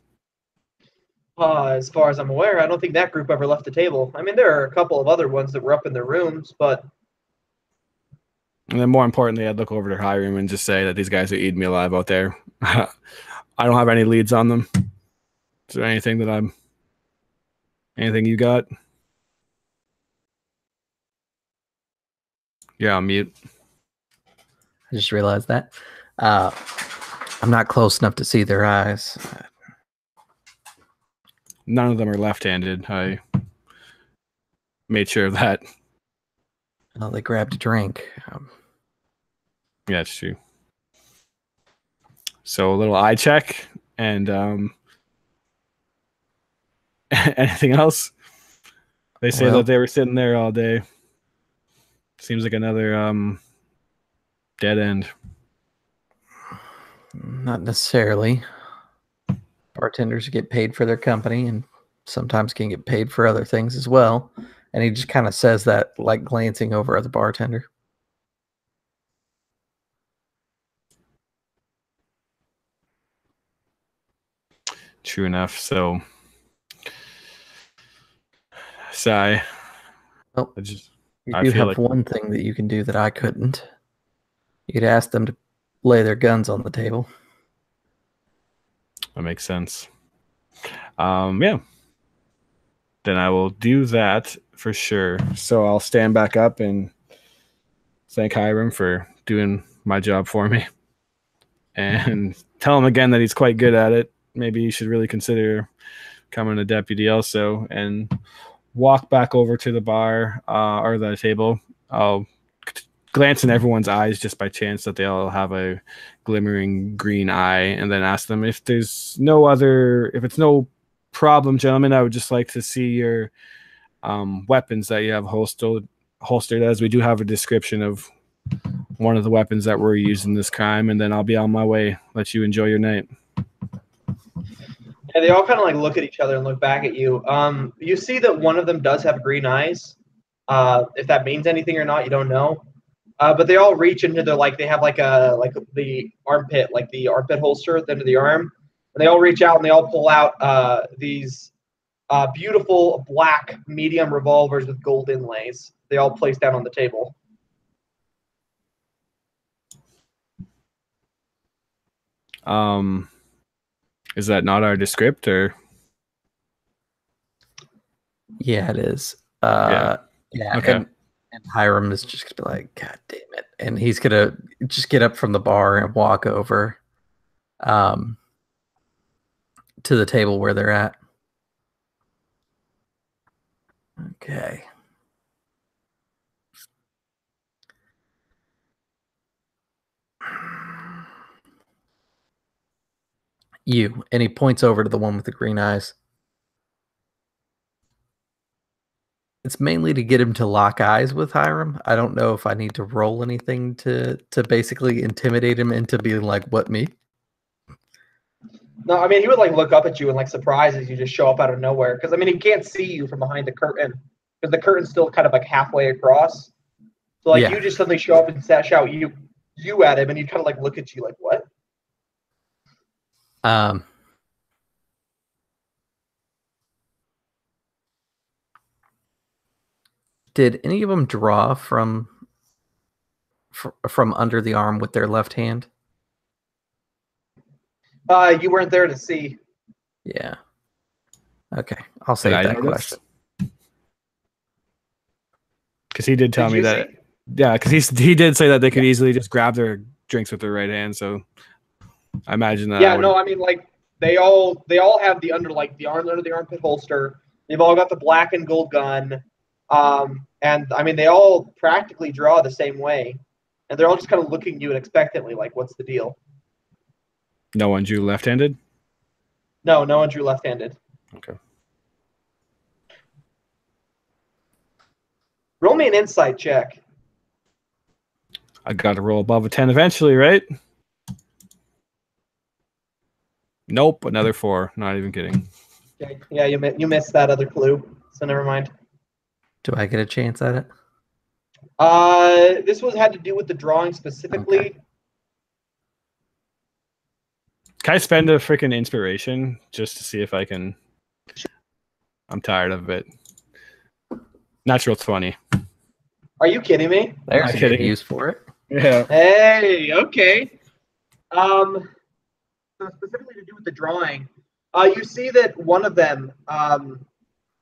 As far as I'm aware, I don't think that group ever left the table. I mean, there are a couple of other ones that were up in their rooms, but... And then more importantly, I'd look over to Hiram and just say that these guys are eating me alive out there. I don't have any leads on them. Is there anything that anything you got? Yeah, I'm mute. I just realized that. I'm not close enough to see their eyes. None of them are left-handed. I made sure of that. Well, they grabbed a drink. Yeah, it's true. So a little eye check and anything else? They say that they were sitting there all day. Seems like another dead end. Not necessarily. Bartenders get paid for their company and sometimes can get paid for other things as well. And he just kind of says that, like glancing over at the bartender. True enough. So, sigh. Well, you I do feel have like one thing that you can do that I couldn't. You could ask them to lay their guns on the table. that makes sense. Yeah. Then I will do that for sure. So I'll stand back up and thank Hiram for doing my job for me. And tell him again that he's quite good at it. Maybe you should really consider becoming a deputy also. And walk back over to the bar or the table. I'll glance in everyone's eyes just by chance that they all have a glimmering green eye, and then ask them if it's no problem, gentlemen, I would just like to see your weapons that you have holstered, as we do have a description of one of the weapons that were used in this crime, and then I'll be on my way. Let you enjoy your night. And they all kind of like look at each other and look back at you. You see that one of them does have green eyes. If that means anything or not, you don't know. But they all reach into their they have the armpit holster at the end of the arm, and they all reach out and they all pull out these beautiful black medium revolvers with gold inlays. They all place down on the table. Is that not our descriptor? Yeah, it is. Yeah. Okay. And Hiram is just gonna be like, God damn it. And he's gonna just get up from the bar and walk over to the table where they're at. Okay. And he points over to the one with the green eyes. It's mainly to get him to lock eyes with Hiram. I don't know if I need to roll anything to basically intimidate him into being like, what, me? No, I mean, he would look up at you and surprise as you just show up out of nowhere. Because, I mean, he can't see you from behind the curtain. Because the curtain's still kind of halfway across. So, you just suddenly show up and shout you at him, and he kind of look at you like, what? Did any of them draw from under the arm with their left hand? You weren't there to see. Yeah. Okay, I'll save that question. Because he did tell me that. Yeah, because he did say that they could easily just grab their drinks with their right hand. So I imagine that. Yeah, no, I mean they all have the the arms under the armpit holster. They've all got the black and gold gun. And I mean, they all practically draw the same way, and they're all just kind of looking at you and expectantly, what's the deal? No one drew left-handed? No one drew left-handed. Okay. Roll me an insight check. I got to roll above a 10 eventually, right? Nope, another 4. Not even kidding. Okay. Yeah, you missed that other clue, so never mind. Do I get a chance at it? This had to do with the drawing specifically. Okay. Can I spend a freaking inspiration just to see if I can? I'm tired of it. Natural 20. Are you kidding me? There's a good use for it. Yeah. Hey, okay. So specifically to do with the drawing, you see that one of them,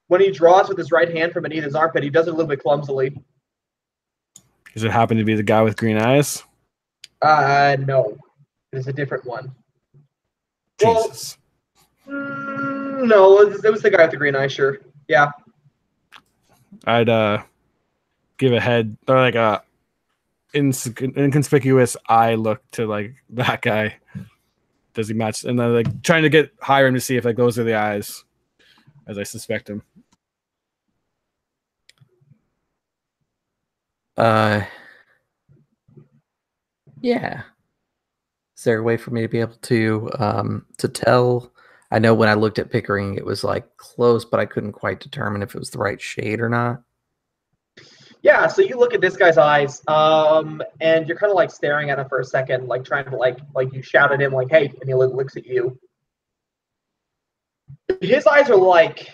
when he draws with his right hand from beneath his armpit, he does it a little bit clumsily. Does it happen to be the guy with green eyes? No. It is a different one. Jesus. Well, no, it was the guy with the green eyes, sure. Yeah. I'd give a head or a inconspicuous eye look to that guy. Does he match? And then trying to get Hiram to see if those are the eyes, as I suspect him. Yeah. Is there a way for me to be able to tell? I know when I looked at Pickering, it was close, but I couldn't quite determine if it was the right shade or not. Yeah, so you look at this guy's eyes, and you're kind of staring at him for a second, trying to you shout at him hey, and he looks at you. His eyes are like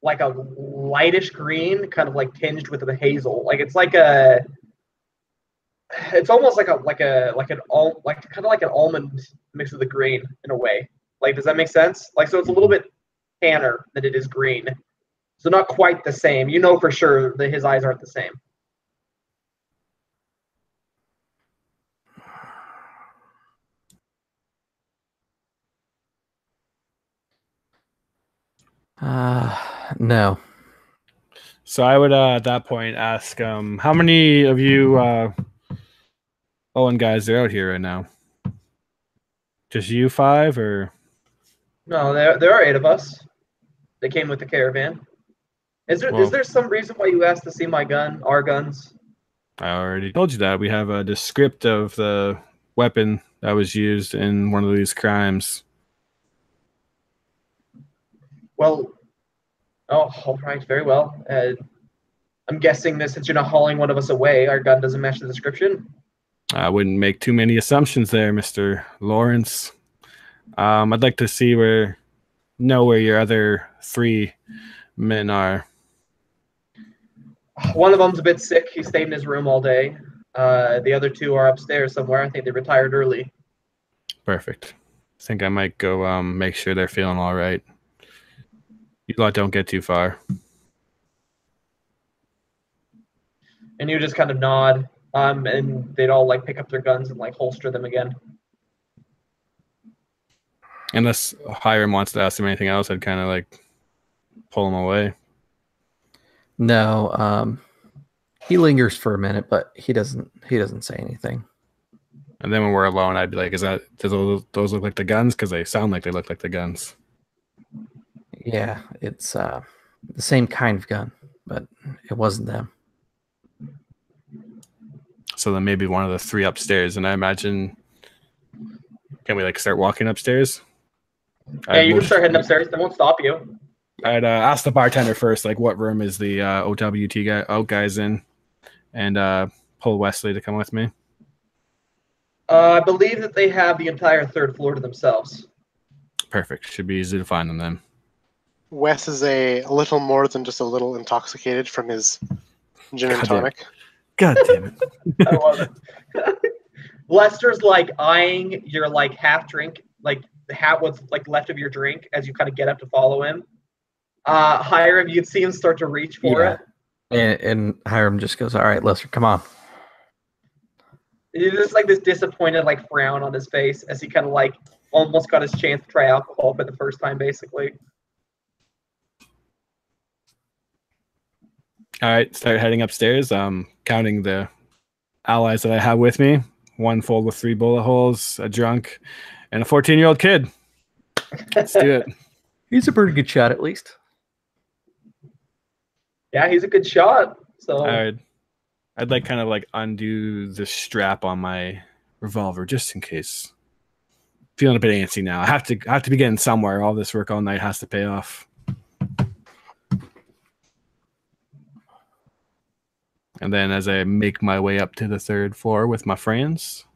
a lightish green, kind of tinged with a hazel. It's almost like an almond mixed with a green in a way. Does that make sense? So it's a little bit tanner than it is green. So not quite the same. You know for sure that his eyes aren't the same. No. So I would at that point ask, how many of you Owen guys are out here right now? Just you 5 or? No, there are 8 of us. They came with the caravan. Is there some reason why you asked to see our guns? I already told you that. We have a descript of the weapon that was used in one of these crimes. Well, all right, very well. I'm guessing this, since you're not hauling one of us away, our gun doesn't match the description. I wouldn't make too many assumptions there, Mr. Lawrence. I'd like to know where your other 3 men are. One of them's a bit sick. He stayed in his room all day. The other 2 are upstairs somewhere. I think they retired early. Perfect. I think I might go make sure they're feeling all right. You lot don't get too far. And you just kind of nod, and they'd all like pick up their guns and like holster them again. Unless Hiram wants to ask him anything else, I'd kind of like pull him away. No, he lingers for a minute, but he doesn't say anything. And then when we're alone, I'd be like, does those look like the guns? Because they sound like they look like the guns. Yeah, it's the same kind of gun, but it wasn't them. So then maybe one of the 3 upstairs. And I imagine, can we like start walking upstairs? Yeah, you can start heading upstairs. They won't stop you. I'd ask the bartender first, like what room is the OWT guys in, and pull Wesley to come with me. I believe that they have the entire 3rd floor to themselves. Perfect. Should be easy to find them then. Wes is a little more than just a little intoxicated from his gin and tonic. God damn it. I love it. Lester's like eyeing your like half drink, like what's like left of your drink as you kind of get up to follow him. Hiram, you'd see him start to reach for it. And Hiram just goes, "All right, Lester, come on." There's like this disappointed like frown on his face as he kind of like almost got his chance to try alcohol for the first time, basically. All right, start heading upstairs. Counting the allies that I have with me. 1 full with 3 bullet holes, a drunk, and a 14-year-old kid. Let's do it. He's a pretty good shot, at least. Yeah, he's a good shot. So All right. I'd like kind of like undo the strap on my revolver just in case. Feeling a bit antsy now. I have to be getting somewhere. All this work all night has to pay off. And then as I make my way up to the 3rd floor with my friends.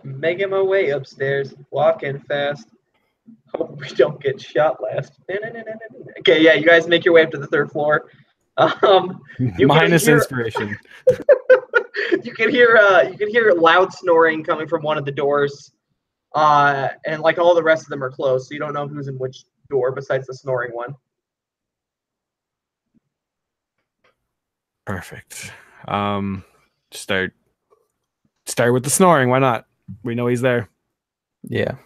making my way upstairs, walking fast. Hope we don't get shot last. Okay, yeah, you guys make your way up to the 3rd floor. Minus inspiration. You can hear loud snoring coming from one of the doors, and like all the rest of them are closed, so you don't know who's in which door besides the snoring one. Perfect. Start with the snoring. Why not? We know he's there. Yeah.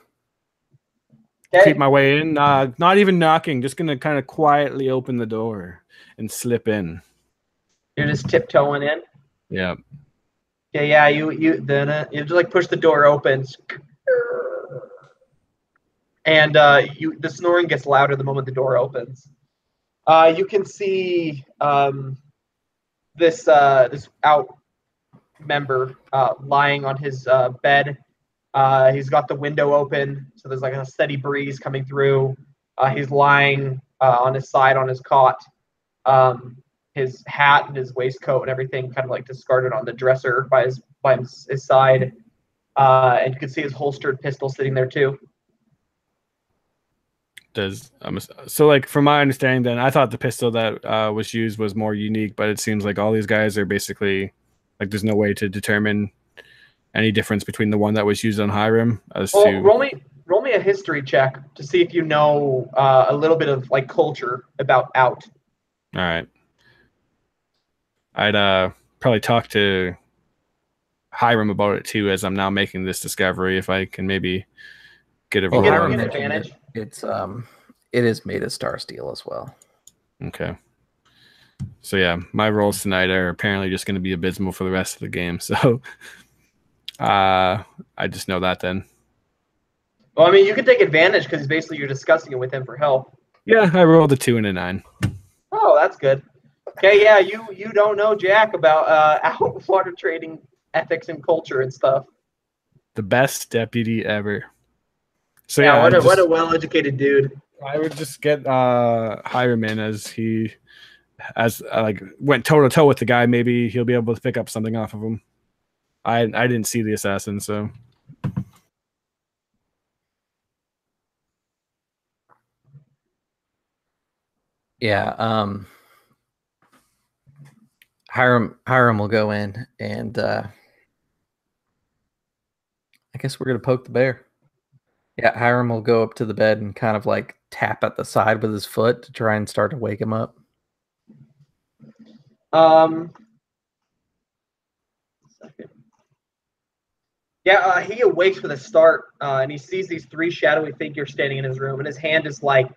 Okay. Creep my way in. Not even knocking. Just gonna kind of quietly open the door and slip in. You're just tiptoeing in. Yeah. Okay, yeah. You just like push the door open, and the snoring gets louder the moment the door opens. You can see this out member lying on his bed. He's got the window open, so there's like a steady breeze coming through. He's lying on his side on his cot. His hat and his waistcoat and everything kind of like discarded on the dresser by his side. And you can see his holstered pistol sitting there too. So like from my understanding, then I thought the pistol that was used was more unique, but it seems like all these guys are basically like there's no way to determine any difference between the one that was used on Hiram roll me a history check to see if you know a little bit of like culture about out. All right. I'd probably talk to Hiram about it too, as I'm now making this discovery. If I can maybe get a roll. Hiram get advantage. It is made of star steel as well. Okay. So yeah, my rolls tonight are apparently just going to be abysmal for the rest of the game. So I just know that then. Well, I mean, you can take advantage because basically you're discussing it with him for help. Yeah, I rolled a 2 and a 9. Oh, that's good. Okay, yeah, you don't know jack about out water trading ethics and culture and stuff. The best deputy ever. So yeah, what a well-educated dude. I would just get Hiram in as he as like went toe to toe with the guy, maybe he'll be able to pick up something off of him. I didn't see the assassin, so. Yeah, Hiram will go in, and I guess we're gonna poke the bear. Yeah, Hiram will go up to the bed and kind of like tap at the side with his foot to try and start to wake him up. Second. Yeah, he awakes with a start, and he sees these three shadowy figures standing in his room, and his hand is like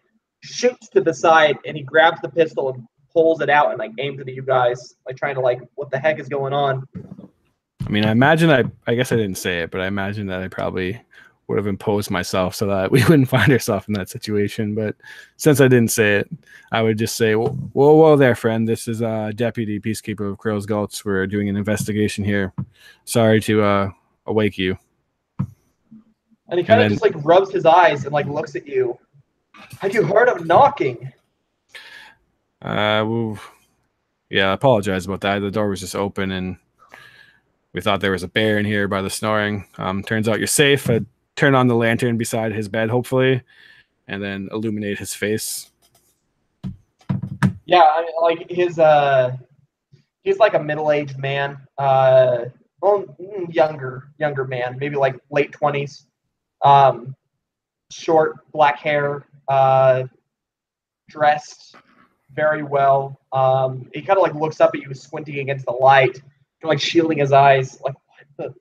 shoots to the side, and he grabs the pistol and pulls it out and like aims it at you guys, like trying to like, what the heck is going on? I mean, I imagine I guess I didn't say it, but I imagine that I probably would have imposed myself so that we wouldn't find ourselves in that situation. But since I didn't say it, I would just say, whoa there, friend. This is Deputy Peacekeeper of Crow's Gulch. We're doing an investigation here. Sorry to awake you. And he kind of just like rubs his eyes and like looks at you. Have you heard of knocking? Yeah, I apologize about that. The door was just open and we thought there was a bear in here by the snoring. Turns out you're safe. I turn on the lantern beside his bed, hopefully, and then illuminate his face. Yeah, I mean, like he's like a middle-aged man. Well, younger man, maybe like late 20s. Short black hair, dressed very well. He kind of like looks up at you, squinting against the light, like shielding his eyes. Like, what the?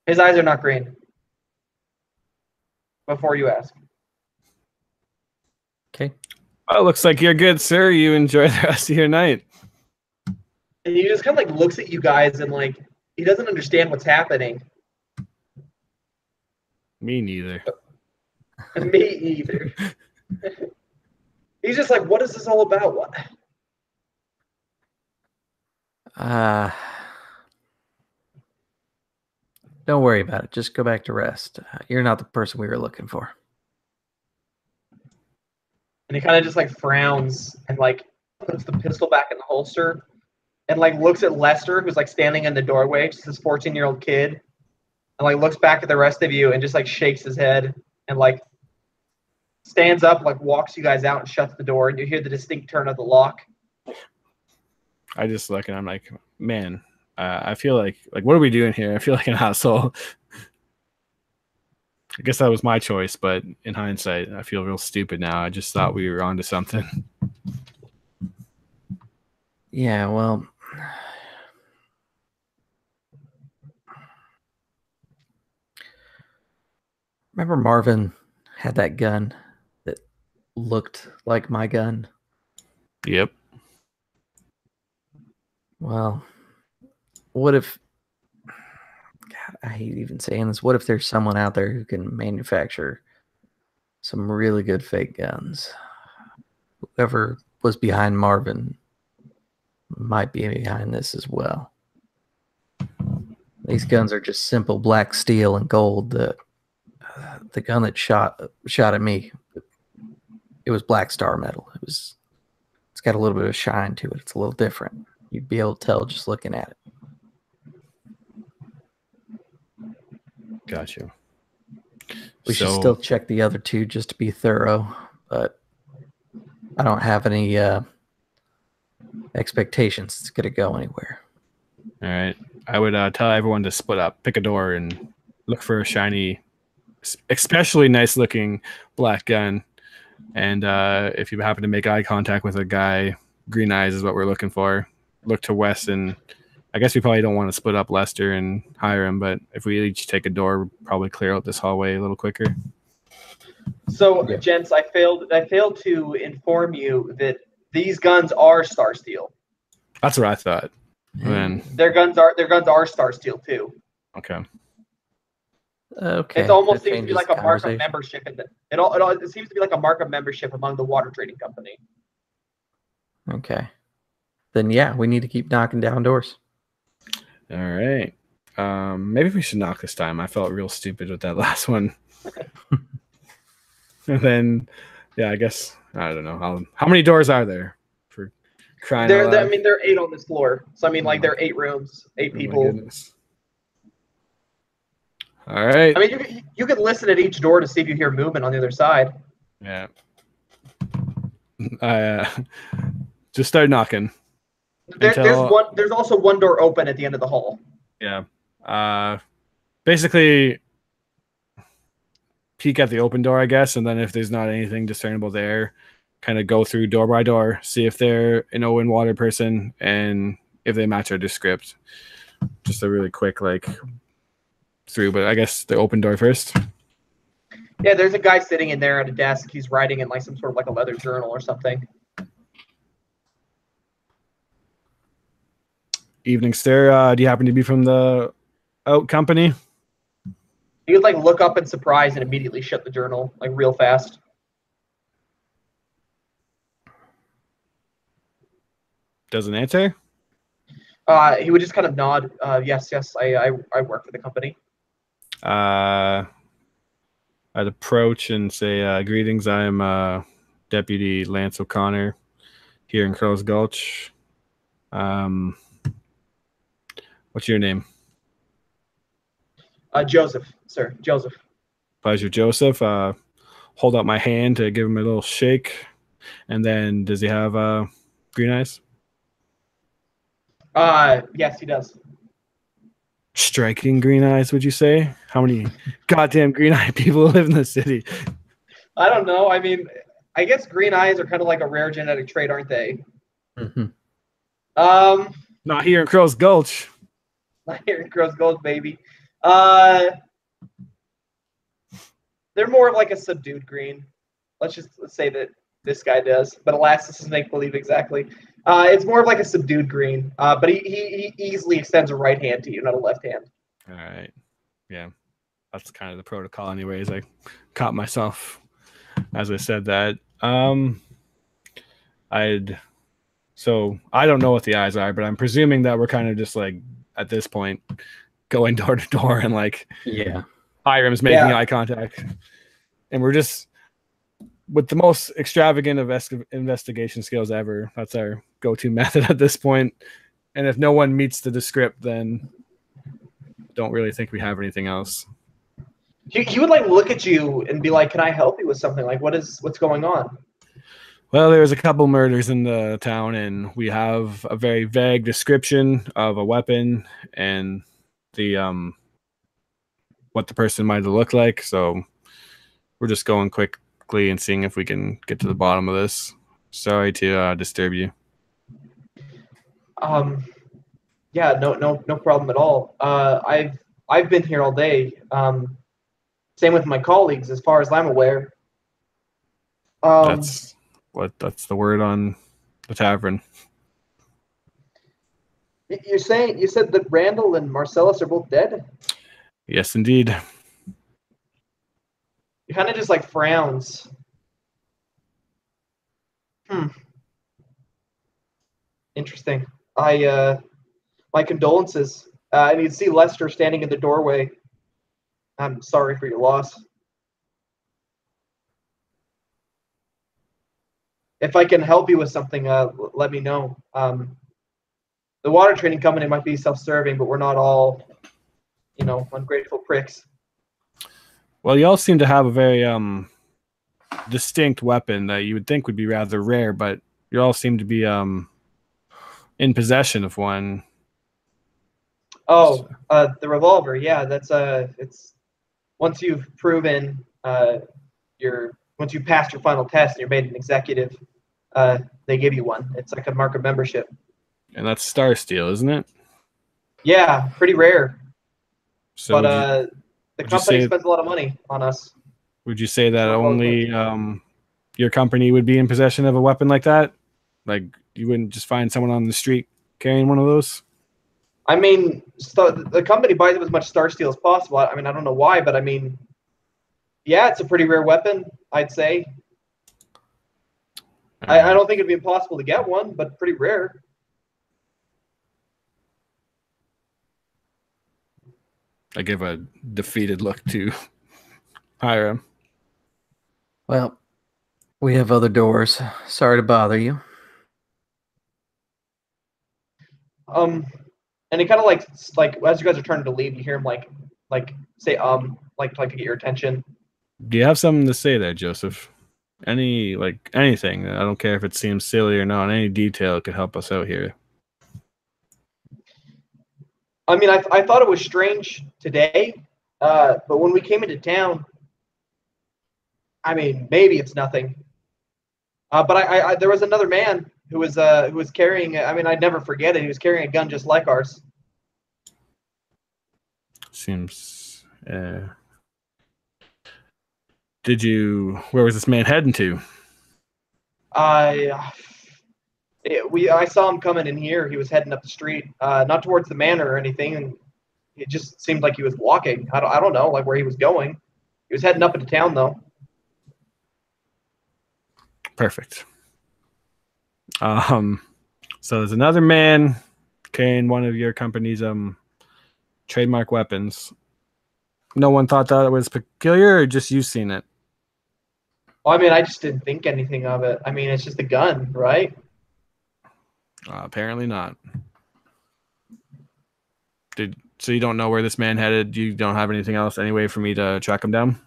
His eyes are not green. Before you ask. Okay. Well, looks like you're good, sir. You enjoy the rest of your night. And he just kind of like looks at you guys and like he doesn't understand what's happening. Me neither. Me either. He's just like, what is this all about? What? Don't worry about it. Just go back to rest. You're not the person we were looking for. And he kind of just like frowns and like puts the pistol back in the holster and like looks at Lester, who's like standing in the doorway, just this 14-year-old kid, and like looks back at the rest of you and just like shakes his head and like stands up, like walks you guys out and shuts the door, and you hear the distinct turn of the lock. I just look and I'm like, man, I feel like what are we doing here? I feel like an asshole. I guess that was my choice, but in hindsight, I feel real stupid now. I just thought we were onto something. Yeah, well, remember Marvin had that gun that looked like my gun? Yep. Well, what if, God, I hate even saying this, what if there's someone out there who can manufacture some really good fake guns? Whoever was behind Marvin might be behind this as well. These guns are just simple black steel and gold. The gun that shot at me, it was black star metal. It's got a little bit of shine to it. It's a little different. You'd be able to tell just looking at it. Gotcha. We should still check the other two just to be thorough, but I don't have any expectations it's going to go anywhere. All right. I would tell everyone to split up, pick a door, and look for a shiny, especially nice-looking black gun. And if you happen to make eye contact with a guy, green eyes is what we're looking for. Look to Wes, and I guess we probably don't want to split up Lester and Hiram, but if we each take a door, we'll probably clear out this hallway a little quicker. So, yeah. Gents, I failed to inform you that these guns are Star Steel. That's what I thought. And their guns are Star Steel too. Okay. Okay. It almost seems to be like a mark of membership. It seems to be like a mark of membership among the water trading company. Okay. Then yeah, we need to keep knocking down doors. All right. Maybe we should knock this time. I felt real stupid with that last one. And then, yeah, I guess I don't know how many doors are there for crying out I loud. mean, there are 8 on this floor, so I mean, Oh like my- there are 8 rooms, 8 Oh my people. goodness. All right. I mean, you could listen at each door to see if you hear movement on the other side. Yeah. I just start knocking. There's also one door open at the end of the hall. Yeah. Basically, peek at the open door, I guess, and then if there's not anything discernible there, kind of go through door by door, see if they're an Owen Water person, and if they match our descript. Just a really quick through, but I guess the open door first. Yeah, there's a guy sitting in there at a desk. He's writing in like some sort of like a leather journal or something. Evening, sir. Do you happen to be from the Out Company? He would like look up in surprise and immediately shut the journal like real fast. Doesn't answer. He would just kind of nod. Yes, I work for the company. I'd approach and say, greetings, I'm Deputy Lance O'Connor here in Crow's Gulch. What's your name? Joseph, sir. Joseph. Pleasure, Joseph. Hold out my hand to give him a little shake. And then, does he have green eyes? Yes, he does. Striking green eyes, would you say? How many goddamn green-eyed people live in the city? I don't know. I mean, I guess green eyes are kind of like a rare genetic trait, aren't they? Mm-hmm. Not here in Crow's Gulch. Not here in Crow's Gulch, baby. They're more of like a subdued green. Let's say that this guy does. But alas, this is make-believe exactly. It's more of like a subdued green. But he easily extends a right hand to you, not a left hand. All right. Yeah. That's kind of the protocol anyways. I caught myself as I said that. So I don't know what the eyes are, but I'm presuming that we're kind of just like at this point going door to door and like Hiram's making eye contact. And we're just with the most extravagant of investigation skills ever. That's our go-to method at this point. And if no one meets the descript, then don't really think we have anything else. He would like look at you and be like, "Can I help you with something? Like, what's going on?" Well, there's a couple murders in the town, and we have a very vague description of a weapon and the what the person might have looked like. So we're just going quickly and seeing if we can get to the bottom of this. Sorry to disturb you. Yeah, no problem at all. I've been here all day. Same with my colleagues, as far as I'm aware. That's the word on the tavern. You said that Randall and Marcellus are both dead? Yes, indeed. He kind of just like frowns. Interesting. My condolences. And you see Lester standing in the doorway. I'm sorry for your loss. If I can help you with something, let me know. The water trading company might be self-serving, but we're not all, ungrateful pricks. Well, you all seem to have a very distinct weapon that you would think would be rather rare, but you all seem to be in possession of one. Oh, the revolver. Yeah, that's it's once you've proven once you passed your final test and you're made an executive, they give you one. It's like a mark of membership. And that's Star Steel, isn't it? Yeah, pretty rare. So but the company spends a lot of money on us. Would you say that only your company would be in possession of a weapon like that? Like you wouldn't just find someone on the street carrying one of those? I mean, the company buys up as much Star Steel as possible. I mean, I don't know why, but I mean, yeah, it's a pretty rare weapon, I'd say. I don't think it'd be impossible to get one, but pretty rare. I give a defeated look to Hiram. Well, we have other doors. Sorry to bother you. And he kind of like as you guys are turning to leave, you hear him like say like to get your attention. Do you have something to say there, Joseph? Anything. I don't care if it seems silly or not. Any detail could help us out here. I mean, I thought it was strange today, but when we came into town, I mean, maybe it's nothing. But I there was another man who was carrying. I mean, I'd never forget it. He was carrying a gun just like ours. Seems. Where was this man heading to? I saw him coming in here. He was heading up the street, not towards the manor or anything, and it just seemed like he was walking. I don't know like where he was going. He was heading up into town though. Perfect. So there's another man carrying one of your company's trademark weapons. No one thought that it was peculiar, or just you seen it? Well, I mean, I just didn't think anything of it. I mean, it's just a gun, right? Apparently not. So you don't know where this man headed? You don't have anything else, any way for me to track him down?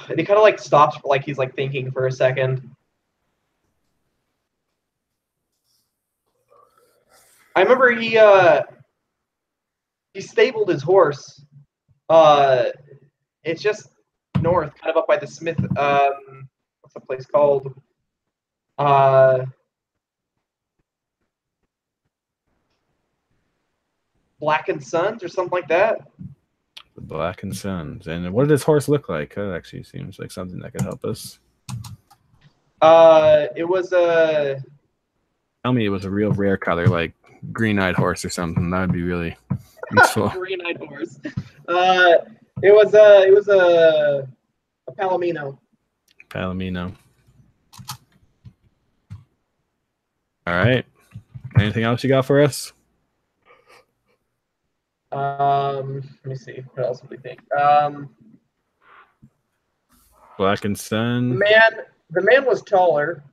And he kind of like stops, like he's like thinking for a second. I remember he stabled his horse. It's just north, kind of up by the Smith. What's the place called? Black and Sons or something like that. The Black and Sons. And what did his horse look like? That actually seems like something that could help us. It was a. Tell me it was a real rare color, like green-eyed horse or something. That would be really useful. Green-eyed horse. It was a Palomino. Palomino. All right. Anything else you got for us? Let me see. What else would we think? Black and Sun. The man was taller,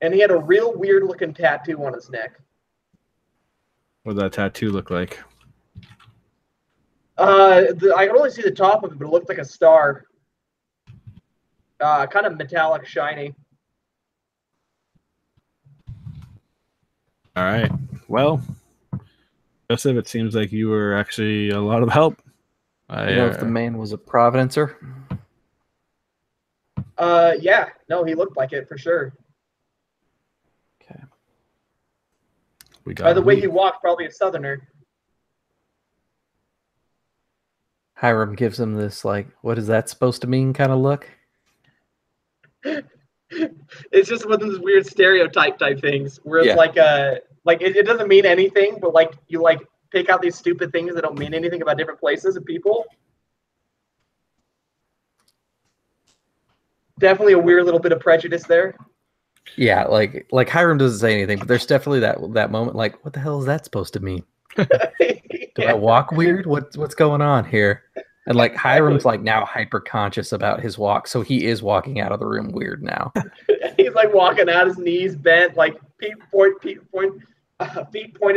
and he had a real weird-looking tattoo on his neck. What did that tattoo look like? I could only see the top of it, but it looked like a star. Kind of metallic, shiny. All right. Well, Joseph, it seems like you were actually a lot of help. You know if the man was a Providencer? Yeah. No, he looked like it for sure. Okay. By the way he walked, probably a Southerner. Hiram gives him this, like, what is that supposed to mean kind of look? It's just one of those weird stereotype type things where it's Yeah. like it doesn't mean anything, but like you like pick out these stupid things that don't mean anything about different places and people. Definitely a weird little bit of prejudice there. Yeah, like Hiram doesn't say anything, but there's definitely that moment, like, what the hell is that supposed to mean? Do I walk weird? What's going on here? And like Hiram's like now hyper conscious about his walk, so he is walking out of the room weird now. He's like walking out, his knees bent, like feet pointed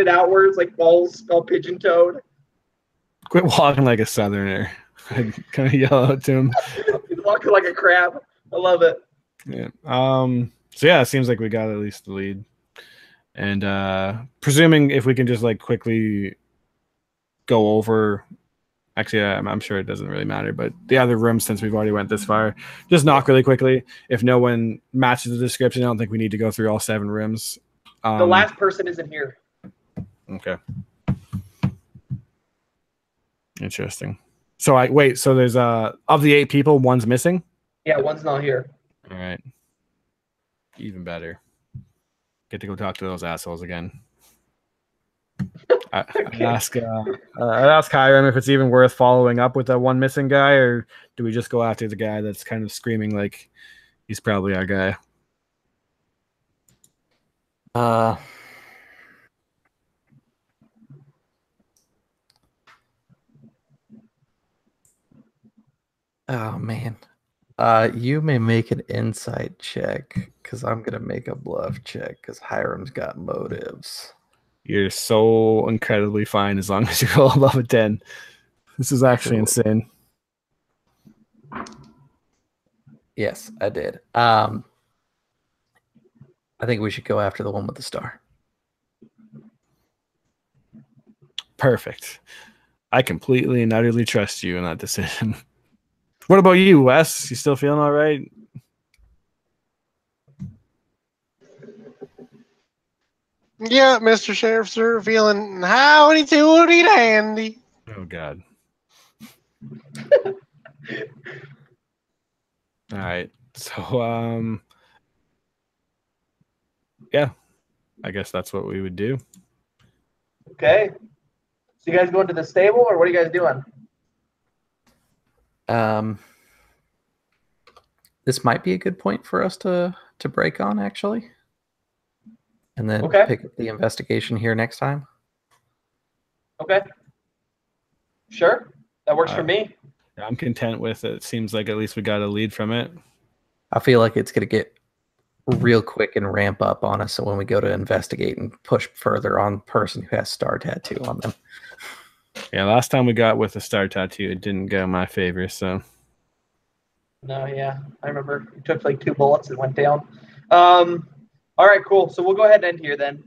outwards, like balls all pigeon-toed. Quit walking like a Southerner. I kind of yell out to him. He's walking like a crab. I love it. Yeah. So yeah, it seems like we got at least the lead. And presuming if we can just like quickly go over. Actually, I'm sure it doesn't really matter, but the other rooms, since we've already went this far, just knock really quickly. If no one matches the description, I don't think we need to go through all 7 rooms. The last person isn't here. Okay. Interesting. So so there's of the 8 people, one's missing? Yeah, one's not here. All right. Even better. Get to go talk to those assholes again. I'd ask Hiram if it's even worth following up with that one missing guy, or do we just go after the guy that's kind of screaming like he's probably our guy? Oh man. You may make an insight check because I'm gonna make a bluff check because Hiram's got motives. You're so incredibly fine as long as you roll above a 10. This is actually Cool. insane. Yes, I did. I think we should go after the one with the star. Perfect. I completely and utterly trust you in that decision. What about you, Wes? You still feeling all right? Yeah, Mr. Sheriff, sir, feeling howdy doody dandy. Oh God. All right. So yeah, I guess that's what we would do. Okay. So you guys going to the stable, or what are you guys doing? This might be a good point for us to break on, actually. And then Okay. pick up the investigation here next time. Okay. Sure. That works for me. I'm content with it. It seems like at least we got a lead from it. I feel like it's going to get real quick and ramp up on us. So when we go to investigate and push further on the person who has star tattoo on them. Yeah, last time we got with a star tattoo, it didn't go in my favor. So No, yeah. I remember you took like 2 bullets and went down. All right, cool. So we'll go ahead and end here then.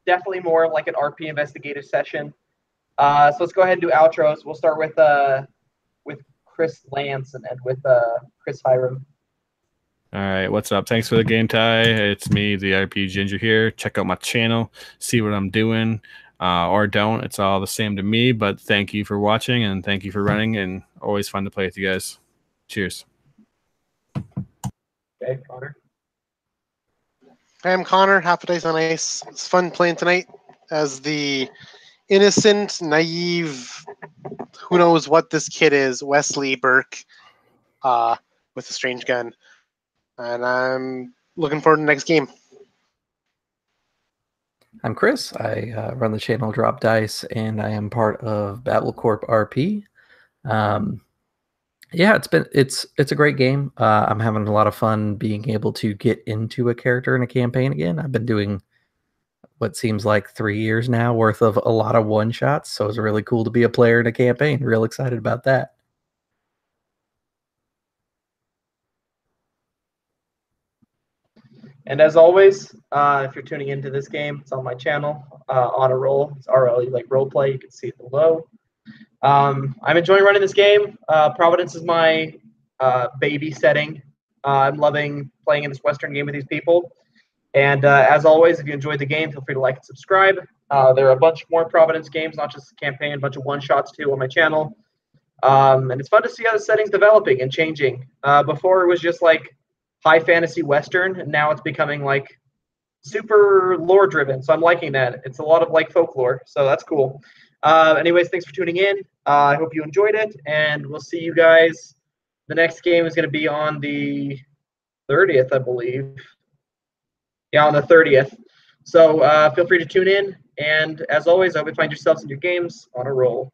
Definitely more like an RP investigative session. So let's go ahead and do outros. We'll start with Chris Lance and end with Chris Hiram. all right, what's up? Thanks for the game, Ty. It's me, the RP Ginger here. Check out my channel, see what I'm doing, or don't. It's all the same to me, but thank you for watching and thank you for running, and always fun to play with you guys. Cheers. Okay, Connor. I'm Connor, half a dice on ice. It's fun playing tonight as the innocent, naive, who knows what this kid is, Wesley Burke, with a strange gun. And I'm looking forward to the next game. I'm Chris. I run the channel Drop Dice, and I am part of Battle Corp RP. Yeah, it's a great game. I'm having a lot of fun being able to get into a character in a campaign again. I've been doing what seems like 3 years now worth of a lot of one shots, so it's really cool to be a player in a campaign. Real excited about that. And as always, if you're tuning into this game, it's on my channel, On a Roll. It's RL, like role play. You can see it below. I'm enjoying running this game. Providence is my baby setting. I'm loving playing in this Western game with these people. And as always, if you enjoyed the game, feel free to like and subscribe. There are a bunch more Providence games, not just a campaign, a bunch of one-shots too on my channel. And it's fun to see how the setting's developing and changing. Before it was just like high fantasy Western, and now it's becoming like super lore driven. So I'm liking that. It's a lot of like folklore, so that's cool. Anyways, thanks for tuning in. I hope you enjoyed it, and we'll see you guys. The next game is going to be on the 30th, I believe. Yeah, on the 30th. So feel free to tune in. And as always, I hope you find yourselves in your games on a roll.